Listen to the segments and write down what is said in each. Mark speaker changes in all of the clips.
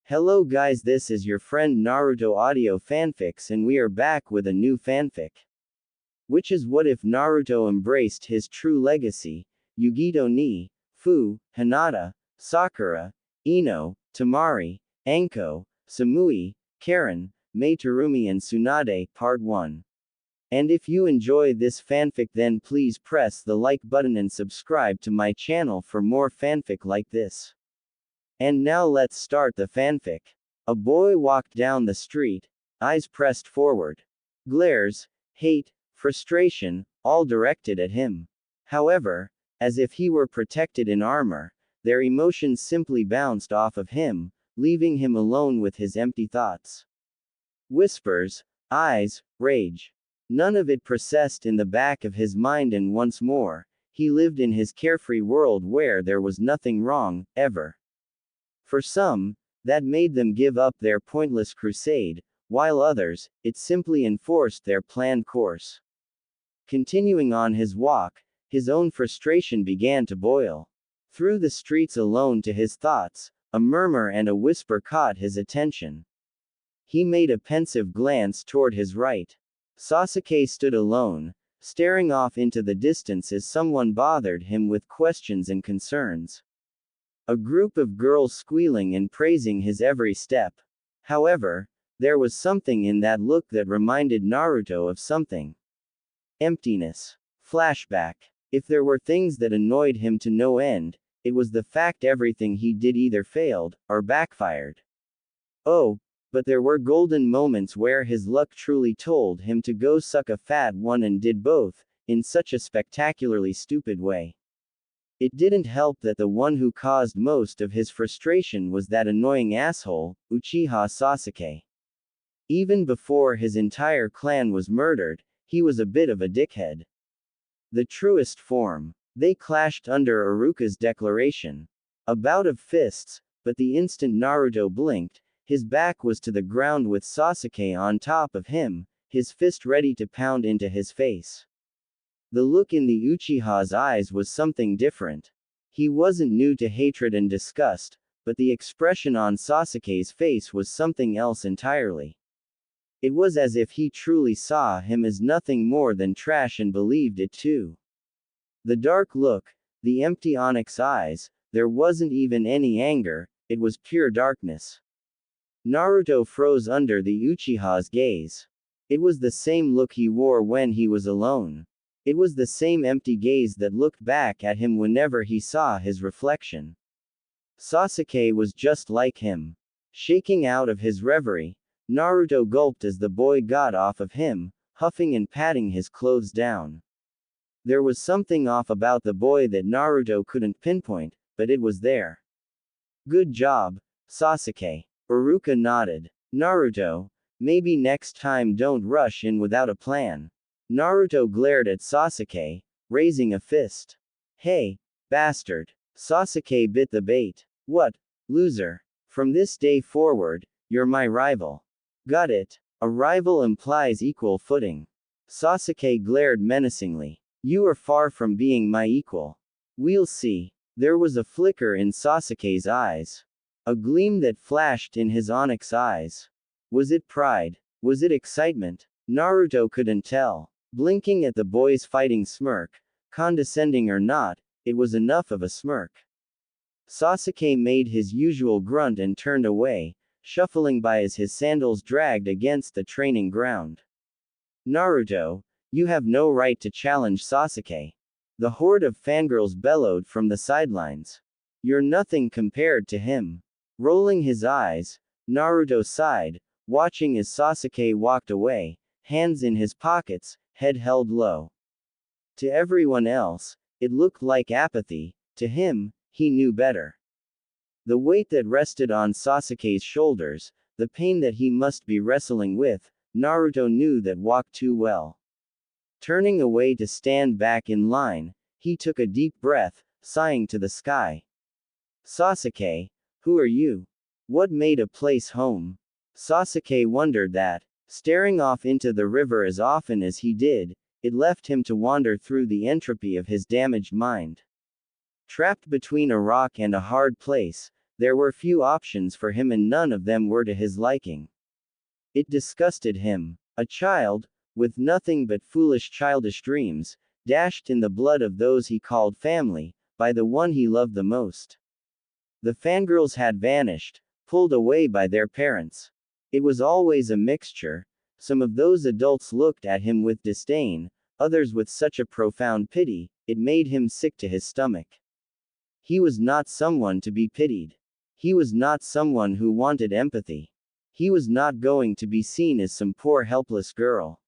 Speaker 1: Hello guys, this is your friend Naruto Audio Fanfics and we are back with a new fanfic. Which is what if Naruto embraced his true legacy, Yugito ni, Fu, Hinata, Sakura, Ino, Tamari, Anko, Samui, Karen, Mei Terumi and Tsunade, Part 1. And if you enjoy this fanfic then please press the like button and subscribe to my channel for more fanfic like this. And now let's start the fanfic. A boy walked down the street, eyes pressed forward. Glares, hate, frustration, all directed at him. However, as if he were protected in armor, their emotions simply bounced off of him, leaving him alone with his empty thoughts. Whispers, eyes, rage. None of it processed in the back of his mind, and once more, he lived in his carefree world where there was nothing wrong, ever. For some, that made them give up their pointless crusade, while others, it simply enforced their planned course. Continuing on his walk, his own frustration began to boil. Through the streets alone to his thoughts, a murmur and a whisper caught his attention. He made a pensive glance toward his right. Sasuke stood alone, staring off into the distance as someone bothered him with questions and concerns. A group of girls squealing and praising his every step. However, there was something in that look that reminded Naruto of something. Emptiness. Flashback. If there were things that annoyed him to no end, it was the fact everything he did either failed, or backfired. Oh, but there were golden moments where his luck truly told him to go suck a fat one and did both, in such a spectacularly stupid way. It didn't help that the one who caused most of his frustration was that annoying asshole, Uchiha Sasuke. Even before his entire clan was murdered, he was a bit of a dickhead. The truest form. They clashed under Iruka's declaration. A bout of fists, but the instant Naruto blinked, his back was to the ground with Sasuke on top of him, his fist ready to pound into his face. The look in the Uchiha's eyes was something different. He wasn't new to hatred and disgust, but the expression on Sasuke's face was something else entirely. It was as if he truly saw him as nothing more than trash and believed it too. The dark look, the empty onyx eyes, there wasn't even any anger, it was pure darkness. Naruto froze under the Uchiha's gaze. It was the same look he wore when he was alone. It was the same empty gaze that looked back at him whenever he saw his reflection. Sasuke was just like him. Shaking out of his reverie, Naruto gulped as the boy got off of him, huffing and patting his clothes down. There was something off about the boy that Naruto couldn't pinpoint, but it was there. Good job, Sasuke. Iruka nodded. Naruto, maybe next time don't rush in without a plan. Naruto glared at Sasuke, raising a fist. Hey, bastard. Sasuke bit the bait. What, loser? From this day forward, you're my rival. Got it? A rival implies equal footing. Sasuke glared menacingly. You are far from being my equal. We'll see. There was a flicker in Sasuke's eyes. A gleam that flashed in his onyx eyes. Was it pride? Was it excitement? Naruto couldn't tell. Blinking at the boy's fighting smirk, condescending or not, it was enough of a smirk. Sasuke made his usual grunt and turned away, shuffling by as his sandals dragged against the training ground. Naruto, you have no right to challenge Sasuke. The horde of fangirls bellowed from the sidelines. You're nothing compared to him. Rolling his eyes, Naruto sighed, watching as Sasuke walked away, hands in his pockets, head held low. To everyone else, it looked like apathy. To him, he knew better. The weight that rested on Sasuke's shoulders, the pain that he must be wrestling with, Naruto knew that walk too well. Turning away to stand back in line, he took a deep breath, sighing to the sky. Sasuke, who are you? What made a place home? Sasuke wondered that. Staring off into the river as often as he did, it left him to wander through the entropy of his damaged mind. Trapped between a rock and a hard place, There were few options for him and none of them were to his liking. It disgusted him. A child, with nothing but foolish childish dreams, dashed in the blood of those he called family, by the one he loved the most. The fangirls had vanished, pulled away by their parents. It was always a mixture. Some of those adults looked at him with disdain, others with such a profound pity, it made him sick to his stomach. He was not someone to be pitied. He was not someone who wanted empathy. He was not going to be seen as some poor helpless girl.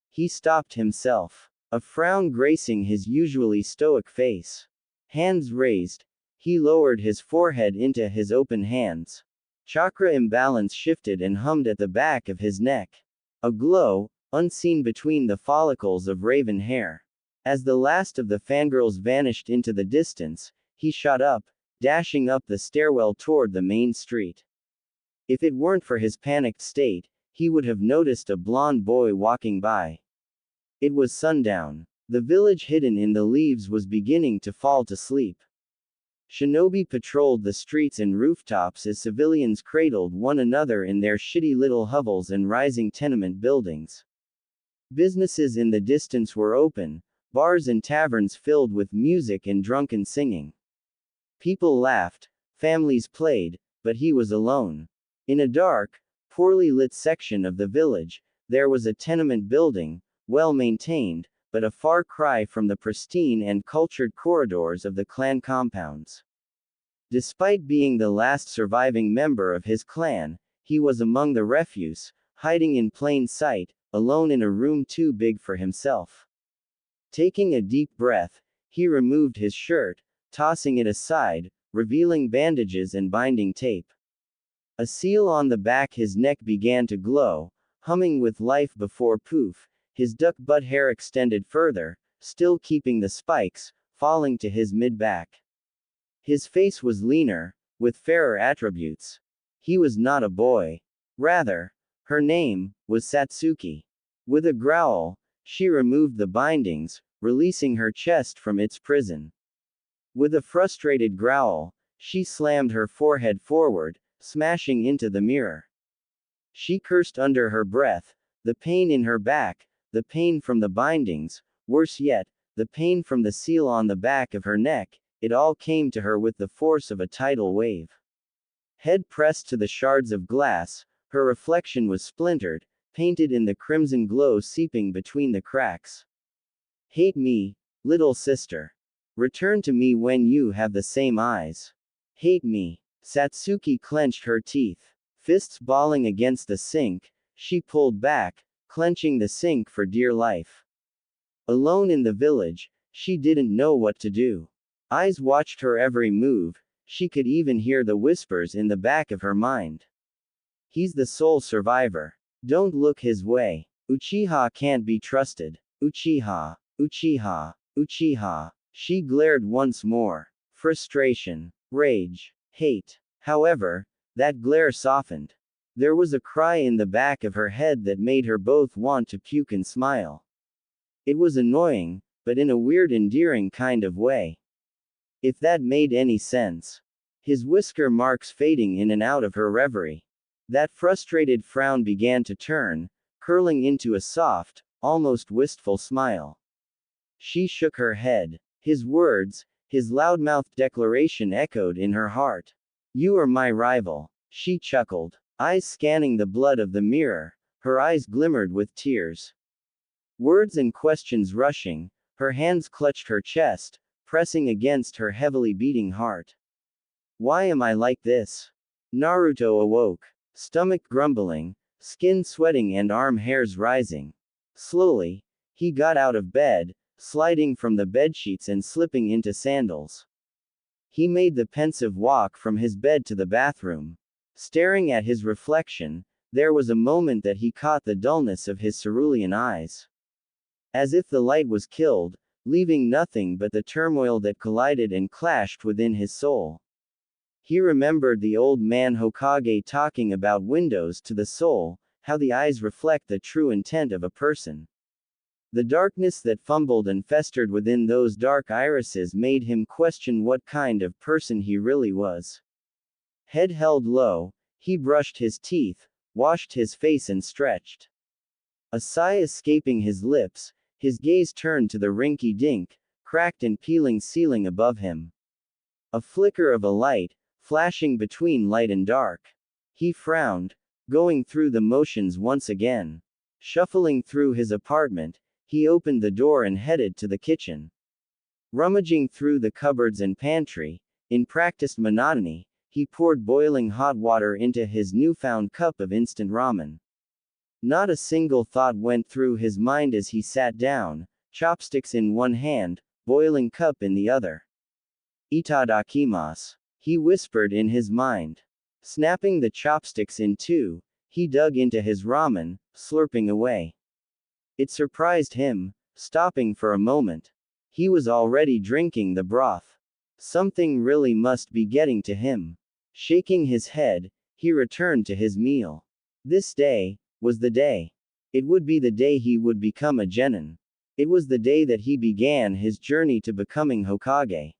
Speaker 1: He stopped himself. A frown gracing his usually stoic face. Hands raised, he lowered his forehead into his open hands. Chakra imbalance shifted and hummed at the back of his neck. A glow, unseen between the follicles of raven hair. As the last of the fangirls vanished into the distance, he shot up, dashing up the stairwell toward the main street. If it weren't for his panicked state, he would have noticed a blond boy walking by. It was sundown. The village hidden in the leaves was beginning to fall to sleep. Shinobi patrolled the streets and rooftops as civilians cradled one another in their shitty little hovels and rising tenement buildings. Businesses in the distance were open, bars and taverns filled with music and drunken singing. People laughed, families played, but he was alone. In a dark, poorly lit section of the village, there was a tenement building, well maintained, but a far cry from the pristine and cultured corridors of the clan compounds. Despite being the last surviving member of his clan, he was among the refuse, hiding in plain sight, alone in a room too big for himself. Taking a deep breath, he removed his shirt, tossing it aside, revealing bandages and binding tape. A seal on the back his neck began to glow, humming with life before poof, his duck butt hair extended further, still keeping the spikes, falling to his mid-back. His face was leaner, with fairer attributes. He was not a boy. Rather, her name was Satsuki. With a growl, she removed the bindings, releasing her chest from its prison. With a frustrated growl, she slammed her forehead forward, smashing into the mirror. She cursed under her breath, the pain in her back, the pain from the bindings, worse yet, the pain from the seal on the back of her neck, it all came to her with the force of a tidal wave. Head pressed to the shards of glass, her reflection was splintered, painted in the crimson glow seeping between the cracks. Hate me, little sister. Return to me when you have the same eyes. Hate me. Satsuki clenched her teeth. Fists balling against the sink, she pulled back, clenching the sink for dear life. Alone in the village, she didn't know what to do. Eyes watched her every move, she could even hear the whispers in the back of her mind. He's the sole survivor. Don't look his way. Uchiha can't be trusted. Uchiha, Uchiha, Uchiha. She glared once more. Frustration, rage, hate. However, that glare softened. There was a cry in the back of her head that made her both want to puke and smile. It was annoying, but in a weird endearing kind of way. If that made any sense. His whisker marks fading in and out of her reverie. That frustrated frown began to turn, curling into a soft, almost wistful smile. She shook her head. His words, his loudmouthed declaration echoed in her heart. You are my rival. She chuckled, eyes scanning the blood of the mirror, her eyes glimmered with tears. Words and questions rushing, her hands clutched her chest, pressing against her heavily beating heart. Why am I like this? Naruto awoke, stomach grumbling, skin sweating and arm hairs rising. Slowly, he got out of bed, sliding from the bedsheets and slipping into sandals. He made the pensive walk from his bed to the bathroom. Staring at his reflection, there was a moment that he caught the dullness of his cerulean eyes. As if the light was killed, leaving nothing but the turmoil that collided and clashed within his soul. He remembered the old man Hokage talking about windows to the soul, how the eyes reflect the true intent of a person. The darkness that fumbled and festered within those dark irises made him question what kind of person he really was. Head held low, he brushed his teeth, washed his face and stretched. A sigh escaping his lips, his gaze turned to the rinky-dink, cracked and peeling ceiling above him. A flicker of a light, flashing between light and dark. He frowned, going through the motions once again. Shuffling through his apartment, he opened the door and headed to the kitchen. Rummaging through the cupboards and pantry, in practiced monotony, he poured boiling hot water into his newfound cup of instant ramen. Not a single thought went through his mind as he sat down, chopsticks in one hand, boiling cup in the other. Itadakimasu, he whispered in his mind. Snapping the chopsticks in two, he dug into his ramen, slurping away. It surprised him, stopping for a moment. He was already drinking the broth. Something really must be getting to him. Shaking his head, he returned to his meal. This day was the day. It would be the day he would become a genin. It was the day that he began his journey to becoming Hokage.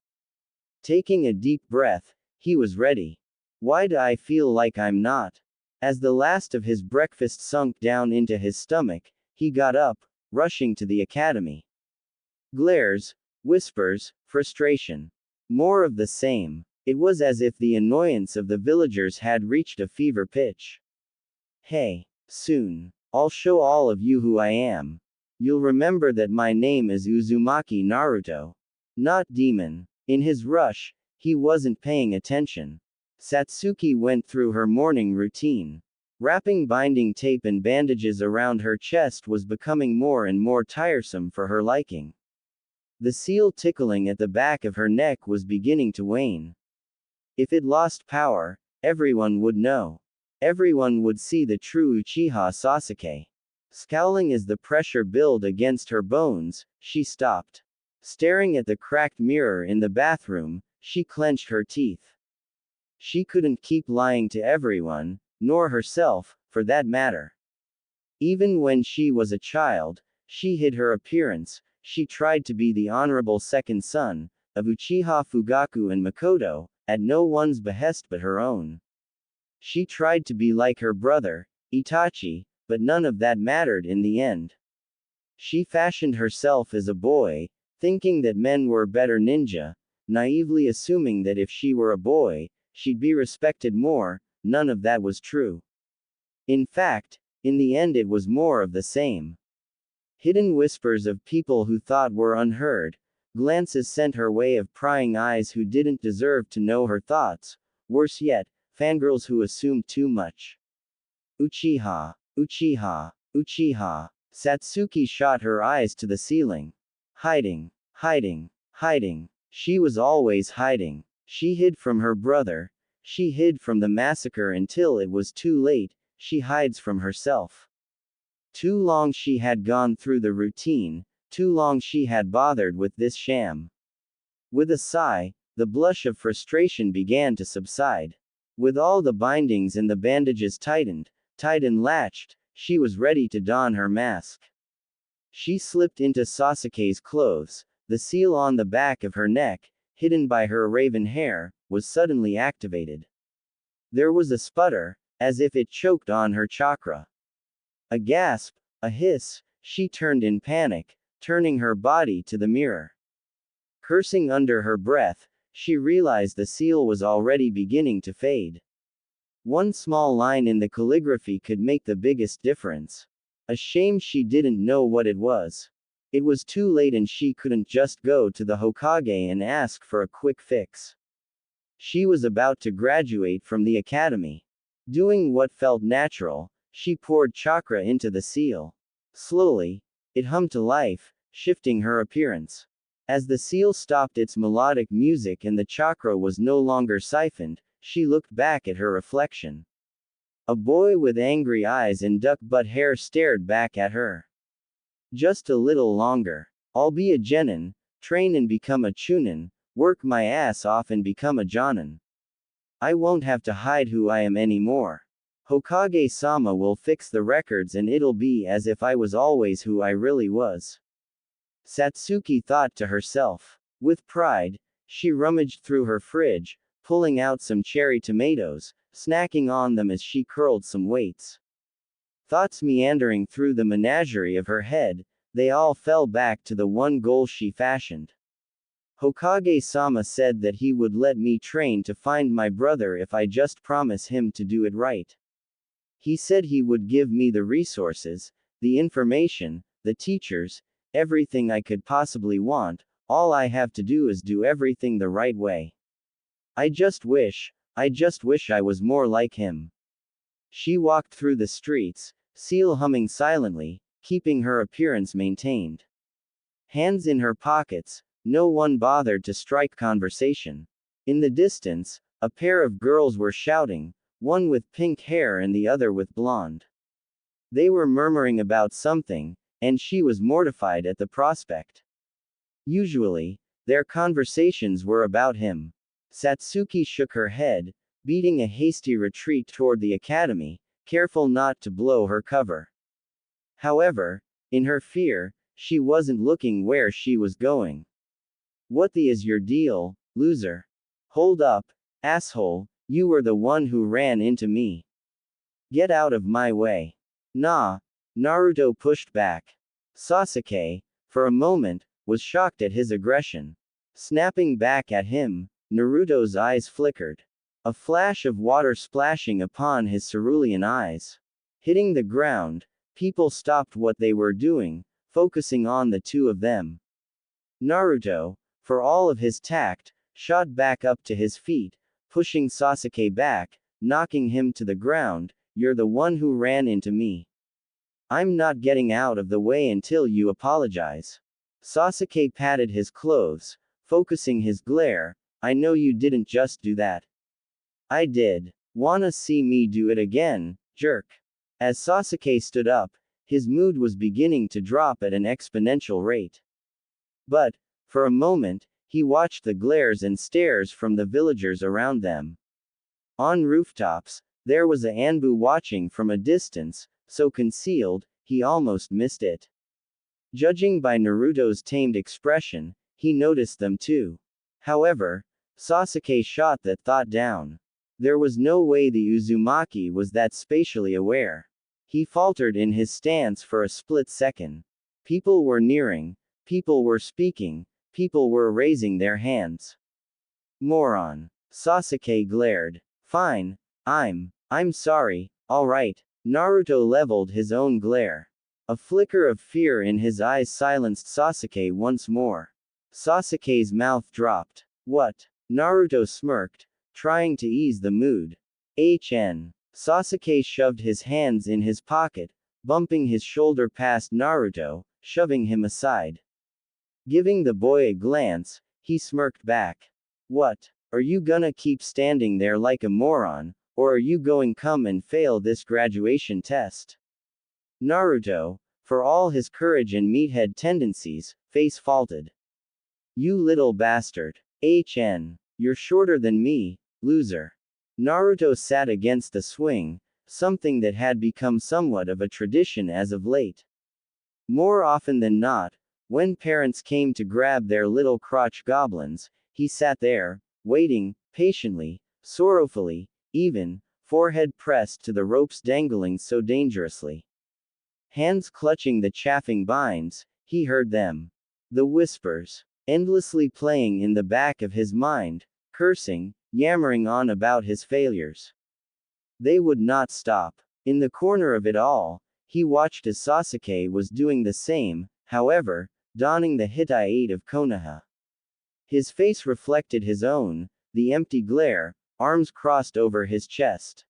Speaker 1: Taking a deep breath, he was ready. Why do I feel like I'm not? As the last of his breakfast sunk down into his stomach, he got up, rushing to the academy. Glares, whispers, frustration. More of the same. It was as if the annoyance of the villagers had reached a fever pitch. Hey, soon, I'll show all of you who I am. You'll remember that my name is Uzumaki Naruto. Not demon. In his rush, he wasn't paying attention. Satsuki went through her morning routine. Wrapping binding tape and bandages around her chest was becoming more and more tiresome for her liking. The seal tickling at the back of her neck was beginning to wane. If it lost power, everyone would know. Everyone would see the true Uchiha Sasuke. Scowling as the pressure built against her bones, she stopped. Staring at the cracked mirror in the bathroom, she clenched her teeth. She couldn't keep lying to everyone, nor herself, for that matter. Even when she was a child, she hid her appearance. She tried to be the honorable second son of Uchiha Fugaku and Makoto, at no one's behest but her own. She tried to be like her brother, Itachi, but none of that mattered in the end. She fashioned herself as a boy, thinking that men were better ninja, naively assuming that if she were a boy, she'd be respected more. None of that was true. In fact, in the end it was more of the same. Hidden whispers of people who thought were unheard, glances sent her way of prying eyes who didn't deserve to know her thoughts, worse yet, fangirls who assumed too much. Uchiha, Uchiha, Uchiha. Satsuki shot her eyes to the ceiling. Hiding, hiding, hiding. She was always hiding. She hid from her brother. She hid from the massacre until it was too late. She hides from herself. Too long she had gone through the routine, too long she had bothered with this sham. With a sigh, the blush of frustration began to subside. With all the bindings and the bandages tightened, tied and latched, she was ready to don her mask. She slipped into Sasuke's clothes. The seal on the back of her neck, hidden by her raven hair, was suddenly activated. There was a sputter, as if it choked on her chakra. A gasp, a hiss, she turned in panic, turning her body to the mirror. Cursing under her breath, she realized the seal was already beginning to fade. One small line in the calligraphy could make the biggest difference. A shame she didn't know what it was. It was too late and she couldn't just go to the Hokage and ask for a quick fix. She was about to graduate from the academy. Doing what felt natural, she poured chakra into the seal. Slowly, it hummed to life, shifting her appearance. As the seal stopped its melodic music and the chakra was no longer siphoned, she looked back at her reflection. A boy with angry eyes and duck butt hair stared back at her. Just a little longer. I'll be a genin, train and become a chunin, work my ass off and become a jonin. I won't have to hide who I am anymore. Hokage-sama will fix the records and it'll be as if I was always who I really was. Satsuki thought to herself. With pride, she rummaged through her fridge, pulling out some cherry tomatoes, snacking on them as she curled some weights. Thoughts meandering through the menagerie of her head, they all fell back to the one goal she fashioned. Hokage-sama said that he would let me train to find my brother if I just promise him to do it right. He said he would give me the resources, the information, the teachers, everything I could possibly want. All I have to do is do everything the right way. I just wish I was more like him. She walked through the streets, seal humming silently, keeping her appearance maintained. Hands in her pockets, no one bothered to strike conversation. In the distance, a pair of girls were shouting, one with pink hair and the other with blonde. They were murmuring about something, and she was mortified at the prospect. Usually, their conversations were about him. Satsuki shook her head, beating a hasty retreat toward the academy, careful not to blow her cover. However, in her fear, she wasn't looking where she was going. What the is your deal, loser? Hold up, asshole, you were the one who ran into me. Get out of my way. Nah. Naruto pushed back. Sasuke, for a moment, was shocked at his aggression. Snapping back at him, Naruto's eyes flickered. A flash of water splashing upon his cerulean eyes. Hitting the ground, people stopped what they were doing, focusing on the two of them. Naruto, for all of his tact, shot back up to his feet, pushing Sasuke back, knocking him to the ground. You're the one who ran into me. I'm not getting out of the way until you apologize. Sasuke patted his clothes, focusing his glare. I know you didn't just do that. I did. Wanna see me do it again, jerk? As Sasuke stood up, his mood was beginning to drop at an exponential rate. But, for a moment, he watched the glares and stares from the villagers around them. On rooftops, there was a Anbu watching from a distance, so concealed, he almost missed it. Judging by Naruto's tamed expression, he noticed them too. However, Sasuke shot that thought down. There was no way the Uzumaki was that spatially aware. He faltered in his stance for a split second. People were nearing, people were speaking, people were raising their hands. Moron. Sasuke glared. Fine. I'm sorry, alright. Naruto leveled his own glare. A flicker of fear in his eyes silenced Sasuke once more. Sasuke's mouth dropped. What? Naruto smirked, trying to ease the mood. Sasuke shoved his hands in his pocket, bumping his shoulder past Naruto, shoving him aside. Giving the boy a glance, he smirked back. What? Are you gonna keep standing there like a moron, or are you going come and fail this graduation test? Naruto, for all his courage and meathead tendencies, face faulted. You little bastard. You're shorter than me, loser. Naruto sat against the swing, something that had become somewhat of a tradition as of late. More often than not, when parents came to grab their little crotch goblins, he sat there, waiting, patiently, sorrowfully, even, forehead pressed to the ropes dangling so dangerously. Hands clutching the chafing binds, he heard them. The whispers, endlessly playing in the back of his mind, cursing, yammering on about his failures. They would not stop. In the corner of it all, he watched as Sasuke was doing the same, however, donning the Hittite of Konoha. His face reflected his own, the empty glare, arms crossed over his chest.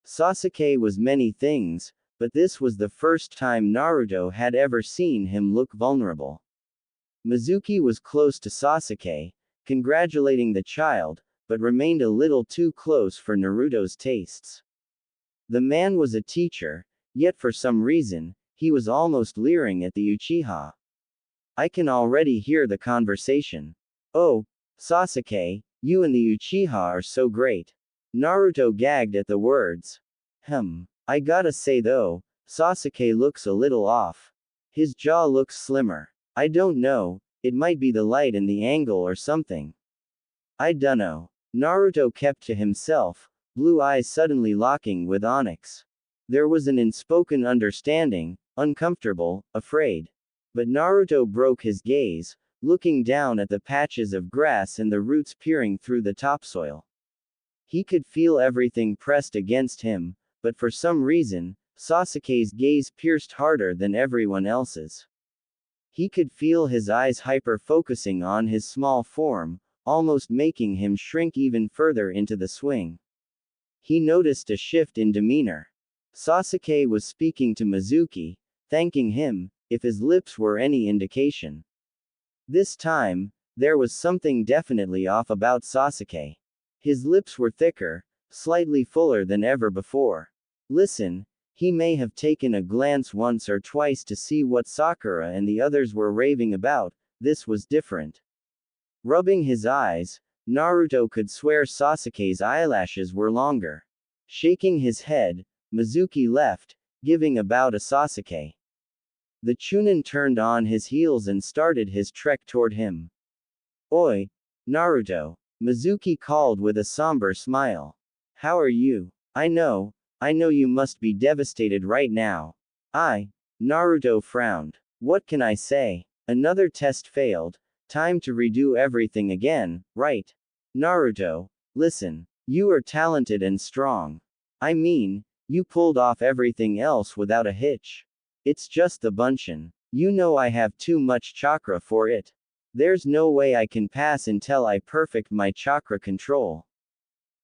Speaker 1: Sasuke was many things, but this was the first time Naruto had ever seen him look vulnerable. Mizuki was close to Sasuke, congratulating the child, but remained a little too close for Naruto's tastes. The man was a teacher, yet for some reason, he was almost leering at the Uchiha. I can already hear the conversation. Oh, Sasuke, you and the Uchiha are so great. Naruto gagged at the words. I gotta say though, Sasuke looks a little off. His jaw looks slimmer. I don't know, it might be the light and the angle or something. I dunno. Naruto kept to himself, blue eyes suddenly locking with Onyx. There was an unspoken understanding, uncomfortable, afraid. But Naruto broke his gaze, looking down at the patches of grass and the roots peering through the topsoil. He could feel everything pressed against him, but for some reason, Sasuke's gaze pierced harder than everyone else's. He could feel his eyes hyper-focusing on his small form, almost making him shrink even further into the swing. He noticed a shift in demeanor. Sasuke was speaking to Mizuki, thanking him, if his lips were any indication. This time, there was something definitely off about Sasuke. His lips were thicker, slightly fuller than ever before. Listen, he may have taken a glance once or twice to see what Sakura and the others were raving about, this was different. Rubbing his eyes, Naruto could swear Sasuke's eyelashes were longer. Shaking his head, Mizuki left, giving about a Sasuke. The Chunin turned on his heels and started his trek toward him. Oi, Naruto, Mizuki called with a somber smile. How are you? I know you must be devastated right now. Naruto frowned. What can I say? Another test failed. Time to redo everything again, right? Naruto, listen. You are talented and strong. I mean, you pulled off everything else without a hitch. It's just the Bunshin. You know I have too much chakra for it. There's no way I can pass until I perfect my chakra control.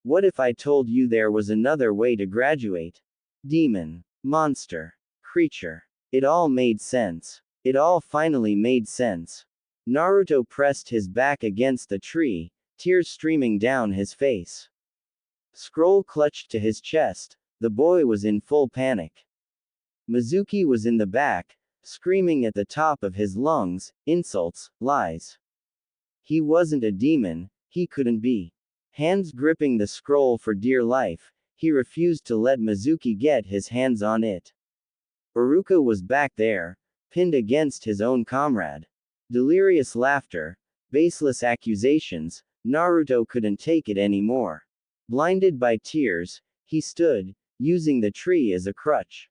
Speaker 1: What if I told you there was another way to graduate? Demon, monster, creature. It all made sense. It all finally made sense. Naruto pressed his back against the tree, tears streaming down his face. Scroll clutched to his chest, the boy was in full panic. Mizuki was in the back, screaming at the top of his lungs, insults, lies. He wasn't a demon, he couldn't be. Hands gripping the scroll for dear life, he refused to let Mizuki get his hands on it. Iruka was back there, pinned against his own comrade. Delirious laughter, baseless accusations, Naruto couldn't take it anymore. Blinded by tears, he stood, using the tree as a crutch.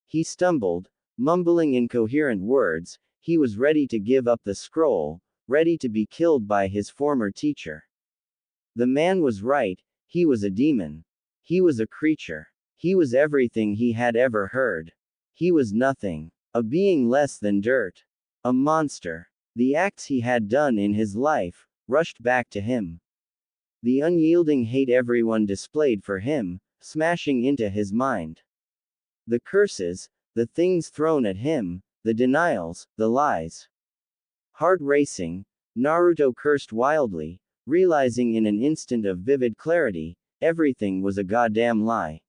Speaker 1: He stumbled, mumbling incoherent words, he was ready to give up the scroll, ready to be killed by his former teacher. The man was right, he was a demon. He was a creature. He was everything he had ever heard. He was nothing. A being less than dirt. A monster. The acts he had done in his life, rushed back to him. The unyielding hate everyone displayed for him, smashing into his mind. The curses, the things thrown at him, the denials, the lies. Heart racing, Naruto cursed wildly, realizing in an instant of vivid clarity, everything was a goddamn lie.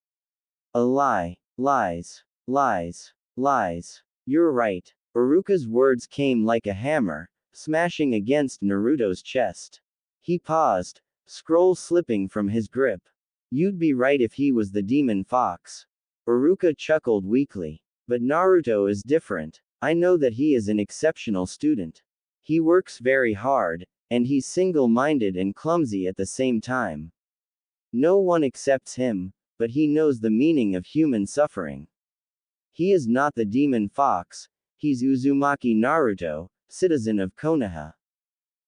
Speaker 1: A lie. Lies. Lies. Lies. You're right. Iruka's words came like a hammer, smashing against Naruto's chest. He paused, scroll slipping from his grip. You'd be right if he was the demon fox. Iruka chuckled weakly. But Naruto is different. I know that he is an exceptional student. He works very hard, and he's single-minded and clumsy at the same time. No one accepts him, but he knows the meaning of human suffering. He is not the demon fox, he's Uzumaki Naruto, citizen of Konoha.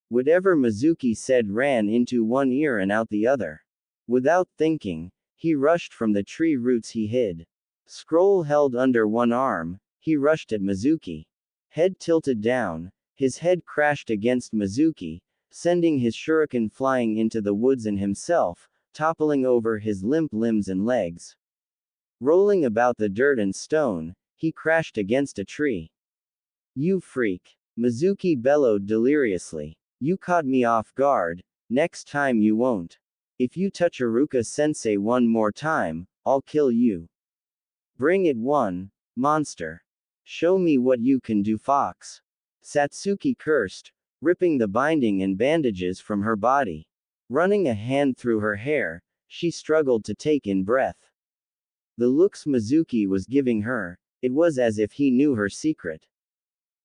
Speaker 1: Whatever Mizuki said ran into one ear and out the other. Without thinking, he rushed from the tree roots he hid. Scroll held under one arm, he rushed at Mizuki. Head tilted down, his head crashed against Mizuki, sending his shuriken flying into the woods and himself, toppling over his limp limbs and legs. Rolling about the dirt and stone, he crashed against a tree. You freak! Mizuki bellowed deliriously. You caught me off guard, next time you won't. If you touch Iruka-sensei one more time, I'll kill you. Bring it one, monster. Show me what you can do, fox. Satsuki cursed, ripping the binding and bandages from her body. Running a hand through her hair, she struggled to take in breath. The looks Mizuki was giving her, it was as if he knew her secret.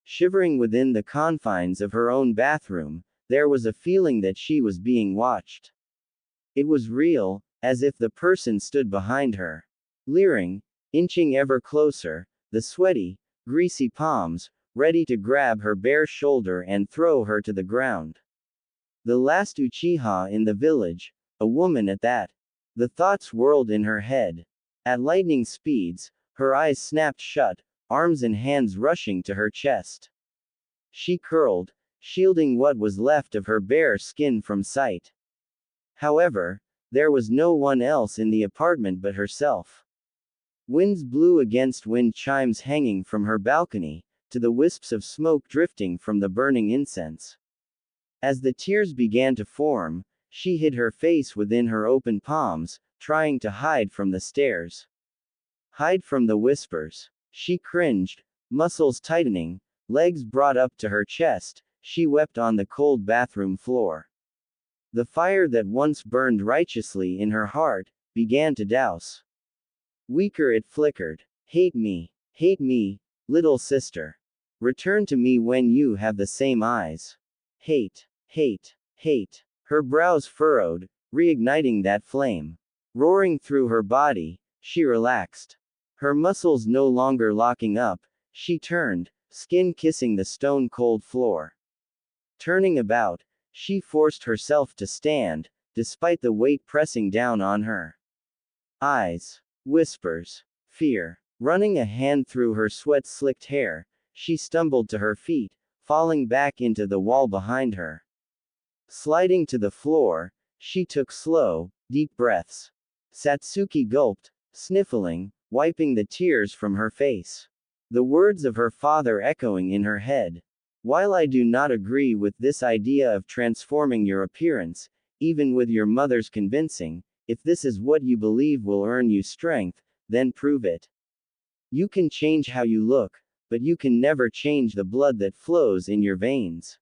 Speaker 1: Shivering within the confines of her own bathroom, there was a feeling that she was being watched. It was real, as if the person stood behind her. Leering, inching ever closer, the sweaty, greasy palms, ready to grab her bare shoulder and throw her to the ground. The last Uchiha in the village, a woman at that. The thoughts whirled in her head. At lightning speeds, her eyes snapped shut, arms and hands rushing to her chest. She curled, shielding what was left of her bare skin from sight. However, there was no one else in the apartment but herself. Winds blew against wind chimes hanging from her balcony, to the wisps of smoke drifting from the burning incense. As the tears began to form, she hid her face within her open palms, trying to hide from the stares. Hide from the whispers. She cringed, muscles tightening, legs brought up to her chest, she wept on the cold bathroom floor. The fire that once burned righteously in her heart began to douse. Weaker it flickered. Hate me, little sister. Return to me when you have the same eyes. Hate, hate, hate. Her brows furrowed, reigniting that flame. Roaring through her body, she relaxed. Her muscles no longer locking up, she turned, skin kissing the stone-cold floor. Turning about, she forced herself to stand, despite the weight pressing down on her. Eyes. Whispers. Fear. Running a hand through her sweat-slicked hair, she stumbled to her feet, falling back into the wall behind her. Sliding to the floor, she took slow, deep breaths. Satsuki gulped, sniffling, wiping the tears from her face. The words of her father echoing in her head. While I do not agree with this idea of transforming your appearance, even with your mother's convincing, if this is what you believe will earn you strength, then prove it. You can change how you look, but you can never change the blood that flows in your veins.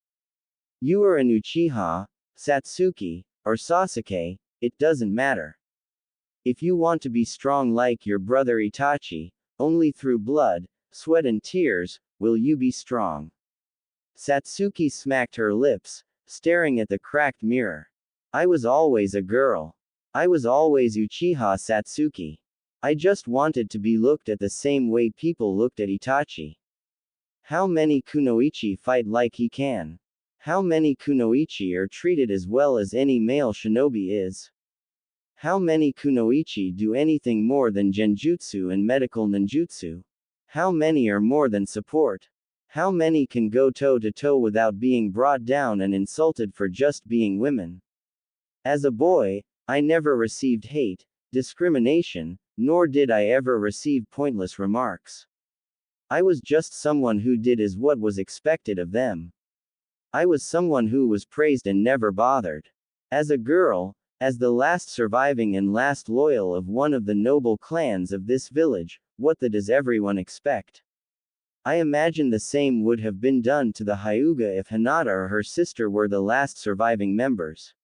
Speaker 1: You are an Uchiha, Satsuki, or Sasuke, it doesn't matter. If you want to be strong like your brother Itachi, only through blood, sweat and tears, will you be strong. Satsuki smacked her lips, staring at the cracked mirror. I was always a girl. I was always Uchiha Satsuki. I just wanted to be looked at the same way people looked at Itachi. How many kunoichi fight like he can? How many kunoichi are treated as well as any male shinobi is? How many kunoichi do anything more than genjutsu and medical ninjutsu? How many are more than support? How many can go toe-to-toe without being brought down and insulted for just being women? As a boy, I never received hate, discrimination, nor did I ever receive pointless remarks. I was just someone who did as what was expected of them. I was someone who was praised and never bothered. As a girl, as the last surviving and last loyal of one of the noble clans of this village, what does everyone expect? I imagine the same would have been done to the Hyuga if Hinata or her sister were the last surviving members.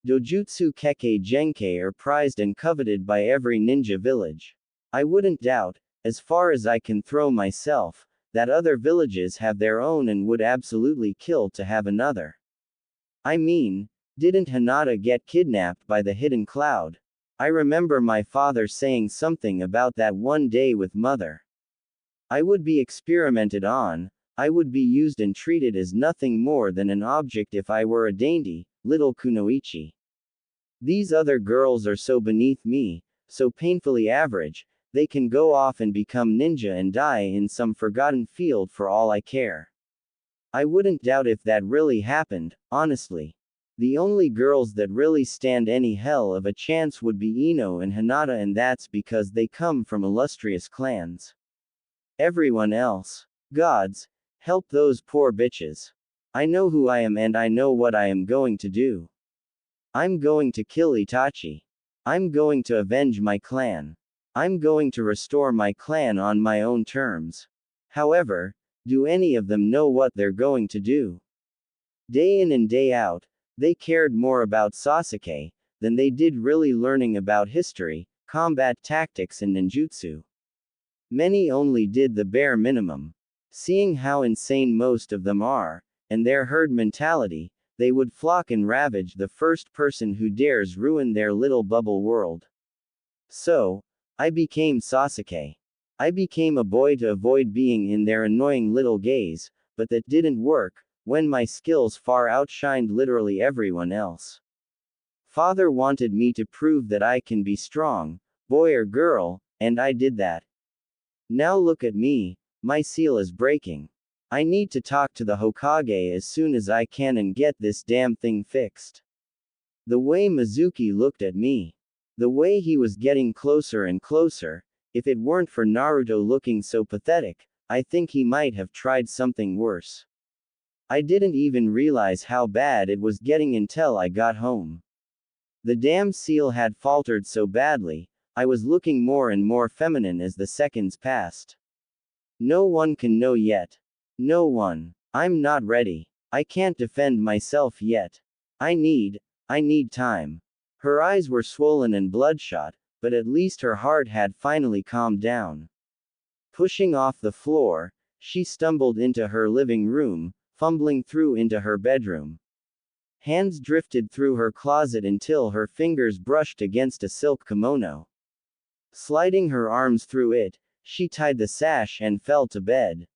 Speaker 1: Dojutsu Kekkei Genkei are prized and coveted by every ninja village. I wouldn't doubt, as far as I can throw myself, that other villages have their own and would absolutely kill to have another. I mean, didn't Hinata get kidnapped by the hidden cloud? I remember my father saying something about that one day with mother. I would be experimented on, I would be used and treated as nothing more than an object if I were a dainty, little kunoichi. These other girls are so beneath me, so painfully average, they can go off and become ninja and die in some forgotten field for all I care. I wouldn't doubt if that really happened, honestly. The only girls that really stand any hell of a chance would be Ino and Hinata, and that's because they come from illustrious clans. Everyone else. Gods, help those poor bitches. I know who I am and I know what I am going to do. I'm going to kill Itachi. I'm going to avenge my clan. I'm going to restore my clan on my own terms. However, do any of them know what they're going to do? Day in and day out, they cared more about Sasuke than they did really learning about history, combat tactics and ninjutsu. Many only did the bare minimum. Seeing how insane most of them are, and their herd mentality, they would flock and ravage the first person who dares ruin their little bubble world. So, I became Sasuke. I became a boy to avoid being in their annoying little gaze, but that didn't work, when my skills far outshined literally everyone else. Father wanted me to prove that I can be strong, boy or girl, and I did that. Now look at me, my seal is breaking. I need to talk to the Hokage as soon as I can and get this damn thing fixed. The way Mizuki looked at me. The way he was getting closer and closer, if it weren't for Naruto looking so pathetic, I think he might have tried something worse. I didn't even realize how bad it was getting until I got home. The damn seal had faltered so badly, I was looking more and more feminine as the seconds passed. No one can know yet. No one. I'm not ready. I can't defend myself yet. I need time. Her eyes were swollen and bloodshot, but at least her heart had finally calmed down. Pushing off the floor, she stumbled into her living room, fumbling through into her bedroom. Hands drifted through her closet until her fingers brushed against a silk kimono. Sliding her arms through it, she tied the sash and fell to bed.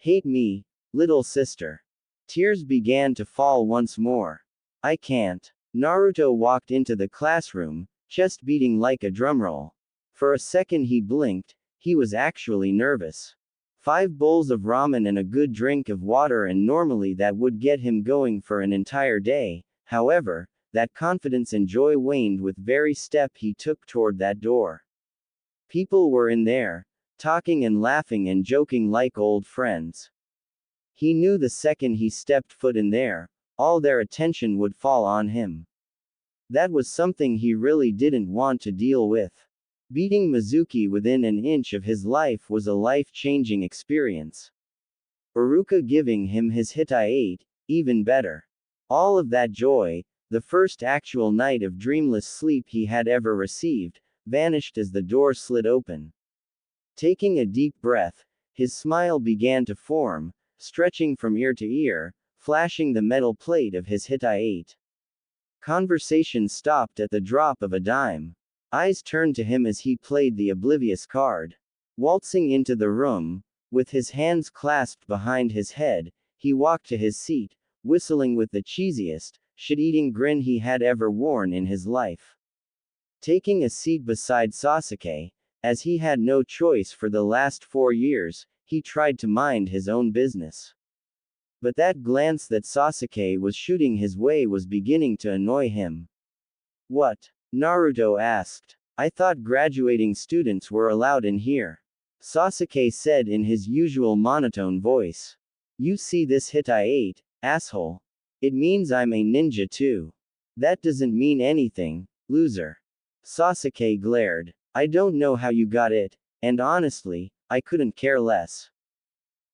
Speaker 1: Hate me, little sister. Tears began to fall once more. I can't. Naruto walked into the classroom, chest beating like a drumroll. For a second he blinked, he was actually nervous. 5 bowls of ramen and a good drink of water, and normally that would get him going for an entire day. However, that confidence and joy waned with every step he took toward that door. People were in there, talking and laughing and joking like old friends. He knew the second he stepped foot in there, all their attention would fall on him. That was something he really didn't want to deal with. Beating Mizuki within an inch of his life was a life-changing experience. Iruka giving him his Hitai-8, even better. All of that joy, the first actual night of dreamless sleep he had ever received, vanished as the door slid open. Taking a deep breath, his smile began to form, stretching from ear to ear, flashing the metal plate of his Hitai-8. Conversation stopped at the drop of a dime. Eyes turned to him as he played the oblivious card. Waltzing into the room, with his hands clasped behind his head, he walked to his seat, whistling with the cheesiest, shit-eating grin he had ever worn in his life. Taking a seat beside Sasuke, as he had no choice for the last 4 years, he tried to mind his own business. But that glance that Sasuke was shooting his way was beginning to annoy him. What? Naruto asked. I thought graduating students were allowed in here. Sasuke said in his usual monotone voice. You see this Hitai-8, asshole? It means I'm a ninja too. That doesn't mean anything, loser. Sasuke glared. I don't know how you got it, and honestly, I couldn't care less.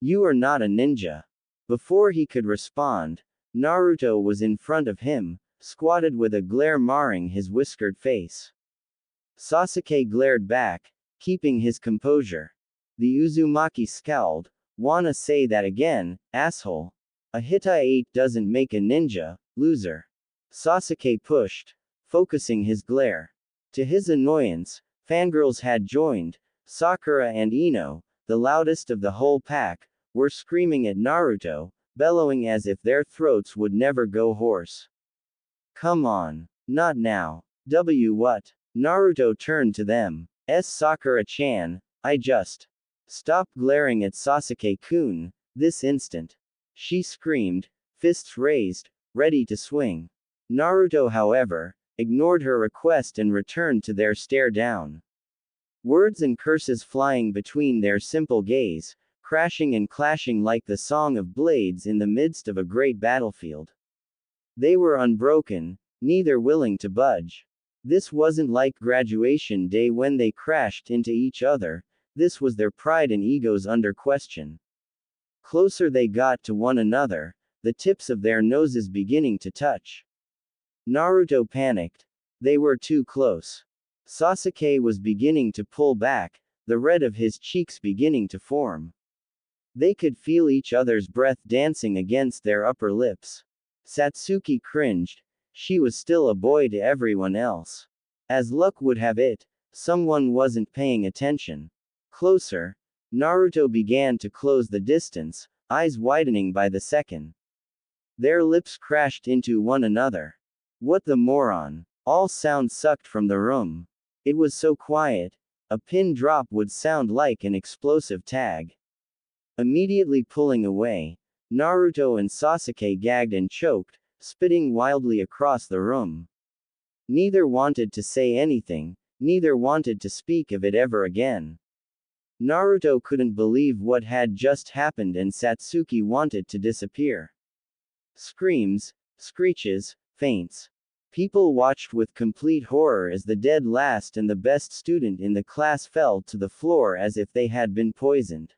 Speaker 1: You are not a ninja. Before he could respond, Naruto was in front of him, squatted with a glare marring his whiskered face. Sasuke glared back, keeping his composure. The Uzumaki scowled. Wanna say that again, asshole? A Hitai-8 doesn't make a ninja, loser. Sasuke pushed, focusing his glare. To his annoyance, fangirls had joined. Sakura and Ino, the loudest of the whole pack, were screaming at Naruto, bellowing as if their throats would never go hoarse. Come on. Not now. What? Naruto turned to them. Sakura-chan, I just. Stop glaring at Sasuke-kun, this instant. She screamed, fists raised, ready to swing. Naruto, however, ignored her request and returned to their stare down. Words and curses flying between their simple gaze, crashing and clashing like the song of blades in the midst of a great battlefield. They were unbroken, neither willing to budge. This wasn't like graduation day when they crashed into each other, this was their pride and egos under question. Closer they got to one another, the tips of their noses beginning to touch. Naruto panicked. They were too close. Sasuke was beginning to pull back, the red of his cheeks beginning to form. They could feel each other's breath dancing against their upper lips. Satsuki cringed. She was still a boy to everyone else. As luck would have it, someone wasn't paying attention. Closer. Naruto began to close the distance, eyes widening by the second. Their lips crashed into one another. What the moron? All sound sucked from the room. It was so quiet. A pin drop would sound like an explosive tag. Immediately pulling away, Naruto and Sasuke gagged and choked, spitting wildly across the room. Neither wanted to say anything, neither wanted to speak of it ever again. Naruto couldn't believe what had just happened and Satsuki wanted to disappear. Screams, screeches, faints. People watched with complete horror as the dead last and the best student in the class fell to the floor as if they had been poisoned.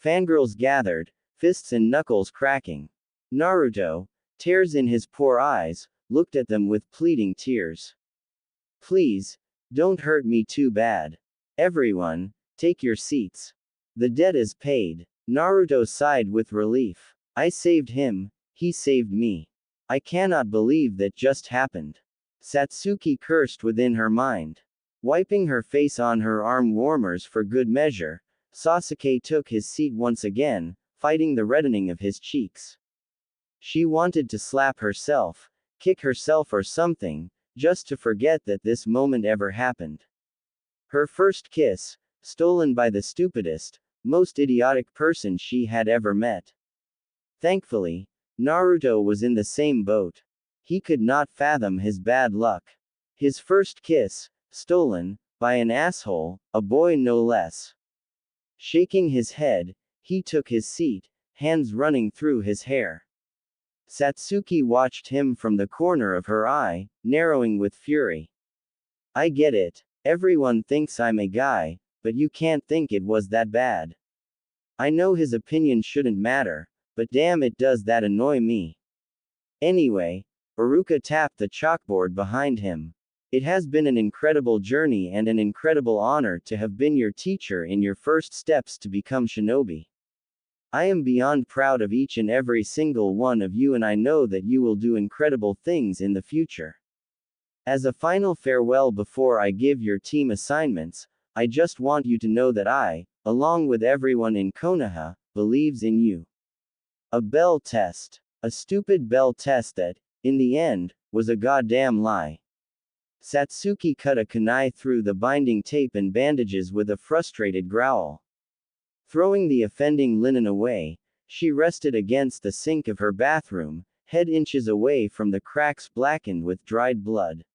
Speaker 1: Fangirls gathered, fists and knuckles cracking. Naruto, tears in his poor eyes, looked at them with pleading tears. Please, don't hurt me too bad. Everyone, take your seats. The debt is paid. Naruto sighed with relief. I saved him, he saved me. I cannot believe that just happened. Satsuki cursed within her mind. Wiping her face on her arm warmers for good measure, Sasuke took his seat once again, fighting the reddening of his cheeks. She wanted to slap herself, kick herself or something, just to forget that this moment ever happened. Her first kiss, stolen by the stupidest, most idiotic person she had ever met. Thankfully, Naruto was in the same boat. He could not fathom his bad luck. His first kiss, stolen, by an asshole, a boy no less. Shaking his head, he took his seat, hands running through his hair. Satsuki watched him from the corner of her eye, narrowing with fury. I get it. Everyone thinks I'm a guy, but you can't think it was that bad. I know his opinion shouldn't matter, but damn it does that annoy me. Anyway, Iruka tapped the chalkboard behind him. It has been an incredible journey and an incredible honor to have been your teacher in your first steps to become shinobi. I am beyond proud of each and every single one of you and I know that you will do incredible things in the future. As a final farewell before I give your team assignments, I just want you to know that I, along with everyone in Konoha, believes in you. A bell test. A stupid bell test that, in the end, was a goddamn lie. Satsuki cut a kunai through the binding tape and bandages with a frustrated growl. Throwing the offending linen away, she rested against the sink of her bathroom, head inches away from the cracks blackened with dried blood.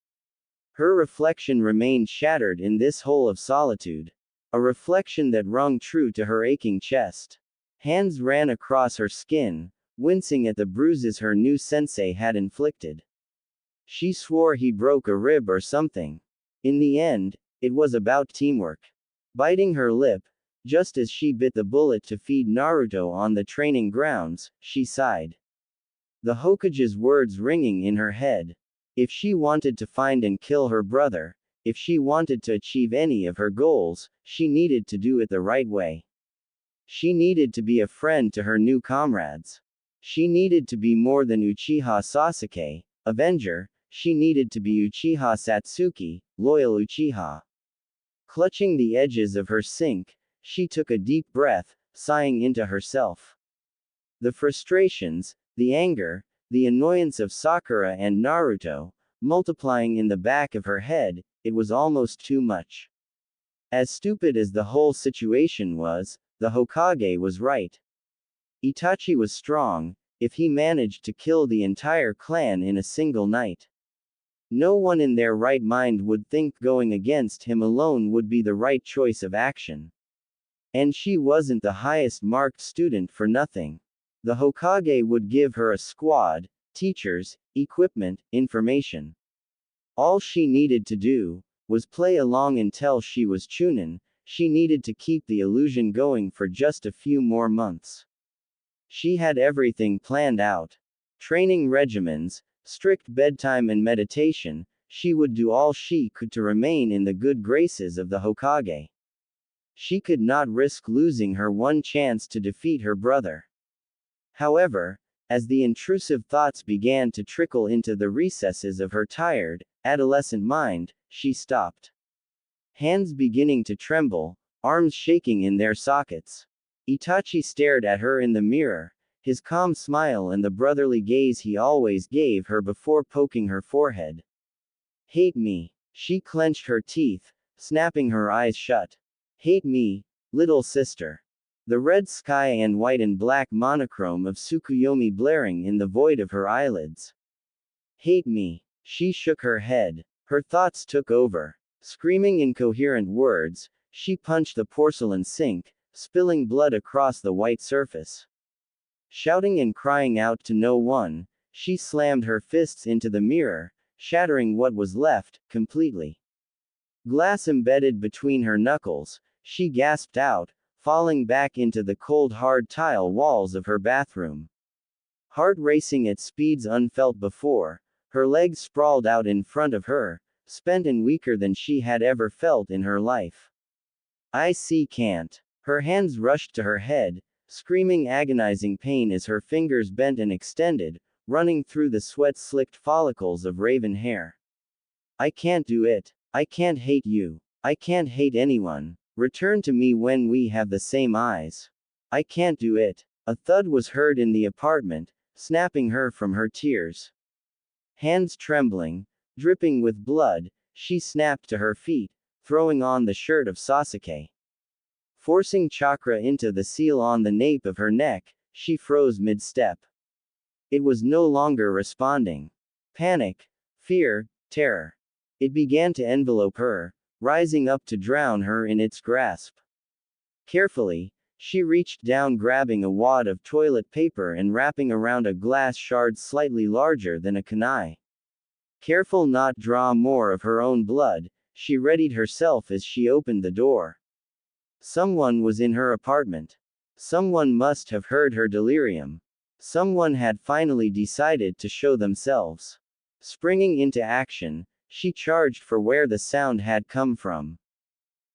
Speaker 1: Her reflection remained shattered in this hole of solitude. A reflection that rung true to her aching chest. Hands ran across her skin, wincing at the bruises her new sensei had inflicted. She swore he broke a rib or something. In the end, it was about teamwork. Biting her lip, just as she bit the bullet to feed Naruto on the training grounds, she sighed. The Hokage's words ringing in her head. If she wanted to find and kill her brother, if she wanted to achieve any of her goals, she needed to do it the right way. She needed to be a friend to her new comrades. She needed to be more than Uchiha Sasuke, Avenger, she needed to be Uchiha Satsuki, loyal Uchiha. Clutching the edges of her sink, she took a deep breath, sighing into herself. The frustrations, the anger, the annoyance of Sakura and Naruto, multiplying in the back of her head, it was almost too much. As stupid as the whole situation was, the Hokage was right. Itachi was strong, if he managed to kill the entire clan in a single night. No one in their right mind would think going against him alone would be the right choice of action. And she wasn't the highest marked student for nothing. The Hokage would give her a squad, teachers, equipment, information. All she needed to do was play along until she was Chunin. She needed to keep the illusion going for just a few more months. She had everything planned out. Training regimens, strict bedtime and meditation, she would do all she could to remain in the good graces of the Hokage. She could not risk losing her one chance to defeat her brother. However, As the intrusive thoughts began to trickle into the recesses of her tired, adolescent mind, she stopped. Hands beginning to tremble, arms shaking in their sockets. Itachi stared at her in the mirror, his calm smile and the brotherly gaze he always gave her before poking her forehead. Hate me. She clenched her teeth, snapping her eyes shut. Hate me, little sister. The red sky and white and black monochrome of Tsukuyomi blaring in the void of her eyelids. Hate me. She shook her head. Her thoughts took over. Screaming incoherent words, she punched the porcelain sink, spilling blood across the white surface. Shouting and crying out to no one, she slammed her fists into the mirror, shattering what was left, completely. Glass embedded between her knuckles, she gasped out, falling back into the cold hard tile walls of her bathroom. Heart racing at speeds unfelt before, her legs sprawled out in front of her, spent and weaker than she had ever felt in her life. Can't. Her hands rushed to her head, screaming agonizing pain as her fingers bent and extended, running through the sweat-slicked follicles of raven hair. I can't do it. I can't hate you. I can't hate anyone. Return to me when we have the same eyes. I can't do it. A thud was heard in the apartment, snapping her from her tears. Hands trembling, dripping with blood, she snapped to her feet, throwing on the shirt of Sasuke. Forcing chakra into the seal on the nape of her neck, she froze mid-step. It was no longer responding. Panic, fear, terror. It began to envelope her, rising up to drown her in its grasp. Carefully, she reached down, grabbing a wad of toilet paper and wrapping around a glass shard slightly larger than a kunai. Careful not draw more of her own blood, she readied herself as she opened the door. Someone was in her apartment. Someone must have heard her delirium. Someone had finally decided to show themselves. Springing into action, she charged for where the sound had come from.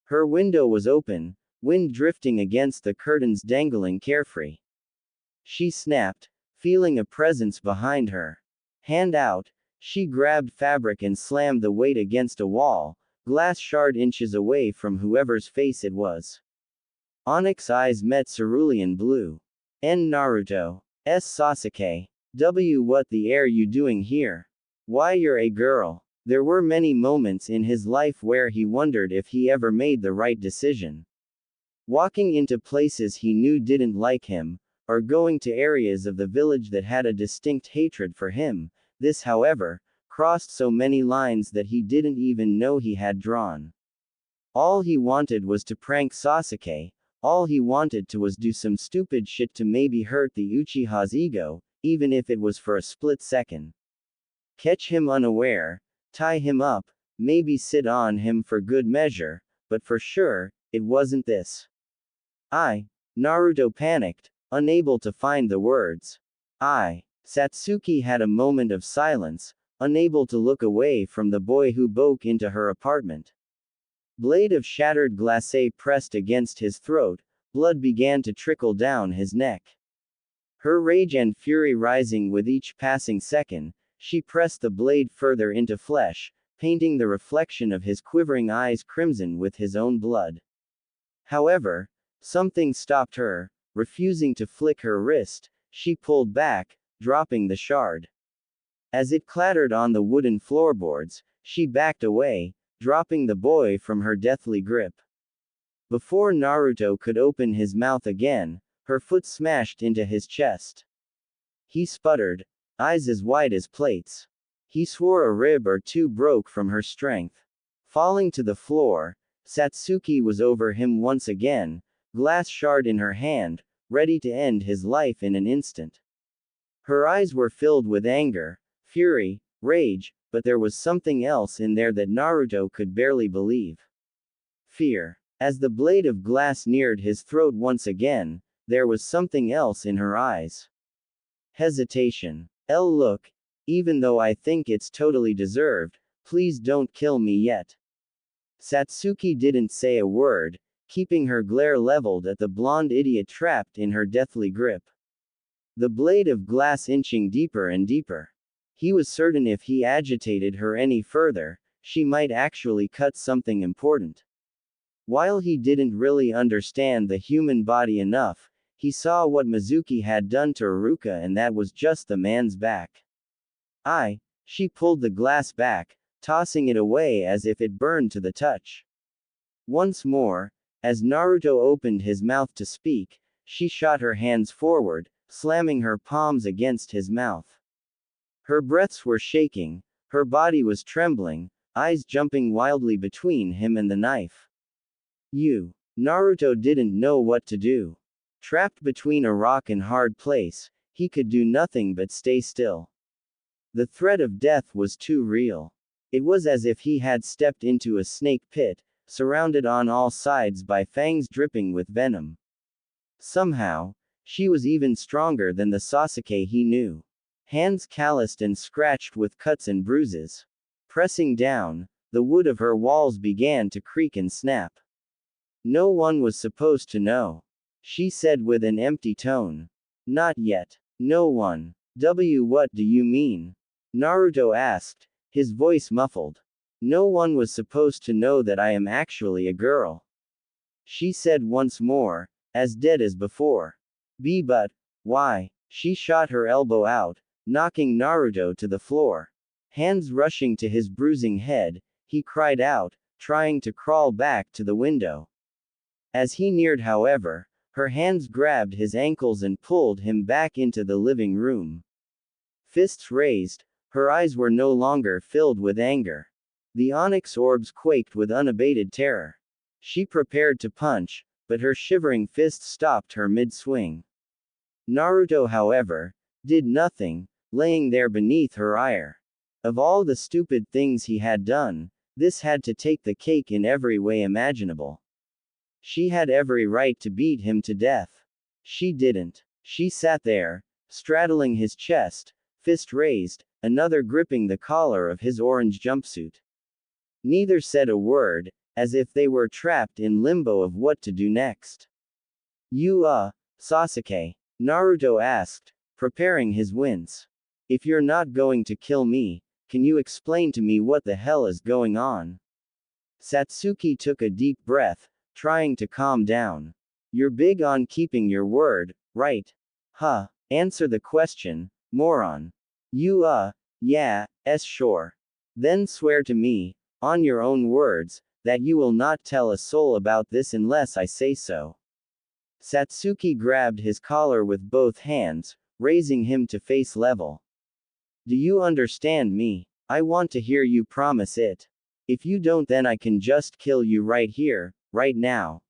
Speaker 1: Her window was open, wind drifting against the curtains dangling carefree. She snapped, feeling a presence behind her. Hand out, she grabbed fabric and slammed the weight against a wall, glass shard inches away from whoever's face it was. Onyx eyes met cerulean blue. N Naruto. S Sasuke. W What the air you doing here? Why you're a girl. There were many moments in his life where he wondered if he ever made the right decision. Walking into places he knew didn't like him, or going to areas of the village that had a distinct hatred for him, this however, crossed so many lines that he didn't even know he had drawn. All he wanted was to prank Sasuke, all he wanted to was do some stupid shit to maybe hurt the Uchiha's ego, even if it was for a split second. Catch him unaware, tie him up, maybe sit on him for good measure, but for sure, it wasn't this. Naruto panicked, unable to find the words. Satsuki had a moment of silence, unable to look away from the boy who broke into her apartment. Blade of shattered glacé pressed against his throat, blood began to trickle down his neck. Her rage and fury rising with each passing second, she pressed the blade further into flesh, painting the reflection of his quivering eyes crimson with his own blood. However, something stopped her, refusing to flick her wrist, she pulled back, dropping the shard. As it clattered on the wooden floorboards, she backed away, dropping the boy from her deathly grip. Before Naruto could open his mouth again, her foot smashed into his chest. He sputtered, eyes as wide as plates. He swore a rib or two broke from her strength. Falling to the floor, Satsuki was over him once again, glass shard in her hand, ready to end his life in an instant. Her eyes were filled with anger, fury, rage, but there was something else in there that Naruto could barely believe. Fear. As the blade of glass neared his throat once again, there was something else in her eyes. Hesitation. Look. Even though I think it's totally deserved, please don't kill me yet. Satsuki didn't say a word, keeping her glare leveled at the blonde idiot trapped in her deathly grip. the blade of glass inching deeper and deeper. He was certain if he agitated her any further, she might actually cut something important. While he didn't really understand the human body enough, he saw what Mizuki had done to Iruka, and that was just the man's back. She pulled the glass back, tossing it away as if it burned to the touch. Once more, as Naruto opened his mouth to speak, she shot her hands forward, slamming her palms against his mouth. Her breaths were shaking, her body was trembling, eyes jumping wildly between him and the knife. Naruto didn't know what to do. Trapped between a rock and hard place, he could do nothing but stay still. The threat of death was too real. It was as if he had stepped into a snake pit, surrounded on all sides by fangs dripping with venom. Somehow, she was even stronger than the Sasuke he knew. Hands calloused and scratched with cuts and bruises. Pressing down, the wood of her walls began to creak and snap. No one was supposed to know, she said with an empty tone. Not yet. No one. What do you mean? Naruto asked, his voice muffled. No one was supposed to know that I am actually a girl. She said once more, as dead as before. But, why? She shot her elbow out, knocking Naruto to the floor. Hands rushing to his bruising head, he cried out, trying to crawl back to the window. As he neared, however, her hands grabbed his ankles and pulled him back into the living room. Fists raised, her eyes were no longer filled with anger. The onyx orbs quaked with unabated terror. She prepared to punch, but her shivering fist stopped her mid-swing. Naruto, however, did nothing, laying there beneath her ire. Of all the stupid things he had done, this had to take the cake in every way imaginable. She had every right to beat him to death. She didn't. She sat there, straddling his chest, fist raised, another gripping the collar of his orange jumpsuit. Neither said a word, as if they were trapped in limbo of what to do next. Sasuke? Naruto asked, preparing his wince. If you're not going to kill me, can you explain to me what the hell is going on? Satsuki took a deep breath, trying to calm down. You're big on keeping your word, right? Answer the question, moron. Sure. Then swear to me, on your own words, that you will not tell a soul about this unless I say so. Satsuki grabbed his collar with both hands, raising him to face level. Do you understand me? I want to hear you promise it. If you don't, then I can just kill you right here, right now.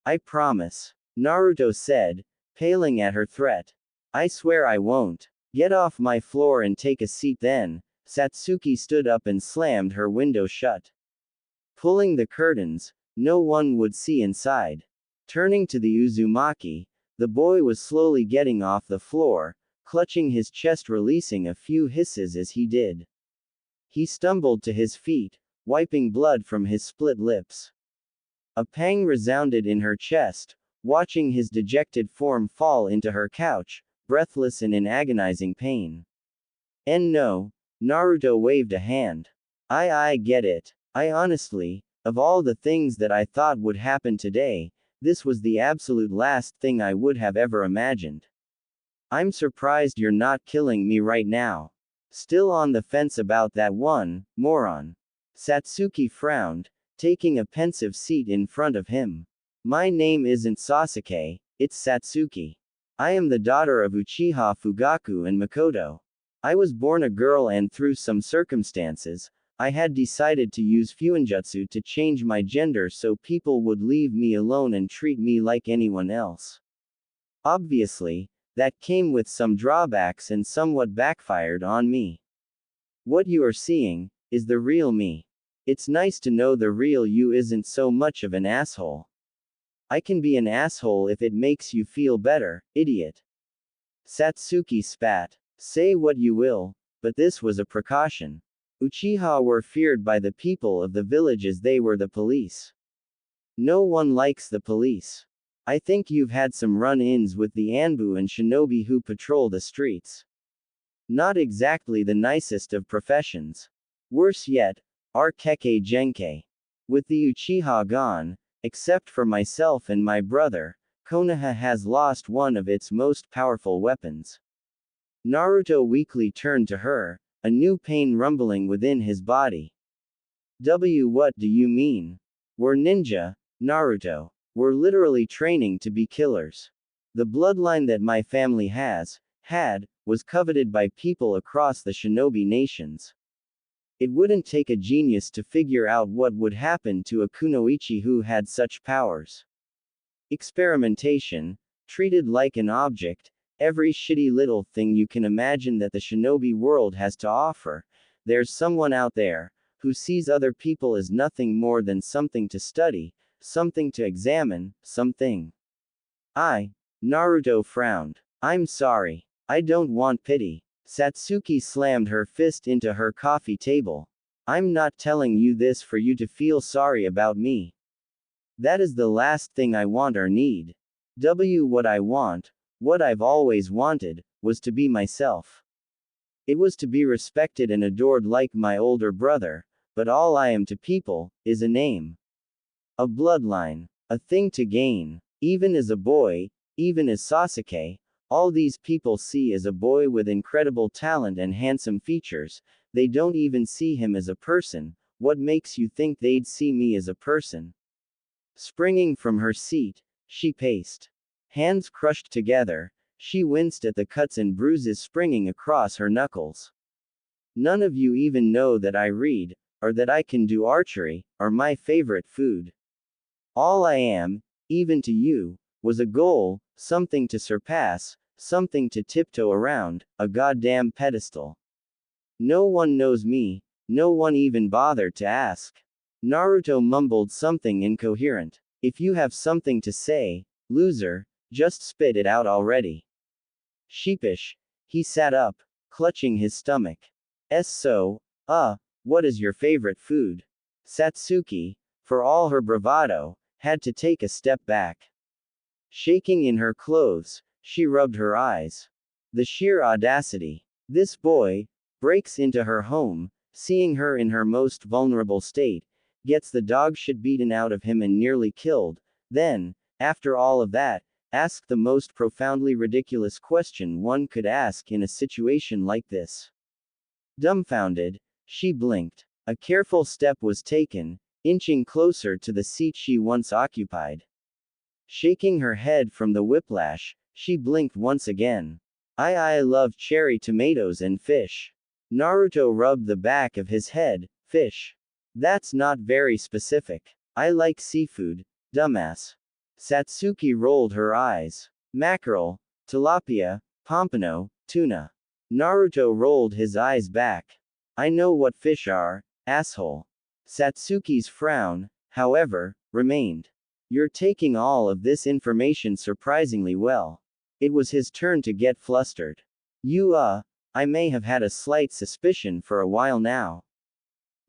Speaker 1: I promise, Naruto said, paling at her threat. I swear I won't. Get off my floor and take a seat then. Satsuki stood up and slammed her window shut. Pulling the curtains, no one would see inside. Turning to the Uzumaki, the boy was slowly getting off the floor, clutching his chest, releasing a few hisses as he did. He stumbled to his feet, wiping blood from his split lips. A pang resounded in her chest, watching his dejected form fall into her couch, breathless and in agonizing pain. No, Naruto waved a hand. I get it. I honestly, of all the things that I thought would happen today, this was the absolute last thing I would have ever imagined. I'm surprised you're not killing me right now. Still on the fence about that one, moron. Satsuki frowned, taking a pensive seat in front of him. My name isn't Sasuke, it's Satsuki. I am the daughter of Uchiha Fugaku and Makoto. I was born a girl, and through some circumstances, I had decided to use Fuinjutsu to change my gender so people would leave me alone and treat me like anyone else. Obviously, that came with some drawbacks and somewhat backfired on me. What you are seeing is the real me. It's nice to know the real you isn't so much of an asshole. I can be an asshole if it makes you feel better, idiot. Satsuki spat. Say what you will, but this was a precaution. Uchiha were feared by the people of the village as they were the police. No one likes the police. I think you've had some run-ins with the Anbu and shinobi who patrol the streets. Not exactly the nicest of professions. Worse yet, are Kekkei Genkai. With the Uchiha gone, except for myself and my brother, Konoha has lost one of its most powerful weapons. Naruto weakly turned to her, a new pain rumbling within his body. What do you mean? We're ninja, Naruto. We're literally training to be killers. The bloodline that my family was coveted by people across the shinobi nations. It wouldn't take a genius to figure out what would happen to a kunoichi who had such powers. Experimentation, treated like an object, every shitty little thing you can imagine that the shinobi world has to offer, there's someone out there, who sees other people as nothing more than something to study, something to examine, something. Naruto frowned. I'm sorry. I don't want pity. Satsuki slammed her fist into her coffee table. I'm not telling you this for you to feel sorry about me. That is the last thing I want or need. What I want, what I've always wanted, was to be myself. It was to be respected and adored like my older brother, but all I am to people, is a name. A bloodline. A thing to gain. Even as a boy, even as Sasuke, all these people see as a boy with incredible talent and handsome features, they don't even see him as a person. What makes you think they'd see me as a person? Springing from her seat, she paced. Hands crushed together, she winced at the cuts and bruises springing across her knuckles. None of you even know that I read, or that I can do archery, or my favorite food. All I am, even to you, was a goal, something to surpass, something to tiptoe around, a goddamn pedestal. No one knows me, no one even bothered to ask. Naruto mumbled something incoherent. If you have something to say, loser, just spit it out already. Sheepish, he sat up, clutching his stomach. What is your favorite food? Satsuki, for all her bravado, had to take a step back. Shaking in her clothes, she rubbed her eyes. The sheer audacity. This boy breaks into her home, seeing her in her most vulnerable state, gets the dog shit beaten out of him and nearly killed, then, after all of that, ask the most profoundly ridiculous question one could ask in a situation like this. Dumbfounded, she blinked. A careful step was taken, inching closer to the seat she once occupied. Shaking her head from the whiplash, she blinked once again. I love cherry tomatoes and fish. Naruto rubbed the back of his head. Fish. That's not very specific. I like seafood, dumbass. Satsuki rolled her eyes. Mackerel, tilapia, pompano, tuna. Naruto rolled his eyes back. I know what fish are, asshole. Satsuki's frown, however, remained. You're taking all of this information surprisingly well. It was his turn to get flustered. I may have had a slight suspicion for a while now.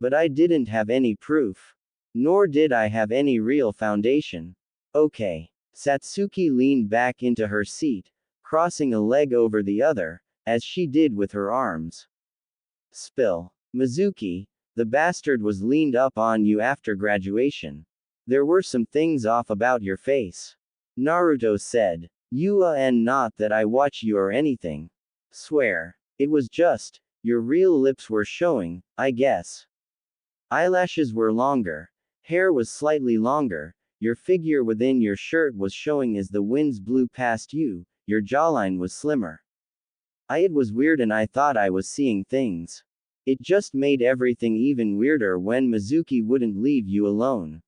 Speaker 1: But I didn't have any proof. Nor did I have any real foundation. Okay. Satsuki leaned back into her seat, crossing a leg over the other, as she did with her arms. Spill. Mizuki, the bastard was leaned up on you after graduation. There were some things off about your face. Naruto said. And not that I watch you or anything. Swear. It was just, your real lips were showing, I guess. Eyelashes were longer. Hair was slightly longer. Your figure within your shirt was showing as the winds blew past you. Your jawline was slimmer. It was weird and I thought I was seeing things. It just made everything even weirder when Mizuki wouldn't leave you alone.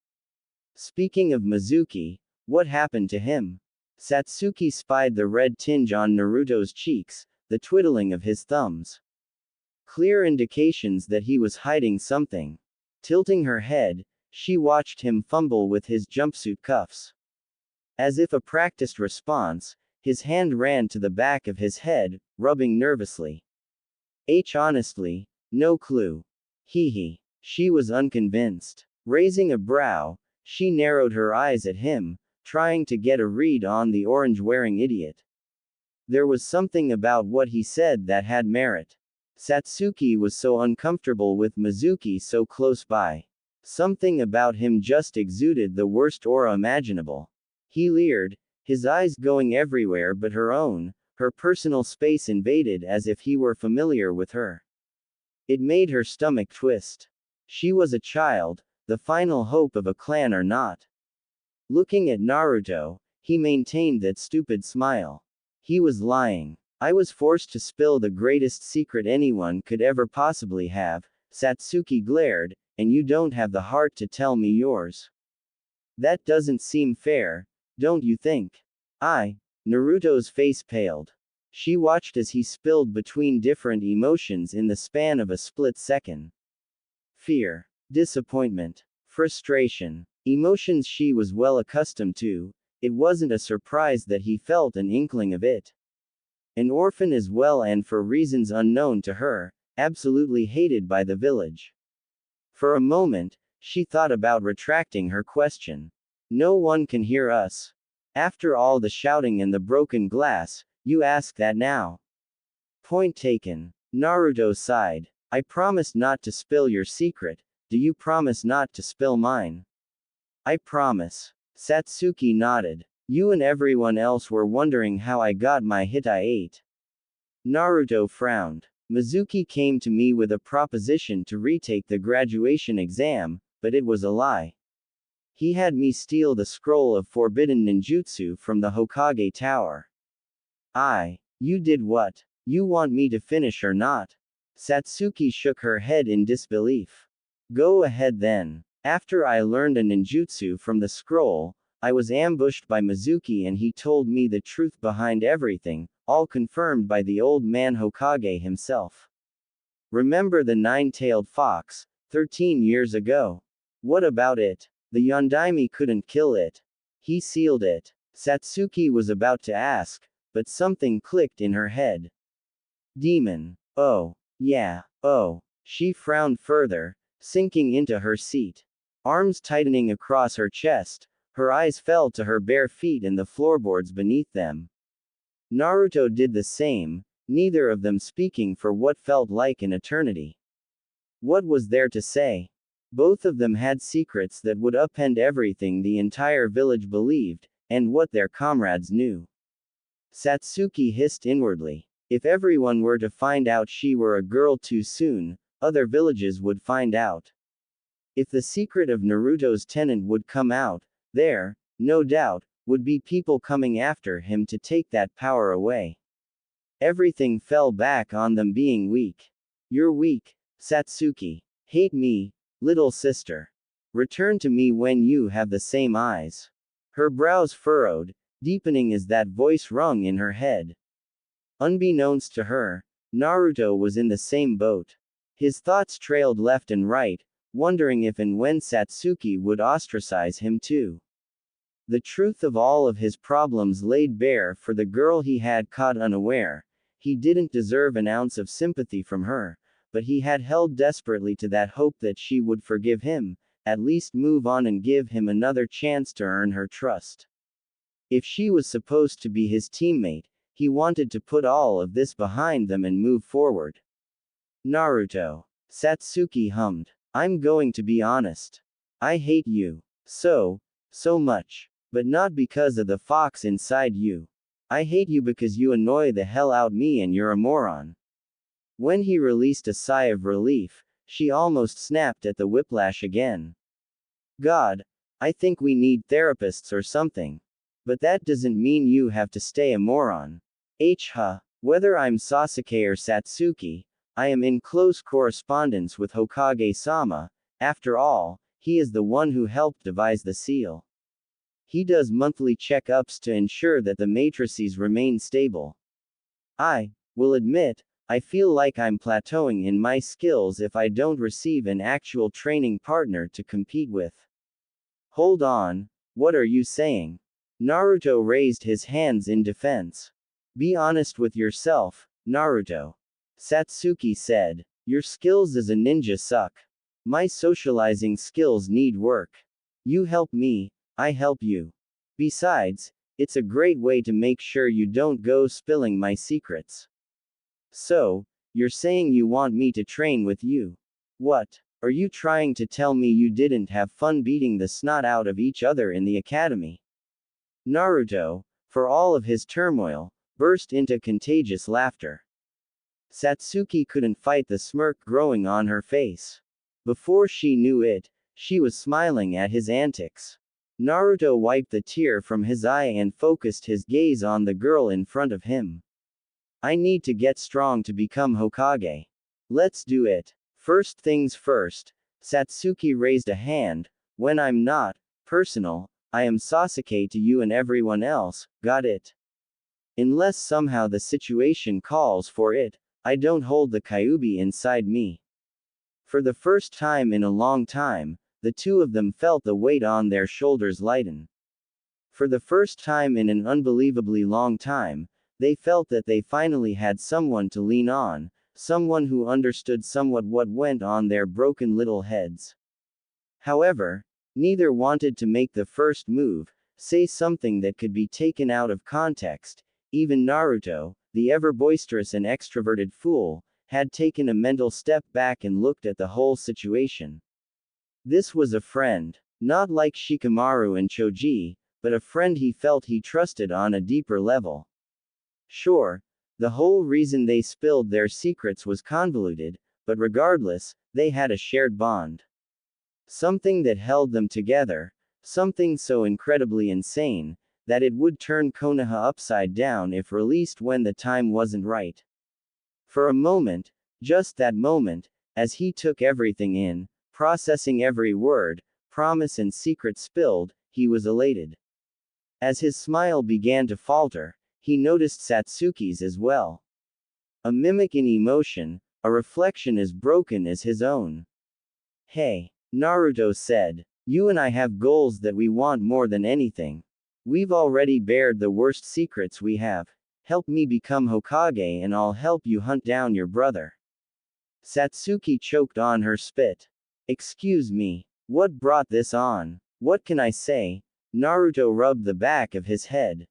Speaker 1: Speaking of Mizuki, what happened to him? Satsuki spied the red tinge on Naruto's cheeks, the twiddling of his thumbs. Clear indications that he was hiding something. Tilting her head, she watched him fumble with his jumpsuit cuffs. As if a practiced response, his hand ran to the back of his head, rubbing nervously. Honestly, no clue. Hee. She was unconvinced. Raising a brow, she narrowed her eyes at him, trying to get a read on the orange-wearing idiot. There was something about what he said that had merit. Satsuki was so uncomfortable with Mizuki so close by. Something about him just exuded the worst aura imaginable. He leered, his eyes going everywhere but her own, her personal space invaded as if he were familiar with her. It made her stomach twist. She was a child, the final hope of a clan or not. Looking at Naruto, he maintained that stupid smile. He was lying. I was forced to spill the greatest secret anyone could ever possibly have, Satsuki glared, and you don't have the heart to tell me yours. That doesn't seem fair, don't you think? Naruto's face paled. She watched as he spilled between different emotions in the span of a split second. Fear, disappointment, frustration, emotions she was well accustomed to. It wasn't a surprise that he felt an inkling of it. An orphan as well, and for reasons unknown to her, absolutely hated by the village. For a moment, she thought about retracting her question. No one can hear us. After all the shouting and the broken glass, you ask that now? Point taken. Naruto sighed. I promised not to spill your secret. Do you promise not to spill mine? I promise. Satsuki nodded. You and everyone else were wondering how I got my hit I ate. Naruto frowned. Mizuki came to me with a proposition to retake the graduation exam, but it was a lie. He had me steal the scroll of forbidden ninjutsu from the Hokage tower. You did what? You want me to finish or not? Satsuki shook her head in disbelief. Go ahead then. After I learned a ninjutsu from the scroll, I was ambushed by Mizuki and he told me the truth behind everything, all confirmed by the old man Hokage himself. Remember the nine-tailed fox, 13 years ago? What about it? The Yondaime couldn't kill it. He sealed it. Satsuki was about to ask, but something clicked in her head. Demon. Oh. Yeah. Oh. She frowned further, sinking into her seat. Arms tightening across her chest, her eyes fell to her bare feet and the floorboards beneath them. Naruto did the same, neither of them speaking for what felt like an eternity. What was there to say? Both of them had secrets that would upend everything the entire village believed, and what their comrades knew. Satsuki hissed inwardly. If everyone were to find out she were a girl too soon, other villages would find out. If the secret of Naruto's tenant would come out, there, no doubt, would be people coming after him to take that power away. Everything fell back on them being weak. You're weak, Satsuki. Hate me, little sister. Return to me when you have the same eyes. Her brows furrowed, deepening as that voice rung in her head. Unbeknownst to her, Naruto was in the same boat. His thoughts trailed left and right, wondering if and when Satsuki would ostracize him too. The truth of all of his problems laid bare for the girl he had caught unaware. He didn't deserve an ounce of sympathy from her, but he had held desperately to that hope that she would forgive him, at least move on and give him another chance to earn her trust. If she was supposed to be his teammate, he wanted to put all of this behind them and move forward. Naruto. Satsuki hummed. I'm going to be honest. I hate you. So much. But not because of the fox inside you. I hate you because you annoy the hell out me and you're a moron. When he released a sigh of relief, she almost snapped at the whiplash again. God, I think we need therapists or something. But that doesn't mean you have to stay a moron. Whether I'm Sasuke or Satsuki, I am in close correspondence with Hokage-sama. After all, he is the one who helped devise the seal. He does monthly checkups to ensure that the matrices remain stable. I will admit, I feel like I'm plateauing in my skills if I don't receive an actual training partner to compete with. Hold on, what are you saying? Naruto raised his hands in defense. Be honest with yourself, Naruto. Satsuki said. Your skills as a ninja suck. My socializing skills need work. You help me, I help you. Besides, it's a great way to make sure you don't go spilling my secrets. So, you're saying you want me to train with you? What? Are you trying to tell me you didn't have fun beating the snot out of each other in the academy? Naruto, for all of his turmoil, burst into contagious laughter. Satsuki couldn't fight the smirk growing on her face. Before she knew it, she was smiling at his antics. Naruto wiped the tear from his eye and focused his gaze on the girl in front of him. I need to get strong to become Hokage. Let's do it. First things first, Satsuki raised a hand. When I'm not personal, I am Sasuke to you and everyone else, got it? Unless somehow the situation calls for it, I don't hold the Kyuubi inside me. For the first time in a long time, the two of them felt the weight on their shoulders lighten. For the first time in an unbelievably long time, they felt that they finally had someone to lean on, someone who understood somewhat what went on their broken little heads. However, neither wanted to make the first move, say something that could be taken out of context. Even Naruto, the ever-boisterous and extroverted fool, had taken a mental step back and looked at the whole situation. This was a friend. Not like Shikamaru and Choji, but a friend he felt he trusted on a deeper level. Sure, the whole reason they spilled their secrets was convoluted, but regardless, they had a shared bond. Something that held them together, something so incredibly insane, that it would turn Konoha upside down if released when the time wasn't right. For a moment, just that moment, as he took everything in, processing every word, promise and secret spilled, he was elated. As his smile began to falter, he noticed Satsuki's as well. A mimic in emotion, a reflection as broken as his own. Hey, Naruto said, you and I have goals that we want more than anything. We've already bared the worst secrets we have. Help me become Hokage and I'll help you hunt down your brother. Satsuki choked on her spit. Excuse me, what brought this on? What can I say? Naruto rubbed the back of his head.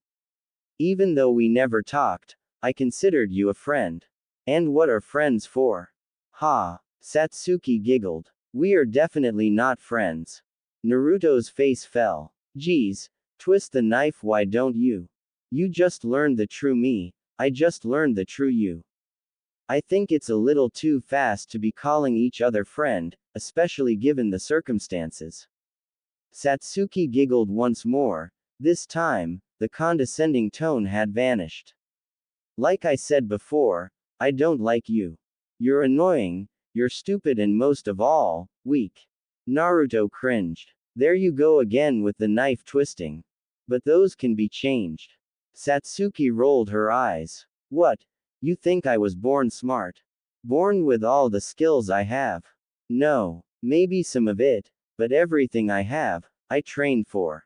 Speaker 1: Even though we never talked, I considered you a friend. And what are friends for? Ha! Satsuki giggled. We are definitely not friends. Naruto's face fell. Geez, twist the knife, why don't you? You just learned the true me, I just learned the true you. I think it's a little too fast to be calling each other friend, especially given the circumstances. Satsuki giggled once more. This time, the condescending tone had vanished. Like I said before, I don't like you. You're annoying, you're stupid and most of all, weak. Naruto cringed. There you go again with the knife twisting. But those can be changed. Satsuki rolled her eyes. What? You think I was born smart? Born with all the skills I have? No, maybe some of it, but everything I have, I trained for.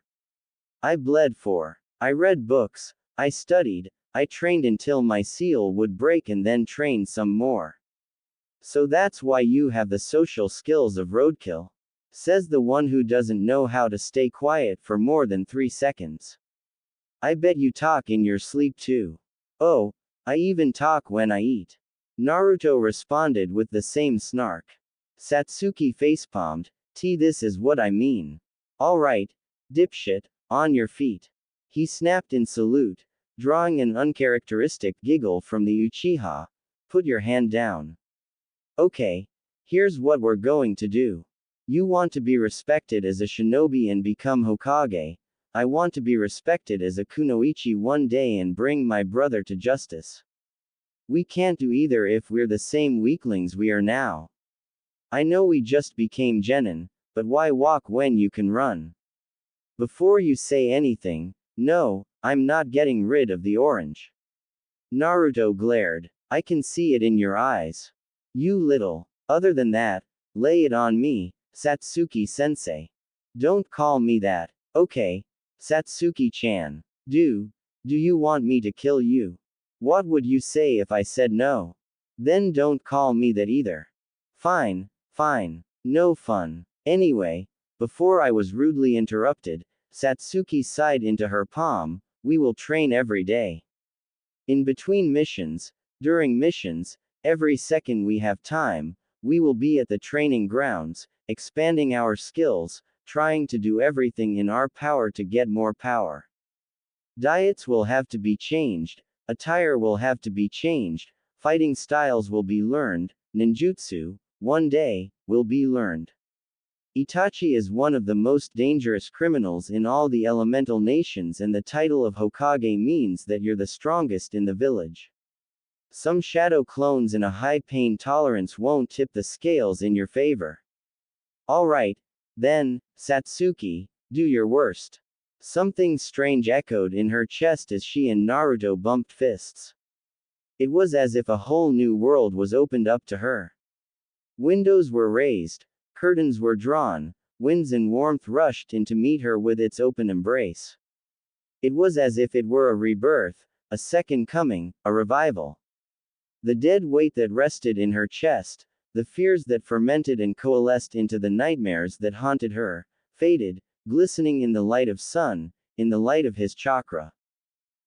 Speaker 1: I bled for. I read books, I studied, I trained until my seal would break and then trained some more. So that's why you have the social skills of roadkill. Says the one who doesn't know how to stay quiet for more than 3 seconds. I bet you talk in your sleep too. Oh, I even talk when I eat. Naruto responded with the same snark. Satsuki facepalmed. This is what I mean. Alright, dipshit, on your feet. He snapped in salute, drawing an uncharacteristic giggle from the Uchiha. Put your hand down. Okay, here's what we're going to do. You want to be respected as a shinobi and become Hokage. I want to be respected as a kunoichi one day and bring my brother to justice. We can't do either if we're the same weaklings we are now. I know we just became genin, but why walk when you can run? Before you say anything, no, I'm not getting rid of the orange. Naruto glared. I can see it in your eyes. You little. Other than that, lay it on me, Satsuki-sensei. Don't call me that. Okay, Satsuki-chan. Do you want me to kill you? What would you say if I said no? Then don't call me that either. Fine, fine. No fun. Anyway, before I was rudely interrupted, Satsuki sighed into her palm, we will train every day. In between missions, during missions, every second we have time, we will be at the training grounds, expanding our skills, trying to do everything in our power to get more power. Diets will have to be changed, attire will have to be changed, fighting styles will be learned, ninjutsu, one day, will be learned. Itachi is one of the most dangerous criminals in all the elemental nations, and the title of Hokage means that you're the strongest in the village. Some shadow clones in a high pain tolerance won't tip the scales in your favor. Alright, then, Satsuki, do your worst. Something strange echoed in her chest as she and Naruto bumped fists. It was as if a whole new world was opened up to her. Windows were raised, curtains were drawn, winds and warmth rushed in to meet her with its open embrace. It was as if it were a rebirth, a second coming, a revival. The dead weight that rested in her chest, the fears that fermented and coalesced into the nightmares that haunted her, faded, glistening in the light of sun, in the light of his chakra.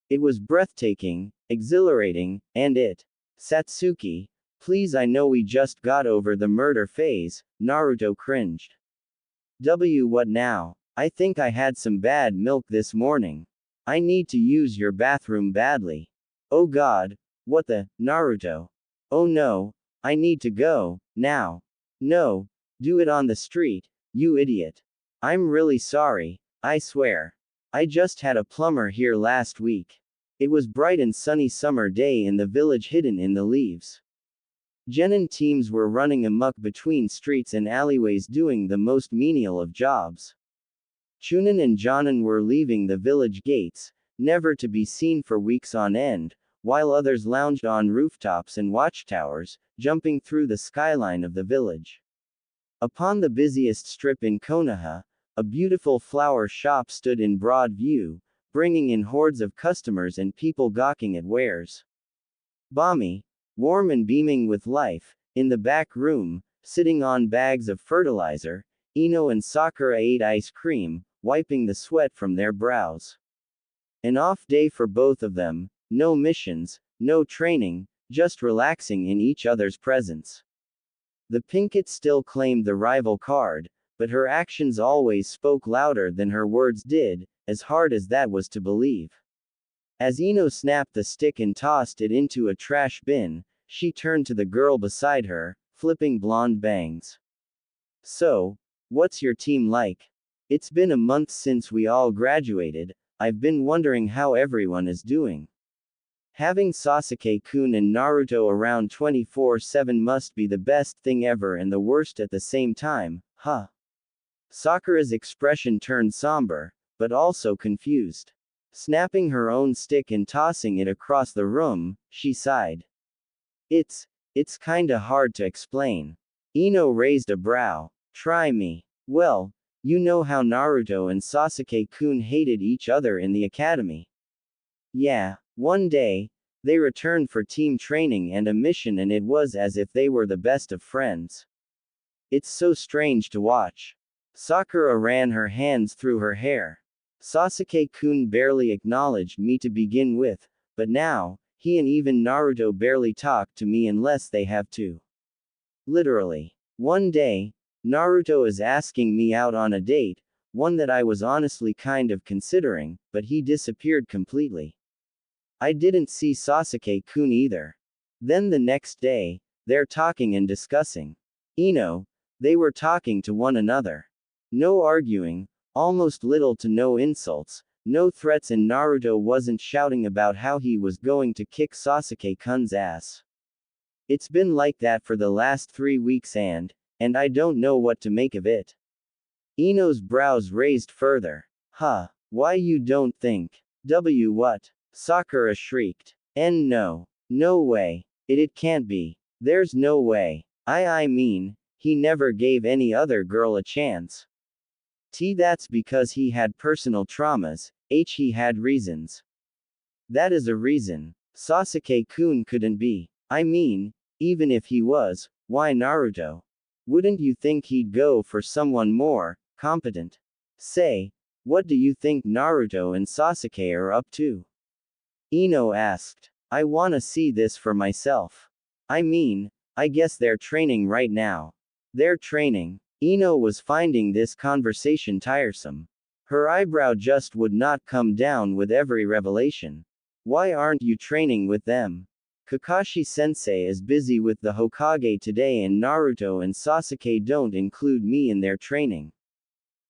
Speaker 1: It was breathtaking, exhilarating, and it. Satsuki, please, I know we just got over the murder phase, Naruto cringed. What now? I think I had some bad milk this morning. I need to use your bathroom badly. Oh god, what the, Naruto? Oh no, I need to go, now. No, do it on the street, you idiot. I'm really sorry, I swear. I just had a plumber here last week. It was bright and sunny summer day in the village hidden in the leaves. Genin teams were running amok between streets and alleyways doing the most menial of jobs. Chunin and Jonin were leaving the village gates, never to be seen for weeks on end, while others lounged on rooftops and watchtowers, jumping through the skyline of the village. Upon the busiest strip in Konoha, a beautiful flower shop stood in broad view, bringing in hordes of customers and people gawking at wares. Balmy, warm and beaming with life, in the back room, sitting on bags of fertilizer, Ino and Sakura ate ice cream, wiping the sweat from their brows. An off day for both of them, no missions, no training, just relaxing in each other's presence. The Pinkett still claimed the rival card, but her actions always spoke louder than her words did, as hard as that was to believe. As Ino snapped the stick and tossed it into a trash bin, she turned to the girl beside her, flipping blonde bangs. So, what's your team like? It's been a month since we all graduated, I've been wondering how everyone is doing. Having Sasuke-kun and Naruto around 24/7 must be the best thing ever and the worst at the same time, huh? Sakura's expression turned somber, but also confused. Snapping her own stick and tossing it across the room, she sighed. It's kinda hard to explain. Ino raised a brow. Try me. Well, you know how Naruto and Sasuke-kun hated each other in the academy. Yeah, one day, they returned for team training and a mission and it was as if they were the best of friends. It's so strange to watch. Sakura ran her hands through her hair. Sasuke-kun barely acknowledged me to begin with, but now, he and even Naruto barely talk to me unless they have to. Literally. One day, Naruto is asking me out on a date, one that I was honestly kind of considering, but he disappeared completely. I didn't see Sasuke-kun either. Then the next day, they're talking and discussing. They were talking to one another. No arguing, almost little to no insults, no threats, and Naruto wasn't shouting about how he was going to kick Sasuke-kun's ass. It's been like that for the last 3 weeks and I don't know what to make of it. Ino's brows raised further. Huh, why you don't think? What? Sakura shrieked. No. No way. It can't be. There's no way. I mean, he never gave any other girl a chance. That's because he had personal traumas, he had reasons. That is a reason. Sasuke-kun couldn't be. I mean, even if he was, why Naruto? Wouldn't you think he'd go for someone more competent? Say, What do you think Naruto and Sasuke are up to? Ino asked. I wanna see this for myself. I mean, I guess they're training right now. They're training. Ino was finding this conversation tiresome. Her eyebrow just would not come down with every revelation. Why aren't you training with them? Kakashi-sensei is busy with the Hokage today and Naruto and Sasuke don't include me in their training.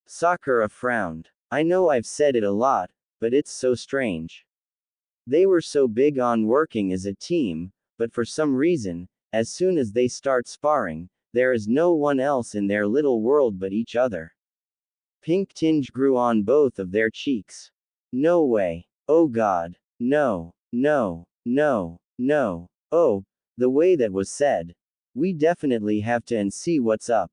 Speaker 1: Sakura frowned. I know I've said it a lot, but it's so strange. They were so big on working as a team, but for some reason, as soon as they start sparring, there is no one else in their little world but each other. Pink tinge grew on both of their cheeks. No way. Oh God. No. No. No. No. Oh, the way that was said. We definitely have to and see what's up.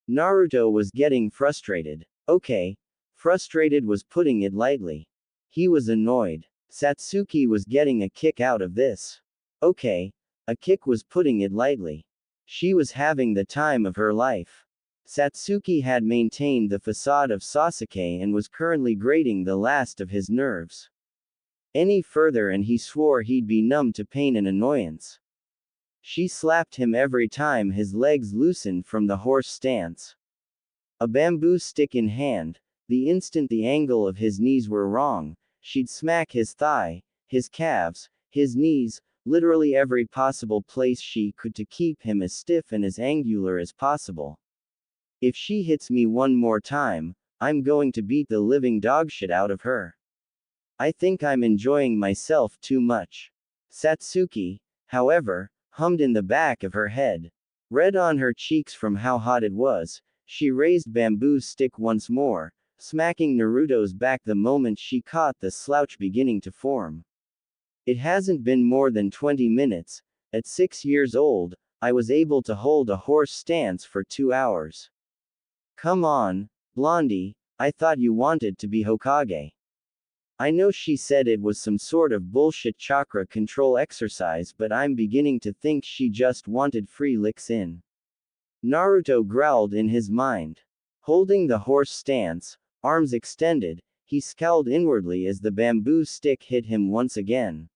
Speaker 1: Naruto was getting frustrated. Okay. Frustrated was putting it lightly. He was annoyed. Satsuki was getting a kick out of this. Okay. A kick was putting it lightly. She was having the time of her life. Satsuki had maintained the facade of Sasuke and was currently grating the last of his nerves. Any further and he swore he'd be numb to pain and annoyance. She slapped him every time his legs loosened from the horse stance. A bamboo stick in hand, the instant the angle of his knees were wrong, she'd smack his thigh, his calves, his knees, literally every possible place she could to keep him as stiff and as angular as possible. If she hits me one more time, I'm going to beat the living dogshit out of her. I think I'm enjoying myself too much. Satsuki, however, hummed in the back of her head. Red on her cheeks from how hot it was, she raised bamboo's stick once more, smacking Naruto's back the moment she caught the slouch beginning to form. It hasn't been more than 20 minutes. At 6 years old, I was able to hold a horse stance for 2 hours. Come on, Blondie, I thought you wanted to be Hokage. I know she said it was some sort of bullshit chakra control exercise, but I'm beginning to think she just wanted free licks in. Naruto growled in his mind. Holding the horse stance, arms extended, he scowled inwardly as the bamboo stick hit him once again.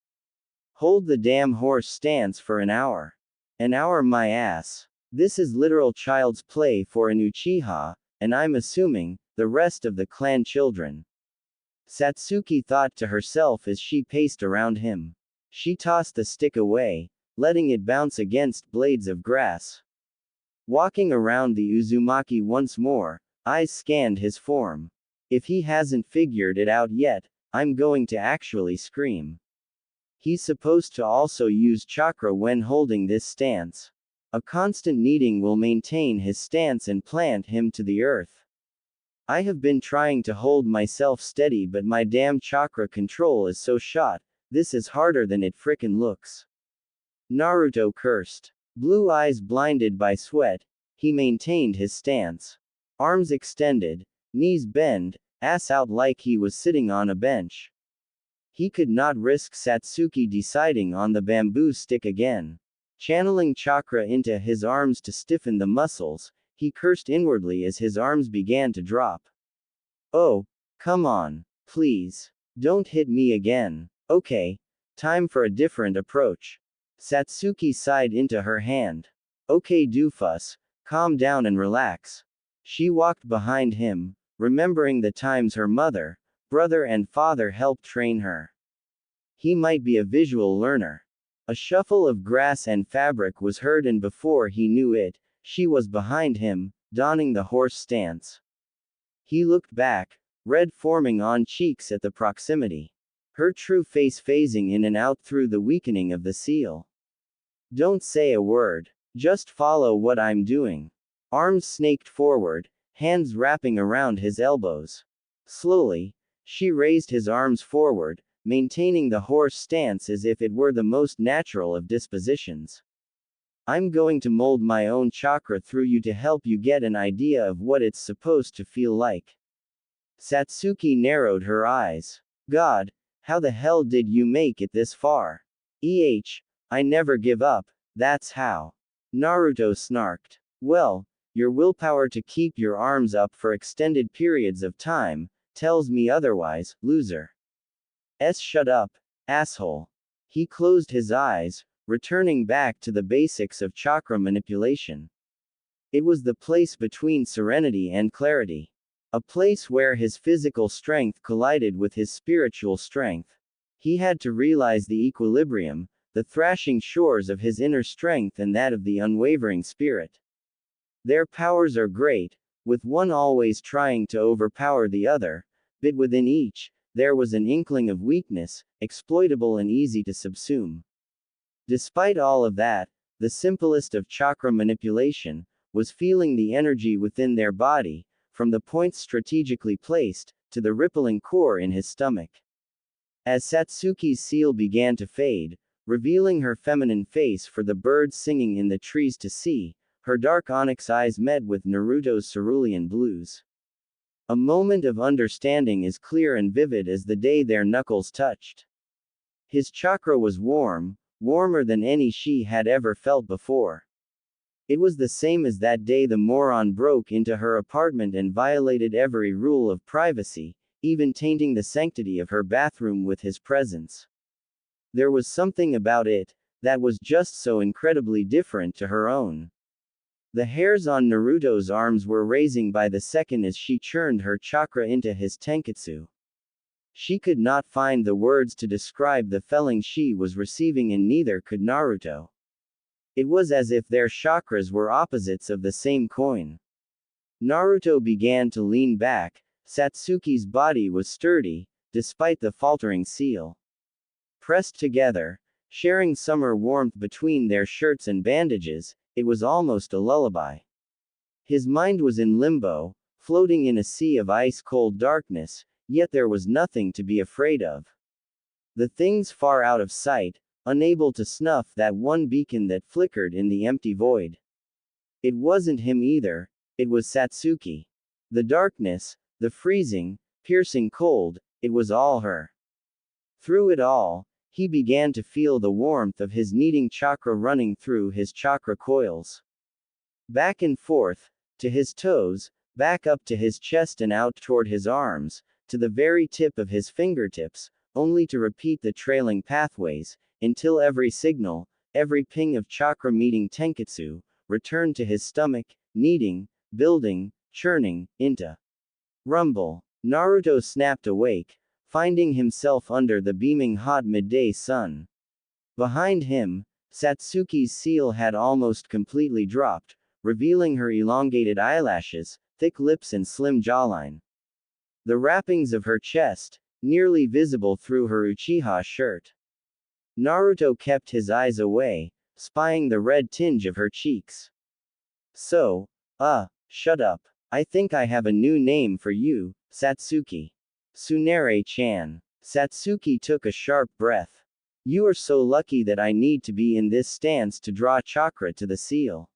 Speaker 1: Hold the damn horse stance for an hour. An hour my ass. This is literal child's play for an Uchiha, and I'm assuming, the rest of the clan children. Satsuki thought to herself as she paced around him. She tossed the stick away, letting it bounce against blades of grass. Walking around the Uzumaki once more, eyes scanned his form. If he hasn't figured it out yet, I'm going to actually scream. He's supposed to also use chakra when holding this stance. A constant kneading will maintain his stance and plant him to the earth. I have been trying to hold myself steady, but my damn chakra control is so shot, this is harder than it frickin' looks. Naruto cursed. Blue eyes blinded by sweat, he maintained his stance. Arms extended, knees bent, ass out like he was sitting on a bench. He could not risk Satsuki deciding on the bamboo stick again. Channeling chakra into his arms to stiffen the muscles, he cursed inwardly as his arms began to drop. Oh, come on, please. Don't hit me again. Okay, time for a different approach. Satsuki sighed into her hand. Okay doofus, calm down and relax. She walked behind him, remembering the times her mother, brother and father helped train her. He might be a visual learner. A shuffle of grass and fabric was heard, and before he knew it, she was behind him, donning the horse stance. He looked back, red forming on cheeks at the proximity. Her true face phasing in and out through the weakening of the seal. Don't say a word. Just follow what I'm doing. Arms snaked forward, hands wrapping around his elbows. Slowly, she raised his arms forward, maintaining the horse stance as if it were the most natural of dispositions. I'm going to mold my own chakra through you to help you get an idea of what it's supposed to feel like. Satsuki narrowed her eyes. God, how the hell did you make it this far? I never give up, that's how. Naruto snarked. Well, your willpower to keep your arms up for extended periods of time tells me otherwise, loser. Shut up, asshole. He closed his eyes, returning back to the basics of chakra manipulation. It was the place between serenity and clarity. A place where his physical strength collided with his spiritual strength. He had to realize the equilibrium, the thrashing shores of his inner strength and that of the unwavering spirit. Their powers are great, with one always trying to overpower the other, but within each, there was an inkling of weakness, exploitable and easy to subsume. Despite all of that, the simplest of chakra manipulation was feeling the energy within their body, from the points strategically placed, to the rippling core in his stomach. As Satsuki's seal began to fade, revealing her feminine face for the birds singing in the trees to see, her dark onyx eyes met with Naruto's cerulean blues. A moment of understanding as clear and vivid as the day their knuckles touched. His chakra was warm, warmer than any she had ever felt before. It was the same as that day the moron broke into her apartment and violated every rule of privacy, even tainting the sanctity of her bathroom with his presence. There was something about it that was just so incredibly different to her own. The hairs on Naruto's arms were raising by the second as she churned her chakra into his tenketsu. She could not find the words to describe the feeling she was receiving, and neither could Naruto. It was as if their chakras were opposites of the same coin. Naruto began to lean back. Satsuki's body was sturdy, despite the faltering seal. Pressed together, sharing summer warmth between their shirts and bandages, it was almost a lullaby. His mind was in limbo, floating in a sea of ice-cold darkness, yet there was nothing to be afraid of. The things far out of sight, unable to snuff that one beacon that flickered in the empty void. It wasn't him either, it was Satsuki. The darkness, the freezing, piercing cold, it was all her. Through it all, he began to feel the warmth of his kneading chakra running through his chakra coils. Back and forth, to his toes, back up to his chest and out toward his arms, to the very tip of his fingertips, only to repeat the trailing pathways, until every signal, every ping of chakra meeting tenketsu, returned to his stomach, kneading, building, churning, into rumble. Naruto snapped awake, finding himself under the beaming hot midday sun. Behind him, Satsuki's seal had almost completely dropped, revealing her elongated eyelashes, thick lips and slim jawline. The wrappings of her chest, nearly visible through her Uchiha shirt. Naruto kept his eyes away, spying the red tinge of her cheeks. Shut up. I think I have a new name for you, Satsuki. Tsunere-chan. Satsuki took a sharp breath. You are so lucky that I need to be in this stance to draw chakra to the seal.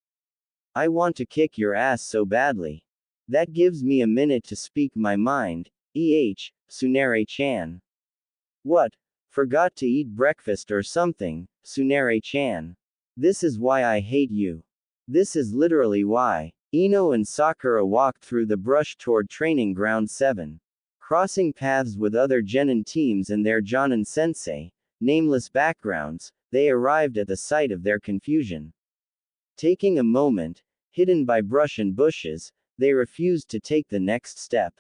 Speaker 1: I want to kick your ass so badly. That gives me a minute to speak my mind, Tsunere-chan. What? Forgot to eat breakfast or something, Tsunere-chan. This is why I hate you. This is literally why. Ino and Sakura walked through the brush toward Training Ground 7. Crossing paths with other genin teams and their Jonin sensei, nameless backgrounds, they arrived at the site of their confusion. Taking a moment, hidden by brush and bushes, they refused to take the next step.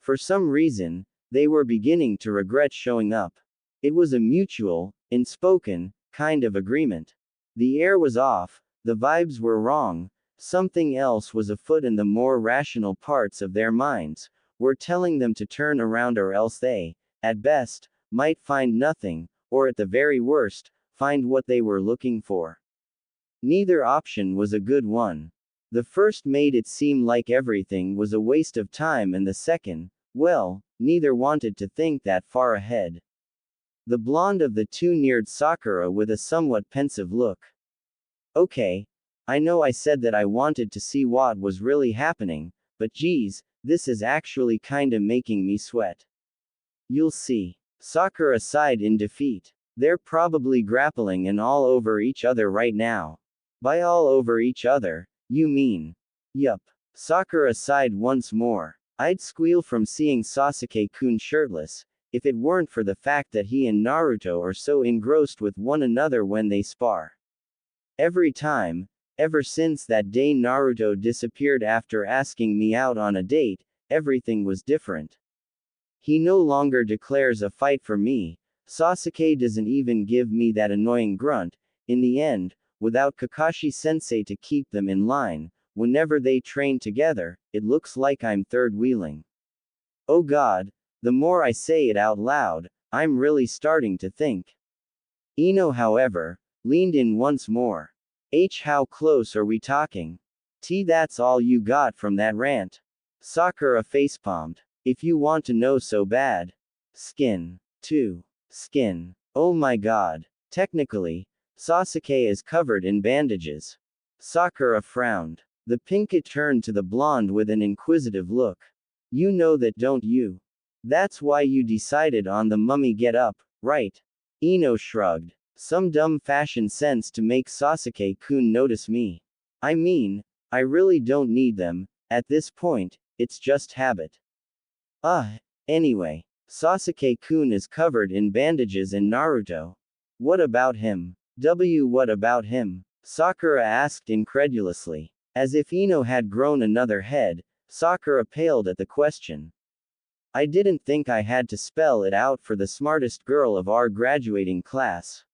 Speaker 1: For some reason, they were beginning to regret showing up. It was a mutual, unspoken, kind of agreement. The air was off, the vibes were wrong, something else was afoot, and the more rational parts of their minds were telling them to turn around, or else they, at best, might find nothing, or at the very worst, find what they were looking for. Neither option was a good one. The first made it seem like everything was a waste of time, and the second, well, neither wanted to think that far ahead. The blonde of the two neared Sakura with a somewhat pensive look. Okay, I know I said that I wanted to see what was really happening, but geez, this is actually kinda making me sweat. You'll see. Sakura sighed in defeat. They're probably grappling and all over each other right now. By all over each other, you mean? Yup. Sakura sighed once more. I'd squeal from seeing Sasuke-kun shirtless, if it weren't for the fact that he and Naruto are so engrossed with one another when they spar. Every time, ever since that day Naruto disappeared after asking me out on a date, everything was different. He no longer declares a fight for me, Sasuke doesn't even give me that annoying grunt. In the end, without Kakashi-sensei to keep them in line, whenever they train together, it looks like I'm third-wheeling. Oh God, the more I say it out loud, I'm really starting to think. Ino, however, leaned in once more. How close are we talking? That's all you got from that rant. Sakura facepalmed. If you want to know so bad. Skin. 2. Skin. Oh my God. Technically, Sasuke is covered in bandages. Sakura frowned. The pinket turned to the blonde with an inquisitive look. You know that, don't you? That's why you decided on the mummy get-up, right? Ino shrugged. Some dumb fashion sense to make Sasuke-kun notice me. I mean, I really don't need them, at this point, it's just habit. Anyway, Sasuke-kun is covered in bandages and Naruto. What about him? What about him? Sakura asked incredulously. As if Ino had grown another head, Sakura paled at the question. I didn't think I had to spell it out for the smartest girl of our graduating class.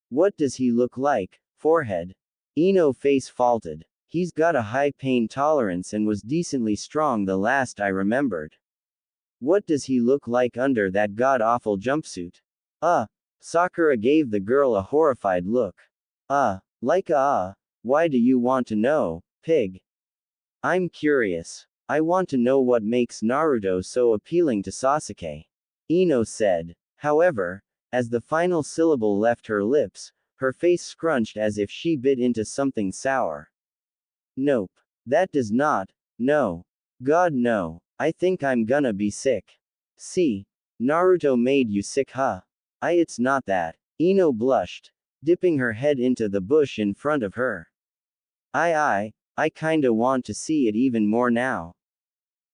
Speaker 1: What does he look like? Forehead. Ino face faulted. He's got a high pain tolerance and was decently strong the last I remembered. What does he look like under that god-awful jumpsuit? Sakura gave the girl a horrified look. Why do you want to know, pig? I'm curious. I want to know what makes Naruto so appealing to Sasuke. Ino said. However, as the final syllable left her lips, her face scrunched as if she bit into something sour. Nope. That does not. No. God no. I think I'm gonna be sick. See? Naruto made you sick, huh? It's not that. Ino blushed, dipping her head into the bush in front of her. I kinda want to see it even more now.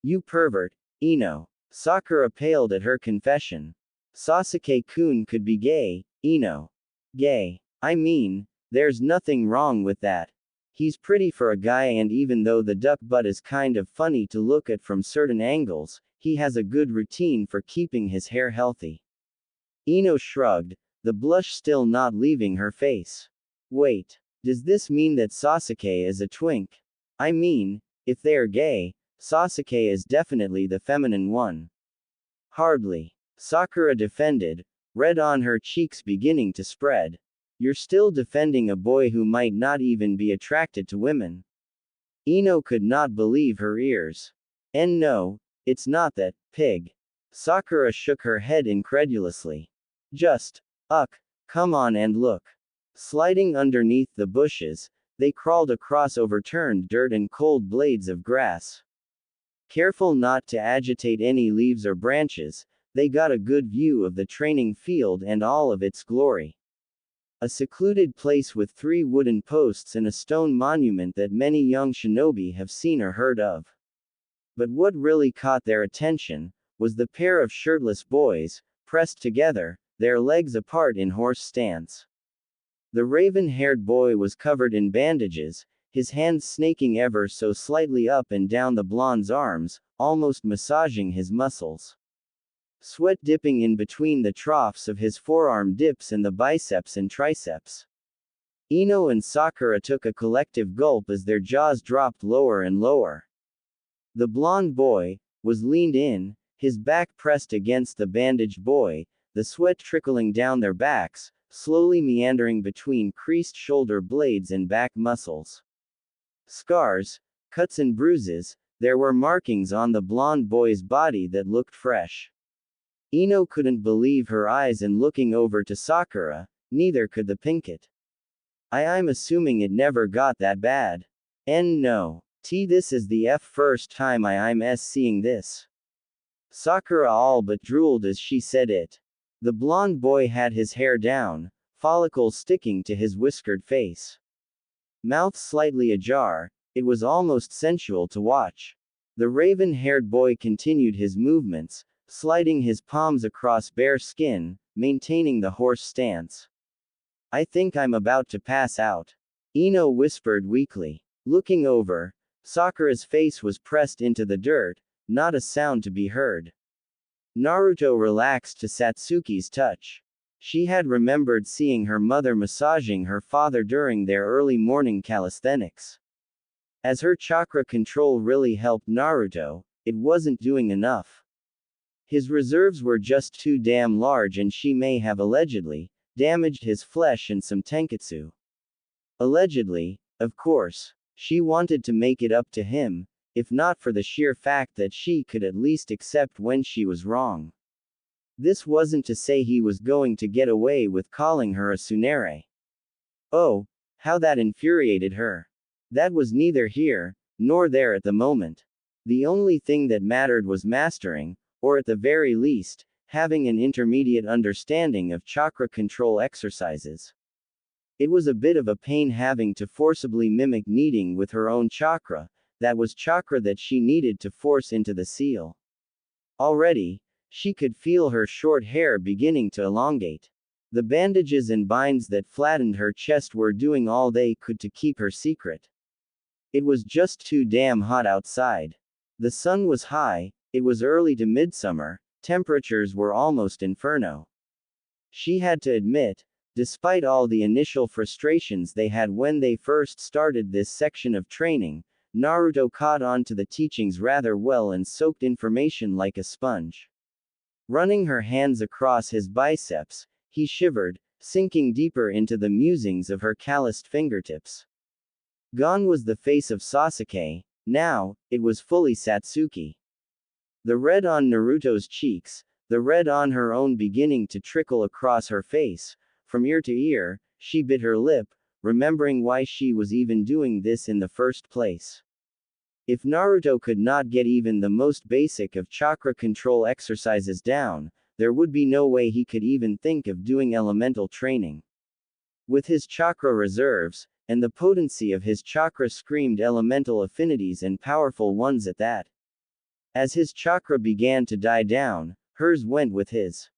Speaker 1: You pervert, Ino. Sakura paled at her confession. Sasuke-kun could be gay, Ino. Gay. I mean, there's nothing wrong with that. He's pretty for a guy, and even though the duck butt is kind of funny to look at from certain angles, he has a good routine for keeping his hair healthy. Ino shrugged, the blush still not leaving her face. Wait. Does this mean that Sasuke is a twink? I mean, if they're gay, Sasuke is definitely the feminine one. Hardly. Sakura defended, red on her cheeks beginning to spread. You're still defending a boy who might not even be attracted to women. Ino could not believe her ears. And no, it's not that, pig. Sakura shook her head incredulously. Just, come on and look. Sliding underneath the bushes, they crawled across overturned dirt and cold blades of grass. Careful not to agitate any leaves or branches, they got a good view of the training field and all of its glory. A secluded place with 3 wooden posts and a stone monument that many young shinobi have seen or heard of. But what really caught their attention was the pair of shirtless boys, pressed together, their legs apart in horse stance. The raven-haired boy was covered in bandages, his hands snaking ever so slightly up and down the blonde's arms, almost massaging his muscles. Sweat dipping in between the troughs of his forearm dips and the biceps and triceps. Ino and Sakura took a collective gulp as their jaws dropped lower and lower. The blonde boy was leaned in, his back pressed against the bandaged boy, the sweat trickling down their backs, slowly meandering between creased shoulder blades and back muscles. Scars, cuts and bruises, there were markings on the blonde boy's body that looked fresh. Ino couldn't believe her eyes, and looking over to Sakura, neither could the pinket. I'm assuming it never got that bad. No. This is the first time I'm seeing this. Sakura all but drooled as she said it. The blonde boy had his hair down, follicles sticking to his whiskered face. Mouth slightly ajar, it was almost sensual to watch. The raven-haired boy continued his movements, sliding his palms across bare skin, maintaining the horse stance. I think I'm about to pass out. Ino whispered weakly. Looking over, Sakura's face was pressed into the dirt, not a sound to be heard. Naruto relaxed to Satsuki's touch. She had remembered seeing her mother massaging her father during their early morning calisthenics. As her chakra control really helped Naruto, it wasn't doing enough. His reserves were just too damn large, and she may have allegedly damaged his flesh in some tenketsu. Allegedly, of course. She wanted to make it up to him, if not for the sheer fact that she could at least accept when she was wrong. This wasn't to say he was going to get away with calling her a tsundere. Oh, how that infuriated her. That was neither here nor there at the moment. The only thing that mattered was mastering, or at the very least, having an intermediate understanding of chakra control exercises. It was a bit of a pain having to forcibly mimic kneading with her own chakra, that was chakra that she needed to force into the seal. Already, she could feel her short hair beginning to elongate. The bandages and binds that flattened her chest were doing all they could to keep her secret. It was just too damn hot outside. The sun was high, it was early to midsummer, temperatures were almost inferno. She had to admit, despite all the initial frustrations they had when they first started this section of training, Naruto caught on to the teachings rather well and soaked information like a sponge. Running her hands across his biceps, he shivered, sinking deeper into the musings of her calloused fingertips. Gone was the face of Sasuke, now, it was fully Satsuki. The red on Naruto's cheeks, the red on her own beginning to trickle across her face. From ear to ear, she bit her lip, remembering why she was even doing this in the first place. If Naruto could not get even the most basic of chakra control exercises down, there would be no way he could even think of doing elemental training. With his chakra reserves, and the potency of his chakra screamed elemental affinities and powerful ones at that. As his chakra began to die down, hers went with his.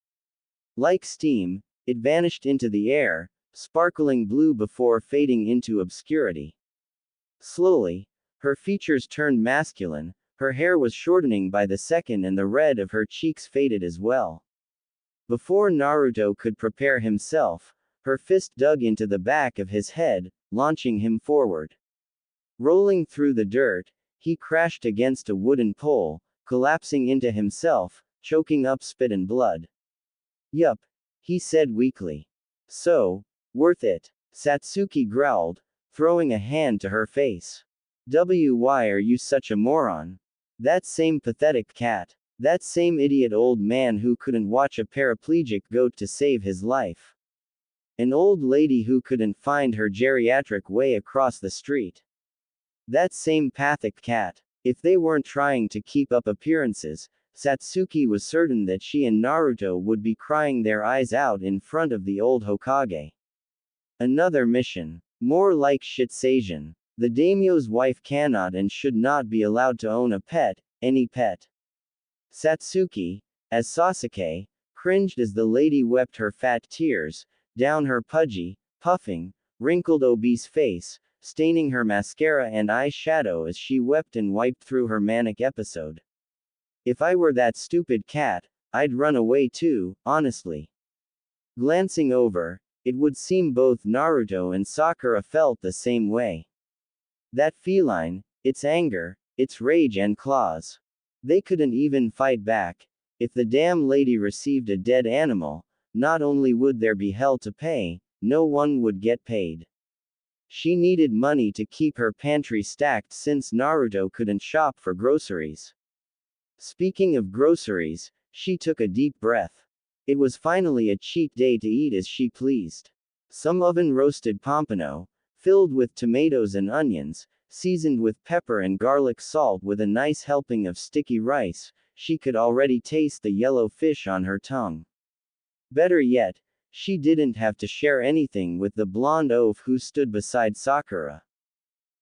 Speaker 1: Like steam, it vanished into the air, sparkling blue before fading into obscurity. Slowly, her features turned masculine, her hair was shortening by the second and the red of her cheeks faded as well. Before Naruto could prepare himself, her fist dug into the back of his head, launching him forward. Rolling through the dirt, he crashed against a wooden pole, collapsing into himself, choking up spit and blood. Yup, he said weakly. So, worth it, Satsuki growled, throwing a hand to her face. Why are you such a moron? That same pathetic cat. That same idiot old man who couldn't watch a paraplegic goat to save his life. An old lady who couldn't find her geriatric way across the street. That same pathic cat. If they weren't trying to keep up appearances, Satsuki was certain that she and Naruto would be crying their eyes out in front of the old Hokage. Another mission. More like Shitseijin. The daimyo's wife cannot and should not be allowed to own a pet, any pet. Satsuki, as Sasuke, cringed as the lady wept her fat tears down her pudgy, puffing, wrinkled obese face, staining her mascara and eyeshadow as she wept and wiped through her manic episode. If I were that stupid cat, I'd run away too, honestly. Glancing over, it would seem both Naruto and Sakura felt the same way. That feline, its anger, its rage and claws. They couldn't even fight back. If the damn lady received a dead animal, not only would there be hell to pay, no one would get paid. She needed money to keep her pantry stacked since Naruto couldn't shop for groceries. Speaking of groceries, she took a deep breath. It was finally a cheat day to eat as she pleased. Some oven-roasted pompano, filled with tomatoes and onions, seasoned with pepper and garlic salt with a nice helping of sticky rice, she could already taste the yellow fish on her tongue. Better yet, she didn't have to share anything with the blonde oaf who stood beside Sakura.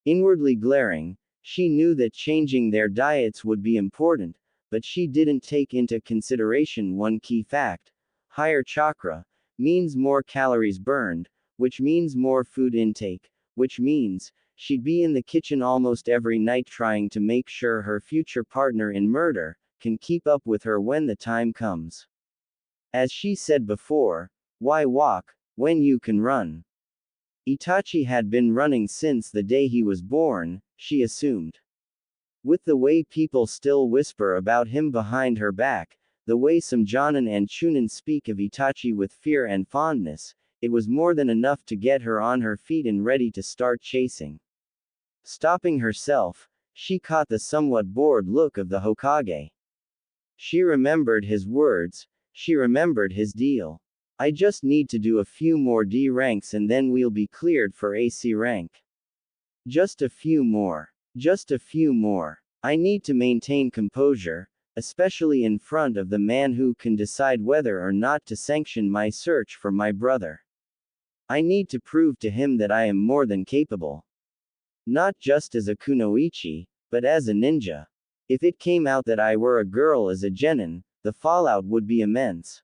Speaker 1: Inwardly glaring, She knew that changing their diets would be important, but she didn't take into consideration one key fact. Higher chakra means more calories burned, which means more food intake, which means she'd be in the kitchen almost every night trying to make sure her future partner in murder can keep up with her when the time comes. As she said before, why walk when you can run? Itachi had been running since the day he was born, she assumed. With the way people still whisper about him behind her back, the way some Jonin and Chunin speak of Itachi with fear and fondness, it was more than enough to get her on her feet and ready to start chasing. Stopping herself, she caught the somewhat bored look of the Hokage. She remembered his words, she remembered his deal. I just need to do a few more D ranks and then we'll be cleared for AC rank. Just a few more. Just a few more. I need to maintain composure, especially in front of the man who can decide whether or not to sanction my search for my brother. I need to prove to him that I am more than capable. Not just as a kunoichi, but as a ninja. If it came out that I were a girl as a genin, the fallout would be immense.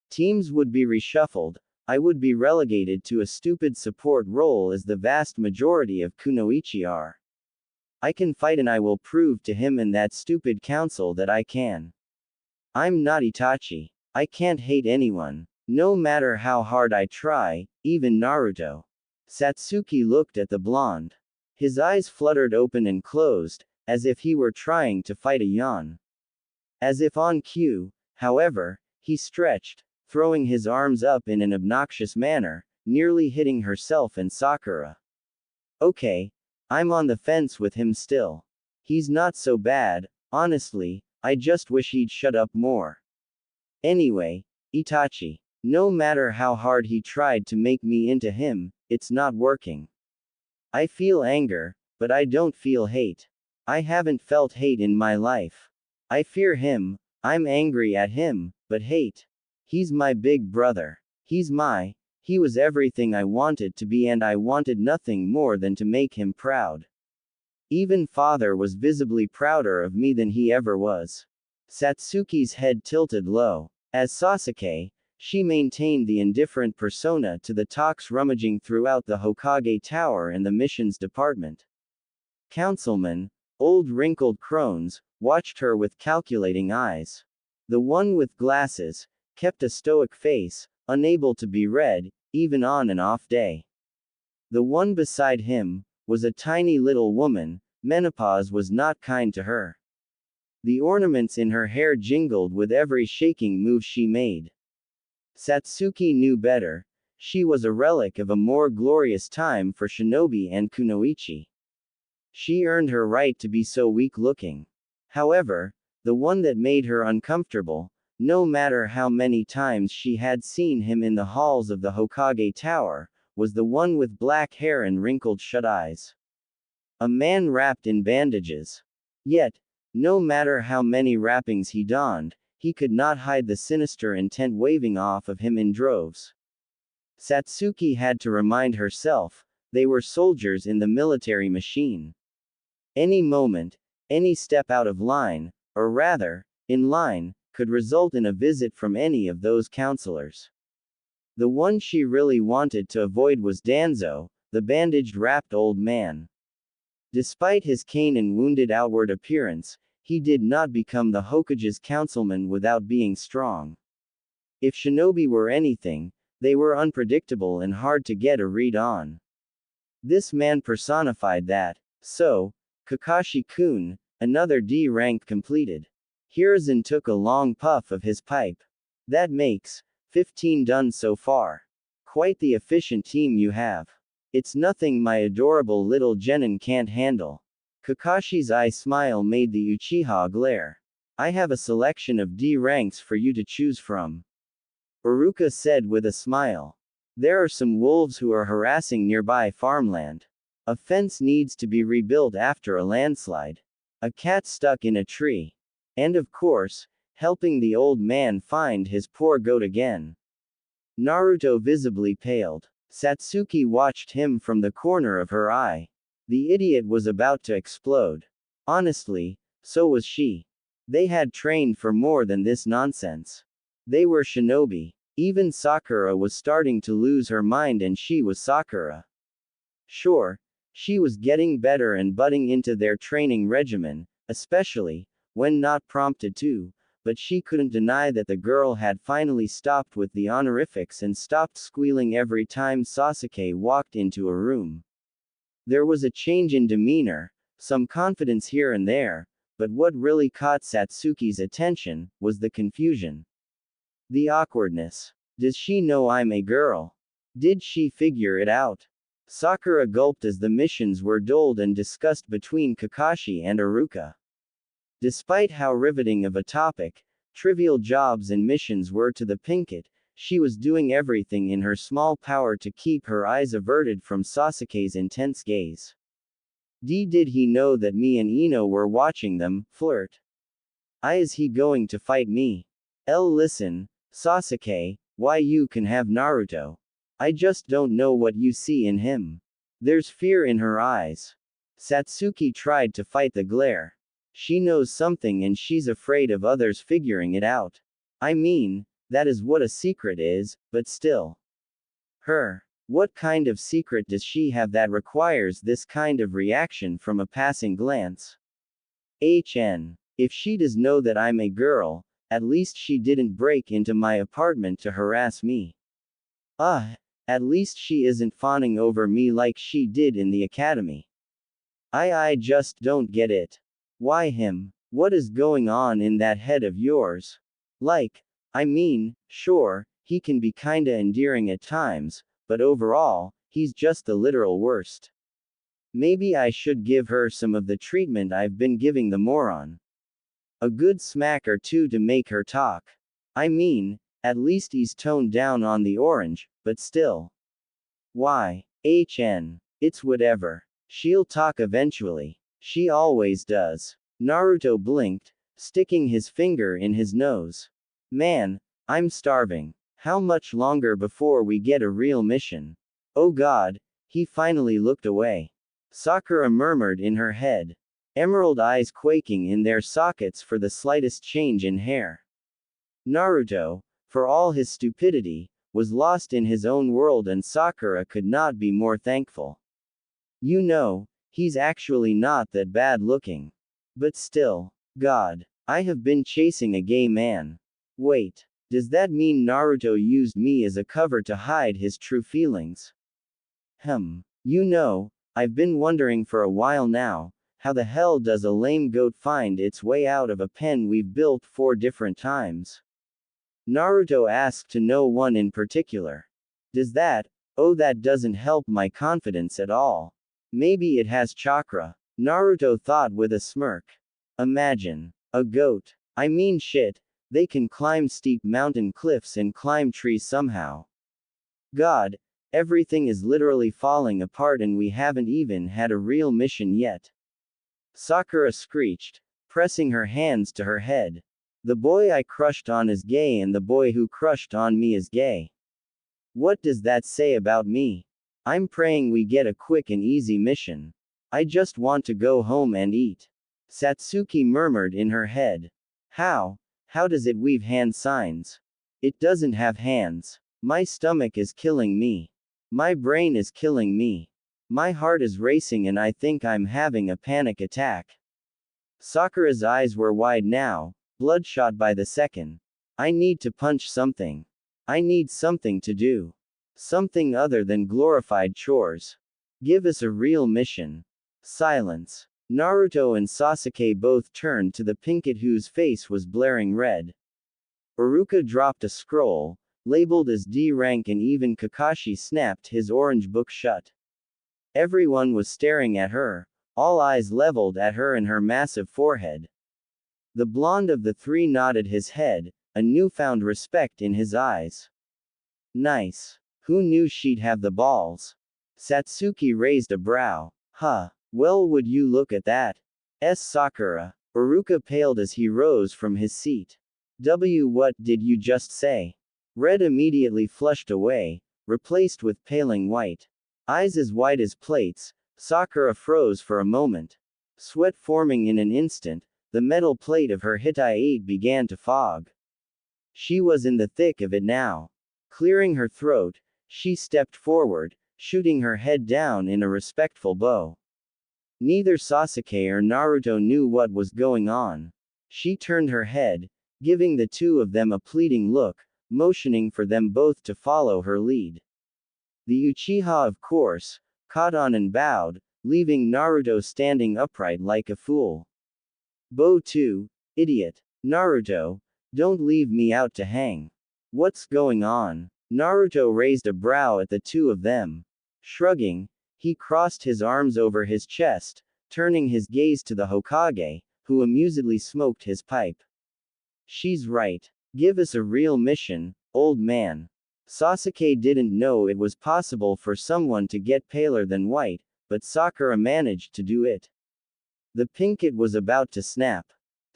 Speaker 1: Teams would be reshuffled, I would be relegated to a stupid support role as the vast majority of kunoichi are. I can fight and I will prove to him and that stupid council that I can. I'm not Itachi. I can't hate anyone. No matter how hard I try, even Naruto. Satsuki looked at the blonde. His eyes fluttered open and closed, as if he were trying to fight a yawn. As if on cue, however, he stretched, throwing his arms up in an obnoxious manner, nearly hitting herself and Sakura. Okay. I'm on the fence with him still. He's not so bad, honestly, I just wish he'd shut up more. Anyway, Itachi. No matter how hard he tried to make me into him, it's not working. I feel anger, but I don't feel hate. I haven't felt hate in my life. I fear him, I'm angry at him, but hate. He's my big brother. He was everything I wanted to be and I wanted nothing more than to make him proud. Even father was visibly prouder of me than he ever was. Satsuki's head tilted low. As Sasuke, she maintained the indifferent persona to the talks rummaging throughout the Hokage Tower and the missions department. Councilmen, old wrinkled crones, watched her with calculating eyes. The one with glasses kept a stoic face, unable to be read, even on an off day. The one beside him was a tiny little woman. Menopause was not kind to her. The ornaments in her hair jingled with every shaking move she made. Satsuki knew better. She was a relic of a more glorious time for shinobi and kunoichi. She earned her right to be so weak-looking. However, the one that made her uncomfortable, no matter how many times she had seen him in the halls of the Hokage Tower, was the one with black hair and wrinkled shut eyes. A man wrapped in bandages. Yet, no matter how many wrappings he donned, he could not hide the sinister intent waving off of him in droves. Satsuki had to remind herself, they were soldiers in the military machine. Any moment, any step out of line, or rather, in line, could result in a visit from any of those counselors. The one she really wanted to avoid was Danzo, the bandaged wrapped old man. Despite his cane and wounded outward appearance, he did not become the Hokage's councilman without being strong. If shinobi were anything, they were unpredictable and hard to get a read on. This man personified that. So, Kakashi-kun, another D rank completed. Hiruzen took a long puff of his pipe. That makes 15 done so far. Quite the efficient team you have. It's nothing my adorable little genin can't handle. Kakashi's eye smile made the Uchiha glare. I have a selection of D ranks for you to choose from. Uruka said with a smile. There are some wolves who are harassing nearby farmland. A fence needs to be rebuilt after a landslide. A cat stuck in a tree. And of course, helping the old man find his poor goat again. Naruto visibly paled. Satsuki watched him from the corner of her eye. The idiot was about to explode. Honestly, so was she. They had trained for more than this nonsense. They were shinobi. Even Sakura was starting to lose her mind, and she was Sakura. Sure, she was getting better and butting into their training regimen, especially when not prompted to, but she couldn't deny that the girl had finally stopped with the honorifics and stopped squealing every time Sasuke walked into a room. There was a change in demeanor, some confidence here and there, but what really caught Satsuki's attention was the confusion. The awkwardness. Does she know I'm a girl? Did she figure it out? Sakura gulped as the missions were doled and discussed between Kakashi and Iruka. Despite how riveting of a topic, trivial jobs and missions were to the Pinkett, she was doing everything in her small power to keep her eyes averted from Sasuke's intense gaze. Did he know that me and Ino were watching them flirt? Is he going to fight me? Listen, Sasuke, why you can have Naruto. I just don't know what you see in him. There's fear in her eyes. Satsuki tried to fight the glare. She knows something and she's afraid of others figuring it out. I mean, that is what a secret is, but still. What kind of secret does she have that requires this kind of reaction from a passing glance? If she does know that I'm a girl, at least she didn't break into my apartment to harass me. At least she isn't fawning over me like she did in the academy. I just don't get it. Why him? What is going on in that head of yours? Sure, he can be kinda endearing at times, but overall, he's just the literal worst. Maybe I should give her some of the treatment I've been giving the moron. A good smack or two to make her talk. At least he's toned down on the orange, but still. It's whatever. She'll talk eventually. She always does. Naruto blinked, sticking his finger in his nose. Man, I'm starving. How much longer before we get a real mission? Oh God, he finally looked away. Sakura murmured in her head. Emerald eyes quaking in their sockets for the slightest change in hair. Naruto, for all his stupidity, was lost in his own world, and Sakura could not be more thankful. You know, he's actually not that bad looking. But still. God. I have been chasing a gay man. Wait. Does that mean Naruto used me as a cover to hide his true feelings? You know, I've been wondering for a while now, how the hell does a lame goat find its way out of a pen we've built 4 different times? Naruto asked to no one in particular. That doesn't help my confidence at all. Maybe it has chakra. Naruto thought with a smirk. Imagine. A goat. Shit. They can climb steep mountain cliffs and climb trees somehow. God. Everything is literally falling apart and we haven't even had a real mission yet. Sakura screeched, pressing her hands to her head. The boy I crushed on is gay and the boy who crushed on me is gay. What does that say about me? I'm praying we get a quick and easy mission. I just want to go home and eat. Satsuki murmured in her head. How does it weave hand signs? It doesn't have hands. My stomach is killing me. My brain is killing me. My heart is racing and I think I'm having a panic attack. Sakura's eyes were wide now, bloodshot by the second. I need to punch something. I need something to do. Something other than glorified chores. Give us a real mission. Silence. Naruto and Sasuke both turned to the Pinkett whose face was blaring red. Iruka dropped a scroll, labeled as D rank, and even Kakashi snapped his orange book shut. Everyone was staring at her, all eyes leveled at her and her massive forehead. The blonde of the 3 nodded his head, a newfound respect in his eyes. Nice. Who knew she'd have the balls? Satsuki raised a brow. Well, would you look at that? Sakura. Iruka paled as he rose from his seat. What did you just say? Red immediately flushed away, replaced with paling white. Eyes as white as plates, Sakura froze for a moment. Sweat forming in an instant, the metal plate of her Hitai-8 began to fog. She was in the thick of it now. Clearing her throat, she stepped forward, shooting her head down in a respectful bow. Neither Sasuke or Naruto knew what was going on. She turned her head, giving the two of them a pleading look, motioning for them both to follow her lead. The Uchiha, of course, caught on and bowed, leaving Naruto standing upright like a fool. Bow 2, idiot. Naruto, don't leave me out to hang. What's going on? Naruto raised a brow at the two of them. Shrugging, he crossed his arms over his chest, turning his gaze to the Hokage, who amusedly smoked his pipe. She's right. Give us a real mission, old man. Sasuke didn't know it was possible for someone to get paler than white, but Sakura managed to do it. The pinkett was about to snap.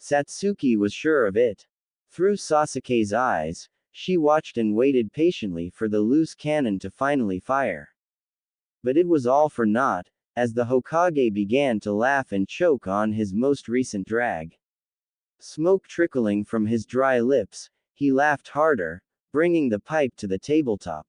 Speaker 1: Satsuki was sure of it. Through Sasuke's eyes, she watched and waited patiently for the loose cannon to finally fire. But it was all for naught, as the Hokage began to laugh and choke on his most recent drag. Smoke trickling from his dry lips, he laughed harder, bringing the pipe to the tabletop.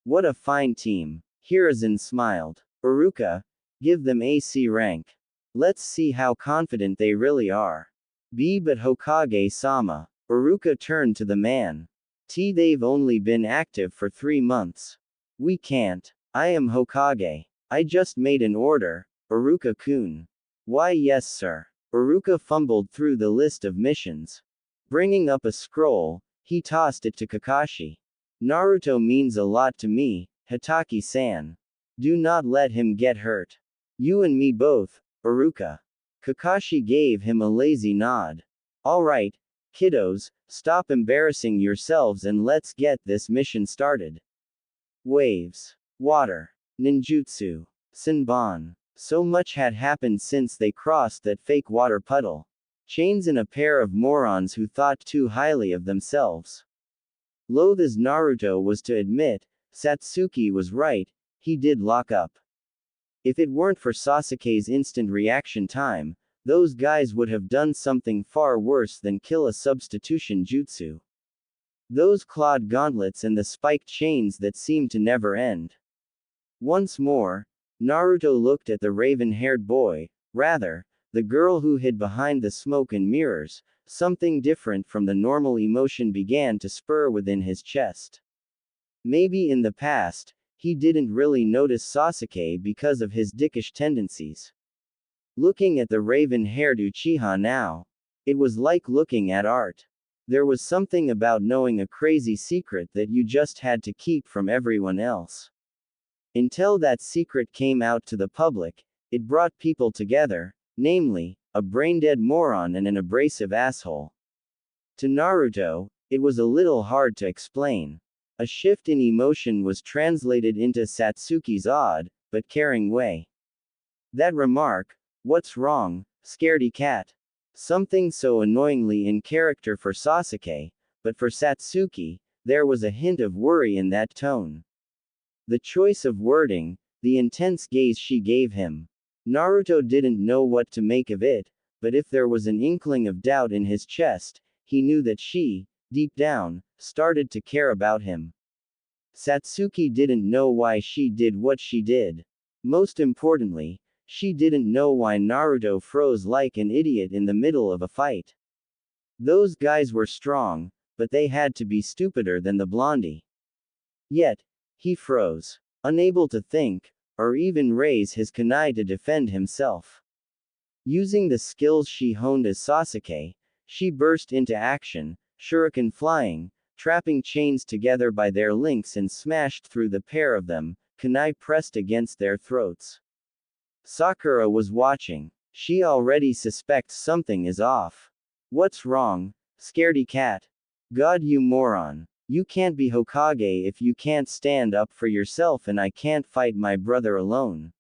Speaker 1: What a fine team. Hiruzen smiled. Iruka, give them AC rank. Let's see how confident they really are. But Hokage-sama. Iruka turned to the man. They've only been active for 3 months. We can't. I am Hokage. I just made an order, Iruka-kun. Why yes sir. Iruka fumbled through the list of missions. Bringing up a scroll, he tossed it to Kakashi. Naruto means a lot to me, Hitaki-san. Do not let him get hurt. You and me both, Iruka. Kakashi gave him a lazy nod. Alright, kiddos, stop embarrassing yourselves and let's get this mission started. Waves. Water. Ninjutsu. Senbon. So much had happened since they crossed that fake water puddle. Chains and a pair of morons who thought too highly of themselves. Loath as Naruto was to admit, Satsuki was right, he did lock up. If it weren't for Sasuke's instant reaction time, those guys would have done something far worse than kill a substitution jutsu. Those clawed gauntlets and the spiked chains that seemed to never end. Once more, Naruto looked at the raven-haired boy, rather, the girl who hid behind the smoke and mirrors. Something different from the normal emotion began to spur within his chest. Maybe in the past, he didn't really notice Sasuke because of his dickish tendencies. Looking at the raven-haired Uchiha now, it was like looking at art. There was something about knowing a crazy secret that you just had to keep from everyone else. Until that secret came out to the public, it brought people together, namely, a brain-dead moron and an abrasive asshole. To Naruto, it was a little hard to explain. A shift in emotion was translated into Satsuki's odd, but caring way. That remark, "What's wrong, scaredy cat?" Something so annoyingly in character for Sasuke, but for Satsuki, there was a hint of worry in that tone. The choice of wording, the intense gaze she gave him. Naruto didn't know what to make of it, but if there was an inkling of doubt in his chest, he knew that she, deep down, started to care about him. Satsuki didn't know why she did what she did. Most importantly, she didn't know why Naruto froze like an idiot in the middle of a fight. Those guys were strong, but they had to be stupider than the blondie. Yet, he froze, unable to think, or even raise his kunai to defend himself. Using the skills she honed as Sasuke, she burst into action, shuriken flying, trapping chains together by their links and smashed through the pair of them, kunai pressed against their throats. Sakura was watching. She already suspects something is off. What's wrong, scaredy cat? God you moron. You can't be Hokage if you can't stand up for yourself, and I can't fight my brother alone.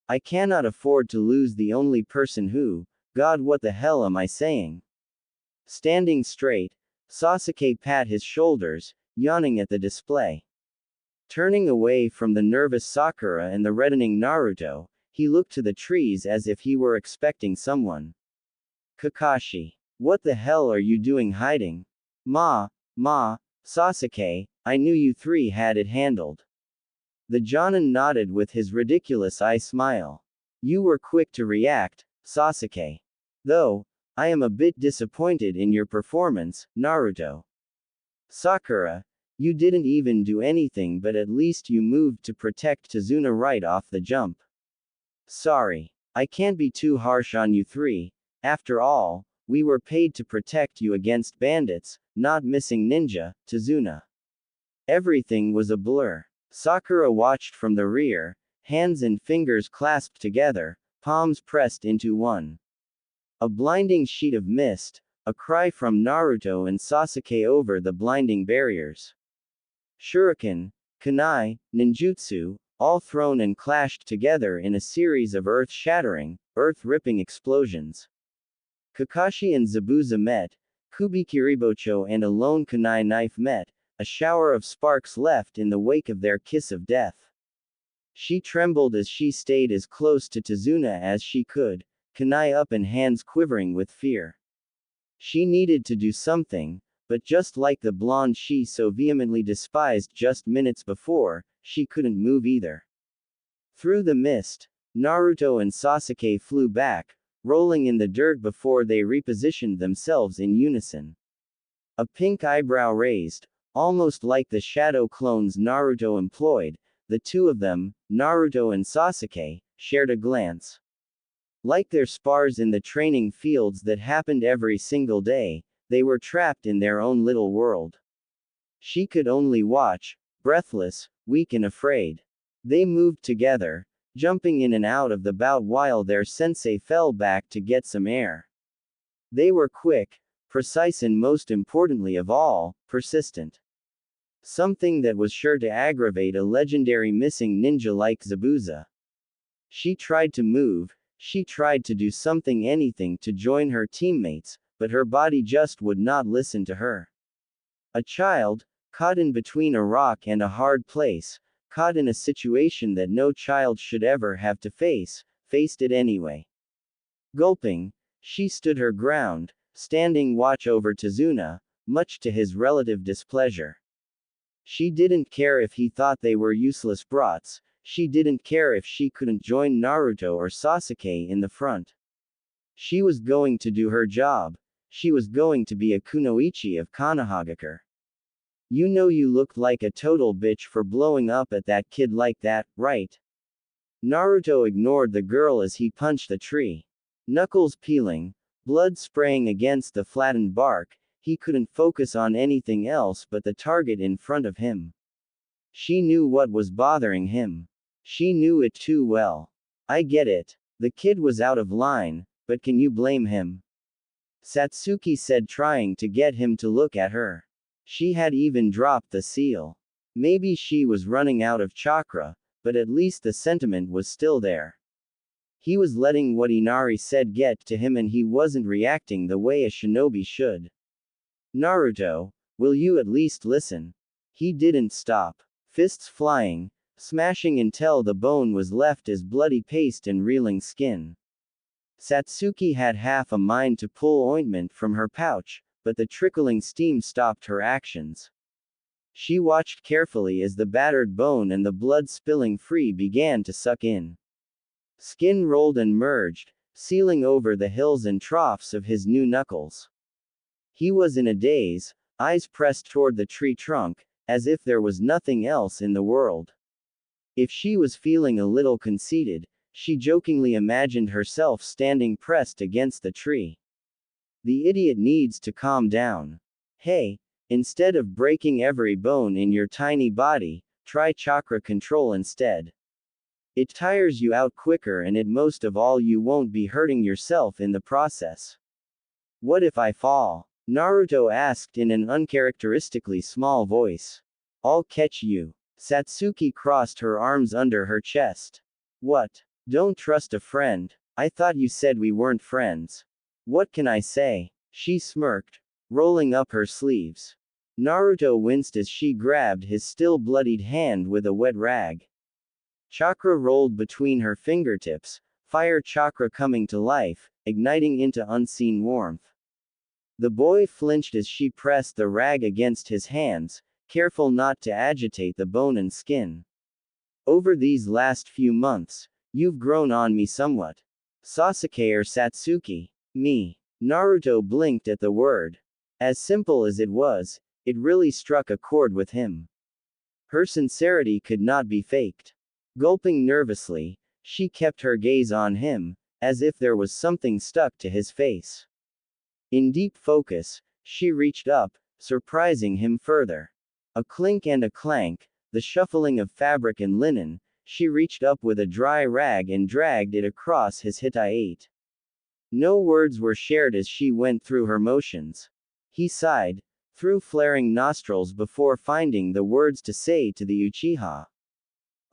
Speaker 1: I cannot afford to lose the only person who, God what the hell am I saying? Standing straight, Sasuke pat his shoulders, yawning at the display. Turning away from the nervous Sakura and the reddening Naruto, he looked to the trees as if he were expecting someone. Kakashi. What the hell are you doing hiding? Ma, Sasuke, I knew you three had it handled. The Jonin nodded with his ridiculous eye smile. You were quick to react, Sasuke. Though, I am a bit disappointed in your performance, Naruto. Sakura, you didn't even do anything, but at least you moved to protect Tazuna right off the jump. Sorry. I can't be too harsh on you three. After all, we were paid to protect you against bandits, not missing ninja, Tazuna. Everything was a blur. Sakura watched from the rear, hands and fingers clasped together, palms pressed into one. A blinding sheet of mist, a cry from Naruto and Sasuke over the blinding barriers. Shuriken, kunai, ninjutsu, all thrown and clashed together in a series of earth-shattering, earth-ripping explosions. Kakashi and Zabuza met, Kubikiribocho and a lone kunai knife met, a shower of sparks left in the wake of their kiss of death. She trembled as she stayed as close to Tazuna as she could, kunai up and hands quivering with fear. She needed to do something, but just like the blonde she so vehemently despised just minutes before, she couldn't move either. Through the mist, Naruto and Sasuke flew back, rolling in the dirt before they repositioned themselves in unison. A pink eyebrow raised, almost like the shadow clones Naruto employed, the two of them, Naruto and Sasuke, shared a glance. Like their spars in the training fields that happened every single day, they were trapped in their own little world. She could only watch, breathless, weak and afraid. They moved together, jumping in and out of the bout while their sensei fell back to get some air. They were quick, precise and most importantly of all, persistent. Something that was sure to aggravate a legendary missing ninja like Zabuza. She tried to move, she tried to do something, anything to join her teammates, but her body just would not listen to her. A child, caught in between a rock and a hard place, caught in a situation that no child should ever have to face, faced it anyway. Gulping, she stood her ground, standing watch over Tazuna, much to his relative displeasure. She didn't care if he thought they were useless brats, she didn't care if she couldn't join Naruto or Sasuke in the front. She was going to do her job. She was going to be a kunoichi of Konohagakure. You know you looked like a total bitch for blowing up at that kid like that, right? Naruto ignored the girl as he punched the tree. Knuckles peeling, blood spraying against the flattened bark, he couldn't focus on anything else but the target in front of him. She knew what was bothering him. She knew it too well. I get it. The kid was out of line, but can you blame him? Satsuki said, trying to get him to look at her. She had even dropped the seal. Maybe she was running out of chakra, but at least the sentiment was still there. He was letting what Inari said get to him and he wasn't reacting the way a shinobi should. Naruto, will you at least listen? He didn't stop. Fists flying, smashing until the bone was left as bloody paste and reeling skin. Satsuki had half a mind to pull ointment from her pouch, but the trickling steam stopped her actions. She watched carefully as the battered bone and the blood spilling free began to suck in. Skin rolled and merged, sealing over the hills and troughs of his new knuckles. He was in a daze, eyes pressed toward the tree trunk, as if there was nothing else in the world. If she was feeling a little conceited, she jokingly imagined herself standing pressed against the tree. The idiot needs to calm down. Hey, instead of breaking every bone in your tiny body, try chakra control instead. It tires you out quicker and most of all you won't be hurting yourself in the process. What if I fall? Naruto asked in an uncharacteristically small voice. I'll catch you. Satsuki crossed her arms under her chest. What? Don't trust a friend. I thought you said we weren't friends. What can I say? She smirked, rolling up her sleeves. Naruto winced as she grabbed his still bloodied hand with a wet rag. Chakra rolled between her fingertips, fire chakra coming to life, igniting into unseen warmth. The boy flinched as she pressed the rag against his hands, careful not to agitate the bone and skin. Over these last few months, you've grown on me somewhat. Sasuke or Satsuki? Me. Naruto blinked at the word. As simple as it was, it really struck a chord with him. Her sincerity could not be faked. Gulping nervously, she kept her gaze on him, as if there was something stuck to his face. In deep focus, she reached up, surprising him further. A clink and a clank, the shuffling of fabric and linen, she reached up with a dry rag and dragged it across his hiatus. No words were shared as she went through her motions. He sighed, through flaring nostrils before finding the words to say to the Uchiha.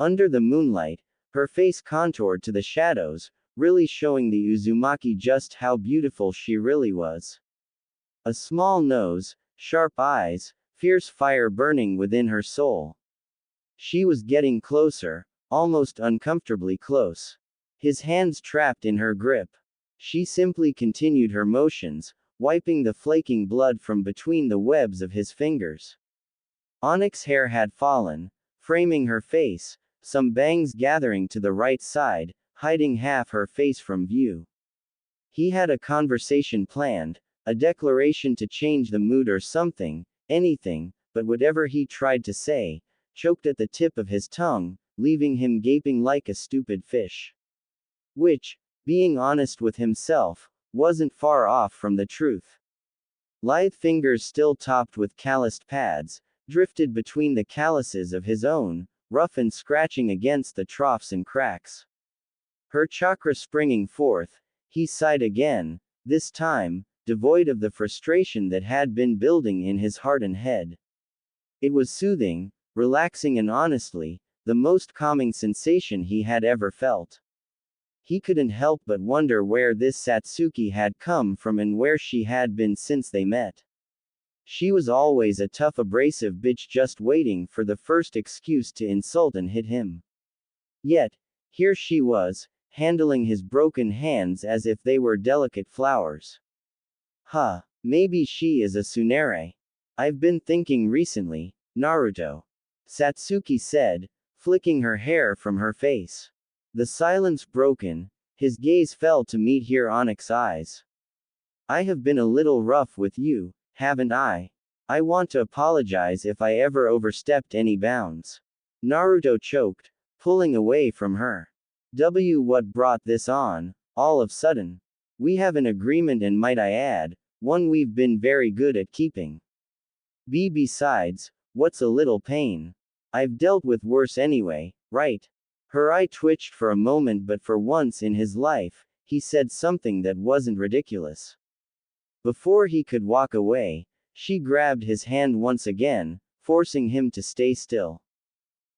Speaker 1: Under the moonlight, her face contoured to the shadows, really showing the Uzumaki just how beautiful she really was. A small nose, sharp eyes, fierce fire burning within her soul. She was getting closer, almost uncomfortably close. His hands trapped in her grip. She simply continued her motions, wiping the flaking blood from between the webs of his fingers. Onyx hair had fallen, framing her face, some bangs gathering to the right side, hiding half her face from view. He had a conversation planned, a declaration to change the mood or something, anything, but whatever he tried to say, choked at the tip of his tongue, leaving him gaping like a stupid fish. Which, being honest with himself, wasn't far off from the truth. Lithe fingers still topped with calloused pads, drifted between the calluses of his own, rough and scratching against the troughs and cracks. Her chakra springing forth, he sighed again, this time, devoid of the frustration that had been building in his heart and head. It was soothing, relaxing and honestly, the most calming sensation he had ever felt. He couldn't help but wonder where this Satsuki had come from and where she had been since they met. She was always a tough abrasive bitch just waiting for the first excuse to insult and hit him. Yet, here she was, handling his broken hands as if they were delicate flowers. Huh, maybe she is a tsundere. I've been thinking recently, Naruto. Satsuki said, flicking her hair from her face. The silence broken, his gaze fell to meet here Onyx's eyes. I have been a little rough with you, haven't I? I want to apologize if I ever overstepped any bounds. Naruto choked, pulling away from her. What brought this on, all of sudden? We have an agreement and might I add, one we've been very good at keeping. Besides, what's a little pain? I've dealt with worse anyway, right? Her eye twitched for a moment, but for once in his life, he said something that wasn't ridiculous. Before he could walk away, she grabbed his hand once again, forcing him to stay still.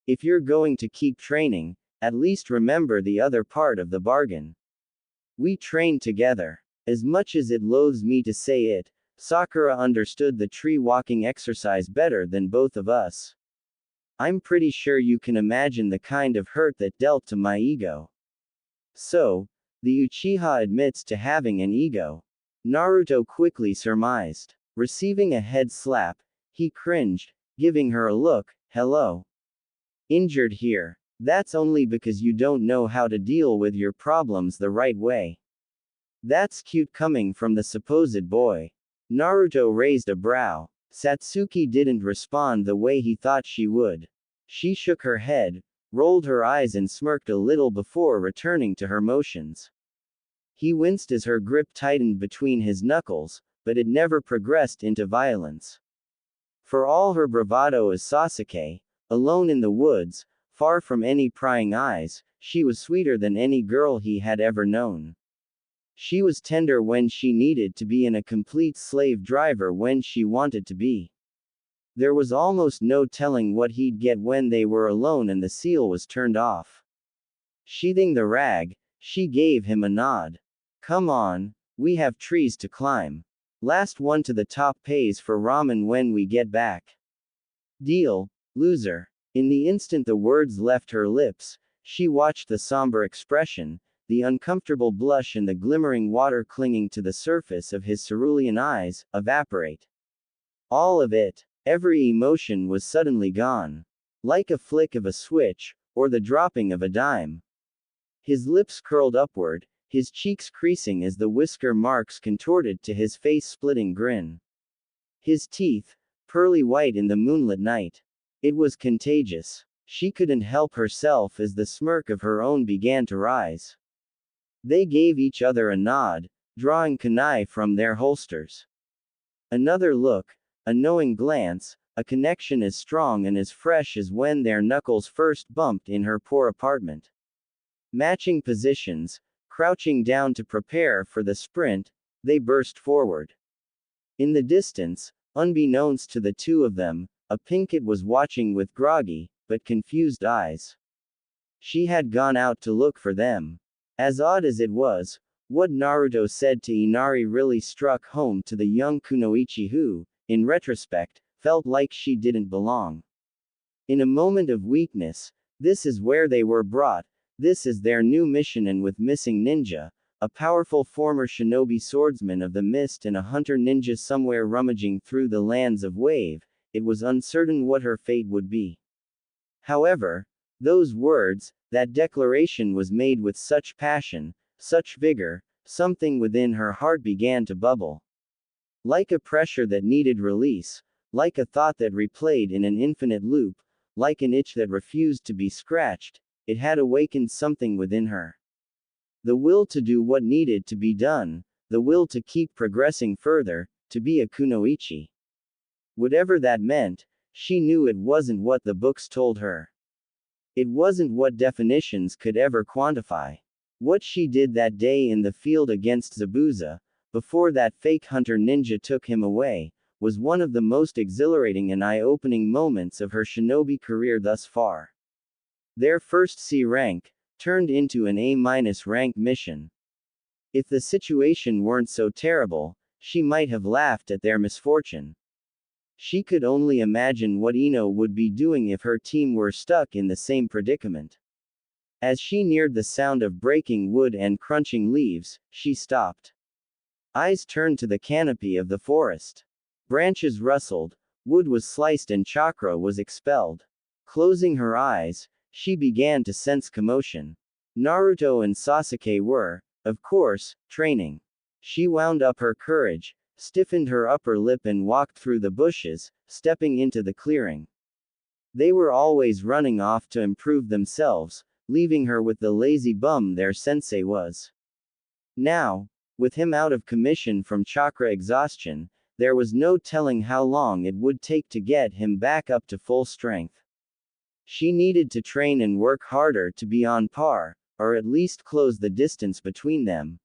Speaker 1: If you're going to keep training, at least remember the other part of the bargain. We trained together. As much as it loathes me to say it, Sakura understood the tree walking exercise better than both of us. I'm pretty sure you can imagine the kind of hurt that dealt to my ego. So, the Uchiha admits to having an ego. Naruto quickly surmised. Receiving a head slap, he cringed, giving her a look, hello. Injured here. That's only because you don't know how to deal with your problems the right way. That's cute coming from the supposed boy. Naruto raised a brow. Satsuki didn't respond the way he thought she would. She shook her head, rolled her eyes and smirked a little before returning to her motions. He winced as her grip tightened between his knuckles, but it never progressed into violence. For all her bravado as Sasuke, alone in the woods, far from any prying eyes, she was sweeter than any girl he had ever known. She was tender when she needed to be and a complete slave driver when she wanted to be. There was almost no telling what he'd get when they were alone and the seal was turned off. Sheathing the rag, she gave him a nod. Come on, we have trees to climb. Last one to the top pays for ramen when we get back. Deal, loser. In the instant the words left her lips, She watched the somber expression, the uncomfortable blush and the glimmering water clinging to the surface of his cerulean eyes, evaporate. All of it. Every emotion was suddenly gone. Like a flick of a switch, or the dropping of a dime. His lips curled upward, his cheeks creasing as the whisker marks contorted to his face-splitting grin. His teeth, pearly white in the moonlit night. It was contagious. She couldn't help herself as the smirk of her own began to rise. They gave each other a nod, drawing kunai from their holsters. Another look, a knowing glance, a connection as strong and as fresh as when their knuckles first bumped in her poor apartment. Matching positions, crouching down to prepare for the sprint, they burst forward. In the distance, unbeknownst to the two of them, a Pinkett was watching with groggy, but confused eyes. She had gone out to look for them. As odd as it was, what Naruto said to Inari really struck home to the young Kunoichi who, in retrospect, felt like she didn't belong. In a moment of weakness, this is where they were brought, this is their new mission, and with missing ninja, a powerful former shinobi swordsman of the mist and a hunter ninja somewhere rummaging through the lands of Wave, it was uncertain what her fate would be. However, those words, that declaration was made with such passion, such vigor, something within her heart began to bubble. Like a pressure that needed release, like a thought that replayed in an infinite loop, like an itch that refused to be scratched, it had awakened something within her. The will to do what needed to be done, the will to keep progressing further, to be a kunoichi. Whatever that meant, she knew it wasn't what the books told her. It wasn't what definitions could ever quantify. What she did that day in the field against Zabuza, before that fake hunter ninja took him away, was one of the most exhilarating and eye-opening moments of her shinobi career thus far. Their first C rank turned into an A- rank mission. If the situation weren't so terrible, she might have laughed at their misfortune. She could only imagine what Ino would be doing if her team were stuck in the same predicament. As she neared the sound of breaking wood and crunching leaves, she stopped. Eyes turned to the canopy of the forest. Branches rustled, wood was sliced and chakra was expelled. Closing her eyes, she began to sense commotion. Naruto and Sasuke were, of course, training. She wound up her courage, stiffened her upper lip and walked through the bushes, stepping into the clearing. They were always running off to improve themselves, leaving her with the lazy bum their sensei was. Now, with him out of commission from chakra exhaustion, there was no telling how long it would take to get him back up to full strength. She needed to train and work harder to be on par, or at least close the distance between them.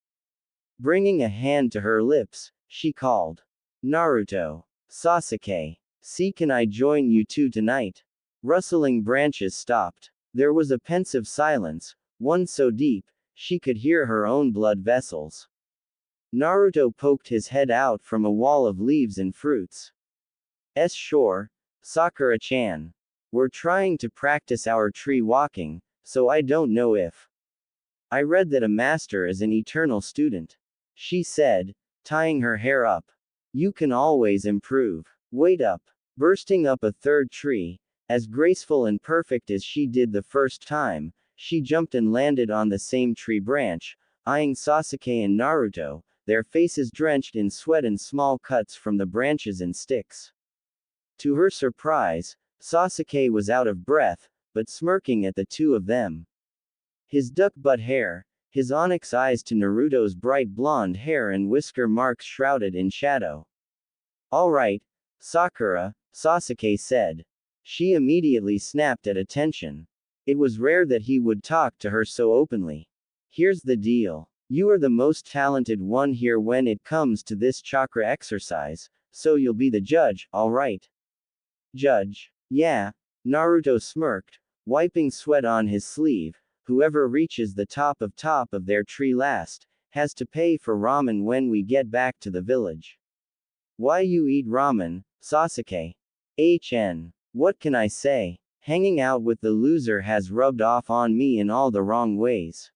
Speaker 1: Bringing a hand to her lips, she called. Naruto. Sasuke. See, can I join you two tonight? Rustling branches stopped. There was a pensive silence, one so deep, she could hear her own blood vessels. Naruto poked his head out from a wall of leaves and fruits. Sure, Sakura-chan. We're trying to practice our tree walking, so I don't know if. I read that a master is an eternal student. She said, tying her hair up. You can always improve. Wait up. Bursting up a third tree, as graceful and perfect as she did the first time, she jumped and landed on the same tree branch, eyeing Sasuke and Naruto, their faces drenched in sweat and small cuts from the branches and sticks. To her surprise, Sasuke was out of breath, but smirking at the two of them. His duck-butt hair, his onyx eyes to Naruto's bright blonde hair and whisker marks shrouded in shadow. All right, Sakura, Sasuke said. She immediately snapped at attention. It was rare that he would talk to her so openly. Here's the deal. You are the most talented one here when it comes to this chakra exercise, so you'll be the judge, all right? Judge. Yeah. Naruto smirked, wiping sweat on his sleeve. Whoever reaches the top of their tree last, has to pay for ramen when we get back to the village. Why you eat ramen, Sasuke? HN. What can I say? Hanging out with the loser has rubbed off on me in all the wrong ways.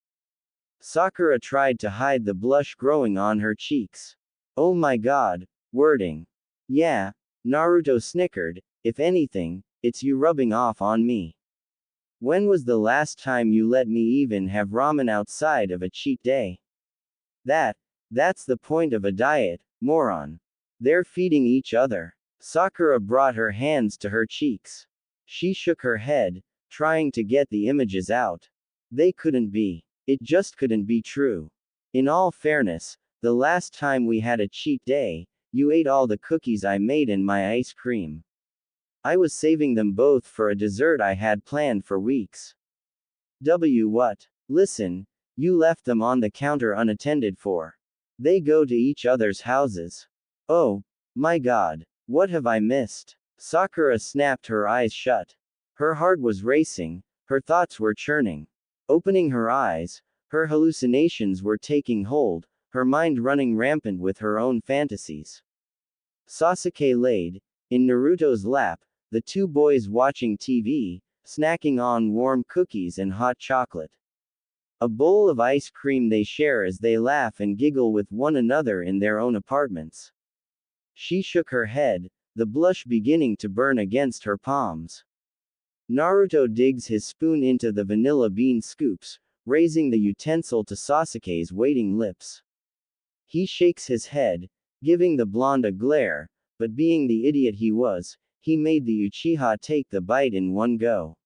Speaker 1: Sakura tried to hide the blush growing on her cheeks. Oh my god, wording. Yeah, Naruto snickered, if anything, it's you rubbing off on me. When was the last time you let me even have ramen outside of a cheat day? That's the point of a diet, moron. They're feeding each other. Sakura brought her hands to her cheeks. She shook her head, trying to get the images out. They couldn't be. It just couldn't be true. In all fairness, the last time we had a cheat day, you ate all the cookies I made and my ice cream. I was saving them both for a dessert I had planned for weeks. What? Listen, you left them on the counter unattended for. They go to each other's houses. Oh, my god, what have I missed? Sakura snapped her eyes shut. Her heart was racing, her thoughts were churning. Opening her eyes, her hallucinations were taking hold, her mind running rampant with her own fantasies. Sasuke laid, in Naruto's lap, the two boys watching TV, snacking on warm cookies and hot chocolate. A bowl of ice cream they share as they laugh and giggle with one another in their own apartments. She shook her head, the blush beginning to burn against her palms. Naruto digs his spoon into the vanilla bean scoops, raising the utensil to Sasuke's waiting lips. He shakes his head, giving the blonde a glare, but being the idiot he was, he made the Uchiha take the bite in one go.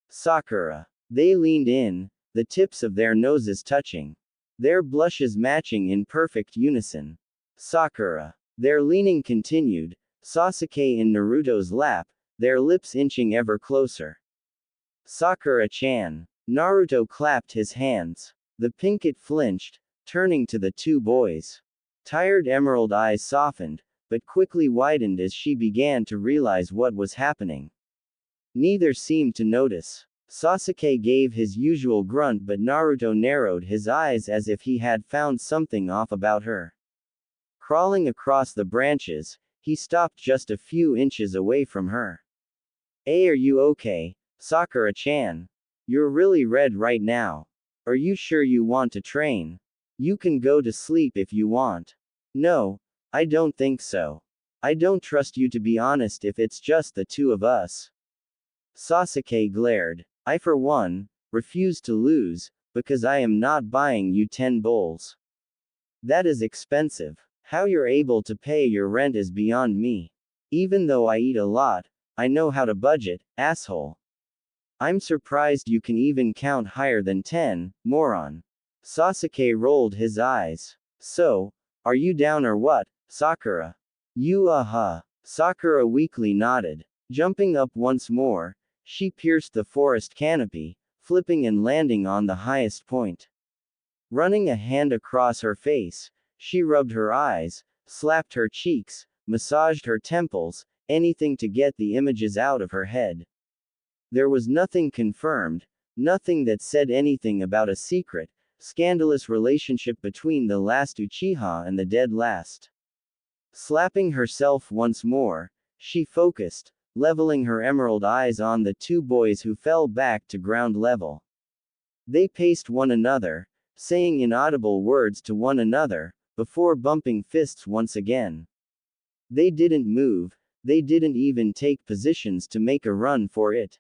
Speaker 1: Sakura. They leaned in, the tips of their noses touching. Their blushes matching in perfect unison. Sakura. Their leaning continued, Sasuke in Naruto's lap, their lips inching ever closer. Sakura-chan. Naruto clapped his hands. The pinkett flinched, turning to the two boys. Tired emerald eyes softened, but quickly widened as she began to realize what was happening. Neither seemed to notice. Sasuke gave his usual grunt, but Naruto narrowed his eyes as if he had found something off about her. Crawling across the branches, he stopped just a few inches away from her. Hey, are you okay, Sakura-chan? You're really red right now. Are you sure you want to train? You can go to sleep if you want. No, I don't think so. I don't trust you to be honest if it's just the two of us. Sasuke glared. I for one, refuse to lose, because I am not buying you 10 bowls. That is expensive. How you're able to pay your rent is beyond me. Even though I eat a lot, I know how to budget, asshole. I'm surprised you can even count higher than 10, moron. Sasuke rolled his eyes. So, are you down or what, Sakura? Sakura weakly nodded. Jumping up once more, she pierced the forest canopy, flipping and landing on the highest point. Running a hand across her face, she rubbed her eyes, slapped her cheeks, massaged her temples, anything to get the images out of her head. There was nothing confirmed, nothing that said anything about a secret, scandalous relationship between the last Uchiha and the dead last. Slapping herself once more, she focused, leveling her emerald eyes on the two boys who fell back to ground level. They paced one another, saying inaudible words to one another, before bumping fists once again. They didn't move, they didn't even take positions to make a run for it.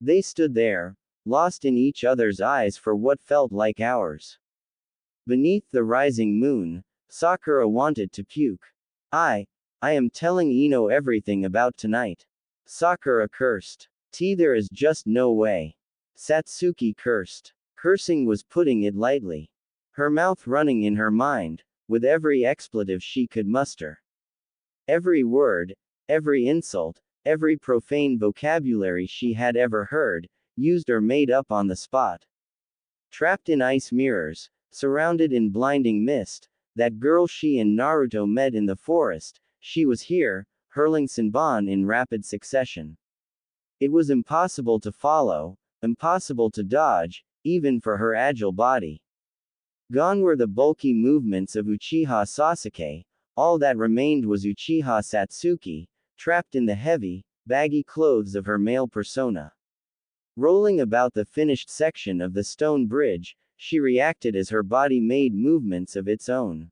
Speaker 1: They stood there, lost in each other's eyes for what felt like hours. Beneath the rising moon, Sakura wanted to puke. I am telling Ino everything about tonight. Sakura cursed. There is just no way. Satsuki cursed. Cursing was putting it lightly. Her mouth running in her mind, with every expletive she could muster. Every word, every insult, every profane vocabulary she had ever heard, used or made up on the spot. Trapped in ice mirrors, surrounded in blinding mist, that girl she and Naruto met in the forest, she was here, hurling Senbon in rapid succession. It was impossible to follow, impossible to dodge, even for her agile body. Gone were the bulky movements of Uchiha Sasuke, all that remained was Uchiha Satsuki, trapped in the heavy, baggy clothes of her male persona. Rolling about the finished section of the stone bridge, she reacted as her body made movements of its own.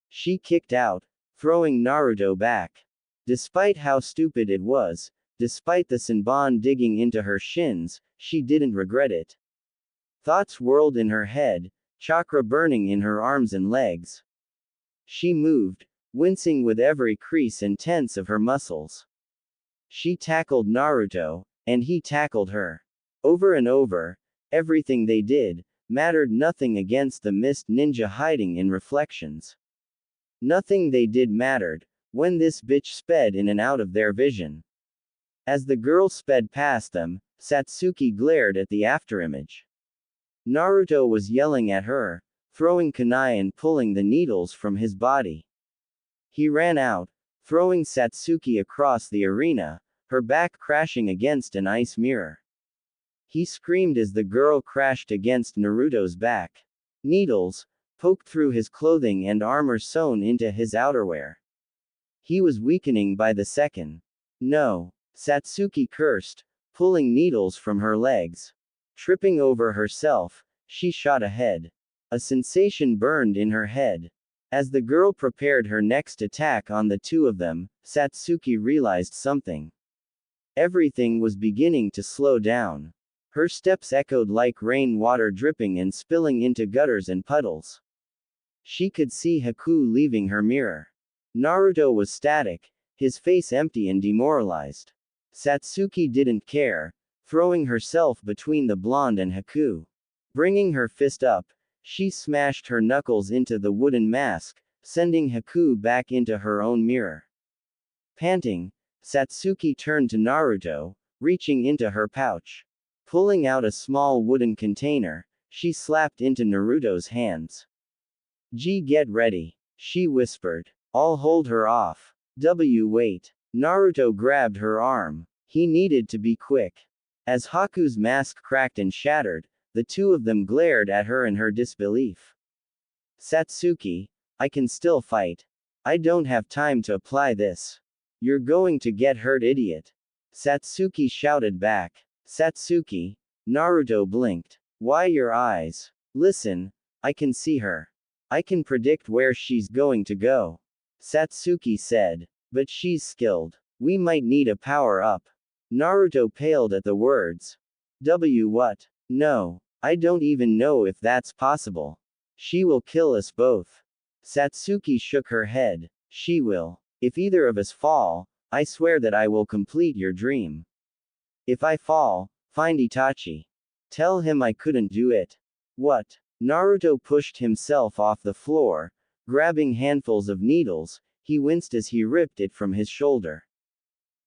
Speaker 1: She kicked out, throwing Naruto back. Despite how stupid it was, despite the Senbon digging into her shins, she didn't regret it. Thoughts whirled in her head, chakra burning in her arms and legs. She moved, wincing with every crease and tense of her muscles. She tackled Naruto, and he tackled her. Over and over, everything they did mattered nothing against the mist ninja hiding in reflections. Nothing they did mattered when this bitch sped in and out of their vision. As the girl sped past them, Satsuki glared at the afterimage. Naruto was yelling at her, throwing kunai and pulling the needles from his body. He ran out, throwing Satsuki across the arena, her back crashing against an ice mirror. He screamed as the girl crashed against Naruto's back. Needles poked through his clothing and armor sewn into his outerwear. He was weakening by the second. No, Satsuki cursed, pulling needles from her legs. Tripping over herself, she shot ahead. A sensation burned in her head. As the girl prepared her next attack on the two of them, Satsuki realized something. Everything was beginning to slow down. Her steps echoed like rain water dripping and spilling into gutters and puddles. She could see Haku leaving her mirror. Naruto was static, his face empty and demoralized. Satsuki didn't care, throwing herself between the blonde and Haku. Bringing her fist up, she smashed her knuckles into the wooden mask, sending Haku back into her own mirror. Panting, Satsuki turned to Naruto, reaching into her pouch. Pulling out a small wooden container, she slapped into Naruto's hands. Get ready, she whispered. I'll hold her off. Wait. Naruto grabbed her arm. He needed to be quick. As Haku's mask cracked and shattered, the two of them glared at her in her disbelief. Satsuki, I can still fight. I don't have time to apply this. You're going to get hurt, idiot. Satsuki shouted back. Satsuki, Naruto blinked. Why your eyes? Listen, I can see her. I can predict where she's going to go. Satsuki said. But she's skilled. We might need a power-up. Naruto paled at the words. What? No. I don't even know if that's possible. She will kill us both. Satsuki shook her head. She will. If either of us fall, I swear that I will complete your dream. If I fall, find Itachi. Tell him I couldn't do it. What? Naruto pushed himself off the floor, grabbing handfuls of needles. He winced as he ripped it from his shoulder.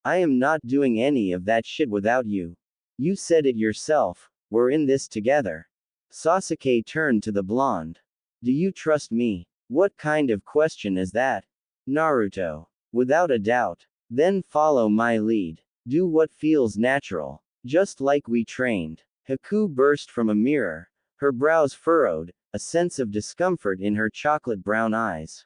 Speaker 1: I am not doing any of that shit without you. You said it yourself, we're in this together. Sasuke turned to the blonde. Do you trust me? What kind of question is that? Naruto. Without a doubt. Then follow my lead. Do what feels natural. Just like we trained. Haku burst from a mirror, her brows furrowed, a sense of discomfort in her chocolate brown eyes.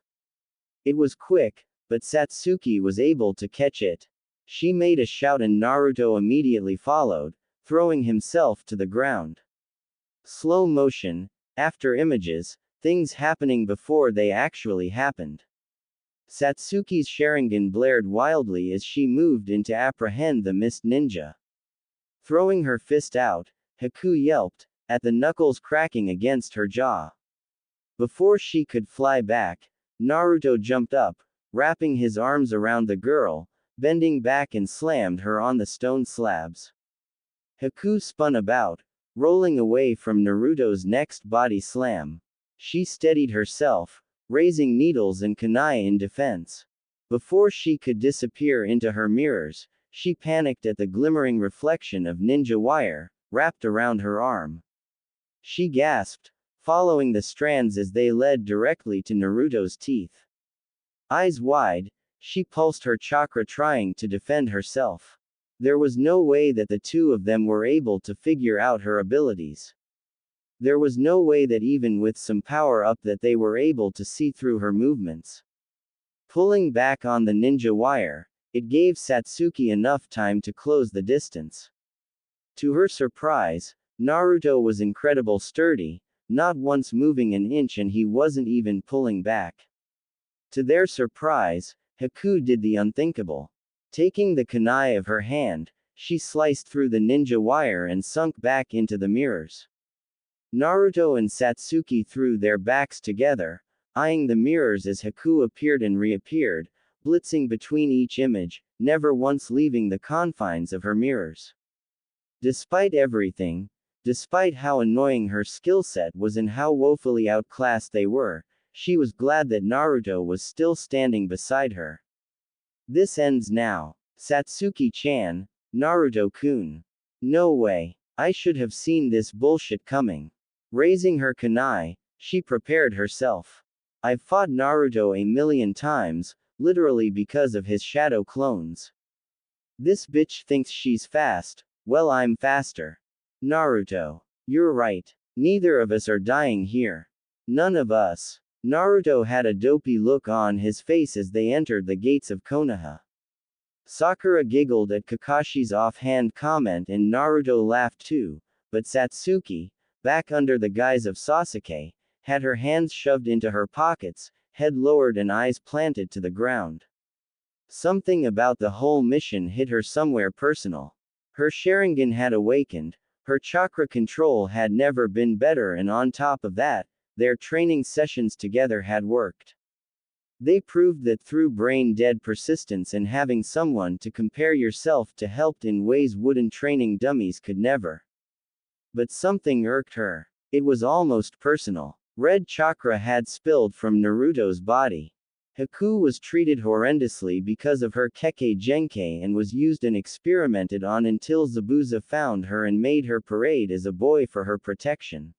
Speaker 1: It was quick, but Satsuki was able to catch it. She made a shout and Naruto immediately followed, throwing himself to the ground. Slow motion, after images, things happening before they actually happened. Satsuki's Sharingan blared wildly as she moved in to apprehend the mist ninja. Throwing her fist out, Haku yelped, at the knuckles cracking against her jaw. Before she could fly back, Naruto jumped up, wrapping his arms around the girl, bending back and slammed her on the stone slabs. Haku spun about, rolling away from Naruto's next body slam. She steadied herself, raising needles and kunai in defense. Before she could disappear into her mirrors, she panicked at the glimmering reflection of ninja wire, wrapped around her arm. She gasped, following the strands as they led directly to Naruto's teeth. Eyes wide, she pulsed her chakra trying to defend herself. There was no way that the two of them were able to figure out her abilities. There was no way that even with some power up that they were able to see through her movements. Pulling back on the ninja wire, It gave Satsuki enough time to close the distance. To her surprise, Naruto was incredible sturdy, not once moving an inch, and he wasn't even pulling back. To their surprise, Haku did the unthinkable. Taking the kunai of her hand, she sliced through the ninja wire and sunk back into the mirrors. Naruto and Satsuki threw their backs together, eyeing the mirrors as Haku appeared and reappeared, blitzing between each image, never once leaving the confines of her mirrors. Despite everything, despite how annoying her skill set was and how woefully outclassed they were, she was glad that Naruto was still standing beside her. This ends now. Satsuki-chan, Naruto-kun. No way. I should have seen this bullshit coming. Raising her kunai, she prepared herself. I've fought Naruto a million times, literally because of his shadow clones. This bitch thinks she's fast, well, I'm faster. Naruto. You're right. Neither of us are dying here. None of us. Naruto had a dopey look on his face as they entered the gates of Konoha. Sakura giggled at Kakashi's offhand comment and Naruto laughed too, but Satsuki, back under the guise of Sasuke, had her hands shoved into her pockets, head lowered and eyes planted to the ground. Something about the whole mission hit her somewhere personal. Her Sharingan had awakened, her chakra control had never been better, and on top of that, their training sessions together had worked. They proved that through brain-dead persistence and having someone to compare yourself to helped in ways wooden training dummies could never. But something irked her. It was almost personal. Red chakra had spilled from Naruto's body. Haku was treated horrendously because of her Kekkei Genkai and was used and experimented on until Zabuza found her and made her parade as a boy for her protection.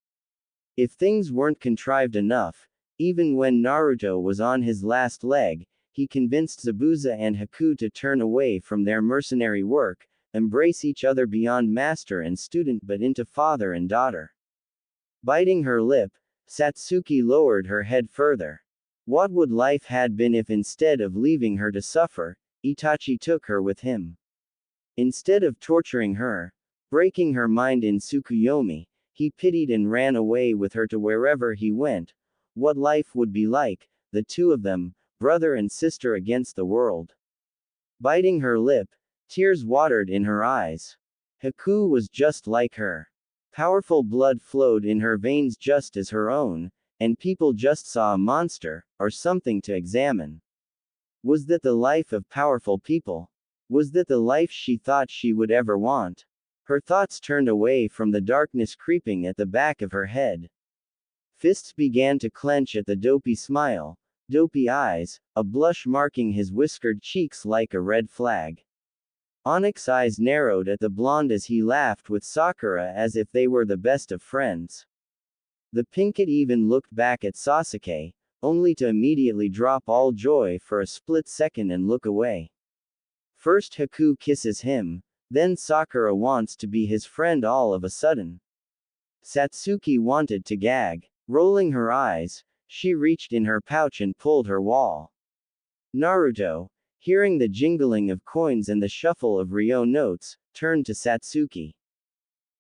Speaker 1: If things weren't contrived enough, even when Naruto was on his last leg, he convinced Zabuza and Haku to turn away from their mercenary work, embrace each other beyond master and student but into father and daughter. Biting her lip, Satsuki lowered her head further. What would life had been if instead of leaving her to suffer, Itachi took her with him? Instead of torturing her, breaking her mind in Tsukuyomi, he pitied and ran away with her to wherever he went. What life would be like, the two of them, brother and sister against the world. Biting her lip, tears watered in her eyes. Haku was just like her. Powerful blood flowed in her veins just as her own, and people just saw a monster, or something to examine. Was that the life of powerful people? Was that the life she thought she would ever want? Her thoughts turned away from the darkness creeping at the back of her head. Fists began to clench at the dopey smile, dopey eyes, a blush marking his whiskered cheeks like a red flag. Onyx eyes narrowed at the blonde as he laughed with Sakura as if they were the best of friends. The Pinkett even looked back at Sasuke, only to immediately drop all joy for a split second and look away. First Haku kisses him, then Sakura wants to be his friend all of a sudden. Satsuki wanted to gag. Rolling her eyes, she reached in her pouch and pulled her wall. Naruto, hearing the jingling of coins and the shuffle of Ryo notes, turned to Satsuki.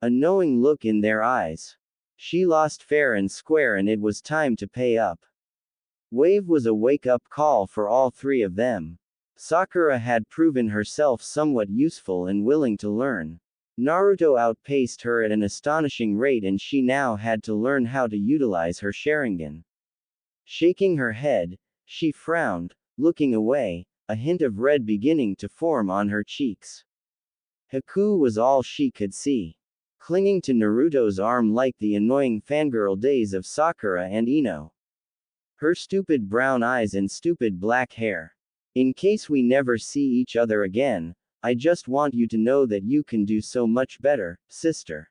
Speaker 1: A knowing look in their eyes. She lost fair and square and it was time to pay up. Wave was a wake-up call for all three of them. Sakura had proven herself somewhat useful and willing to learn. Naruto outpaced her at an astonishing rate and she now had to learn how to utilize her Sharingan. Shaking her head, she frowned, looking away, a hint of red beginning to form on her cheeks. Haku was all she could see. Clinging to Naruto's arm like the annoying fangirl days of Sakura and Ino. Her stupid brown eyes and stupid black hair. In case we never see each other again, I just want you to know that you can do so much better, sister.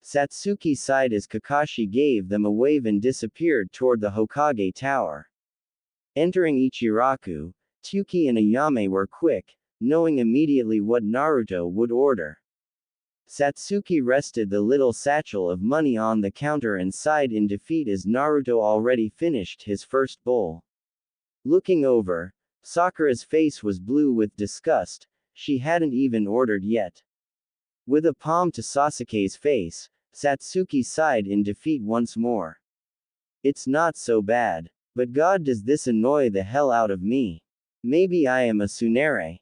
Speaker 1: Satsuki sighed as Kakashi gave them a wave and disappeared toward the Hokage Tower. Entering Ichiraku, Tsuki and Ayame were quick, knowing immediately what Naruto would order. Satsuki rested the little satchel of money on the counter and sighed in defeat as Naruto already finished his first bowl. Looking over, Sakura's face was blue with disgust, she hadn't even ordered yet. With a palm to Sasuke's face, Satsuki sighed in defeat once more. It's not so bad. But God, does this annoy the hell out of me. Maybe I am a tsundere.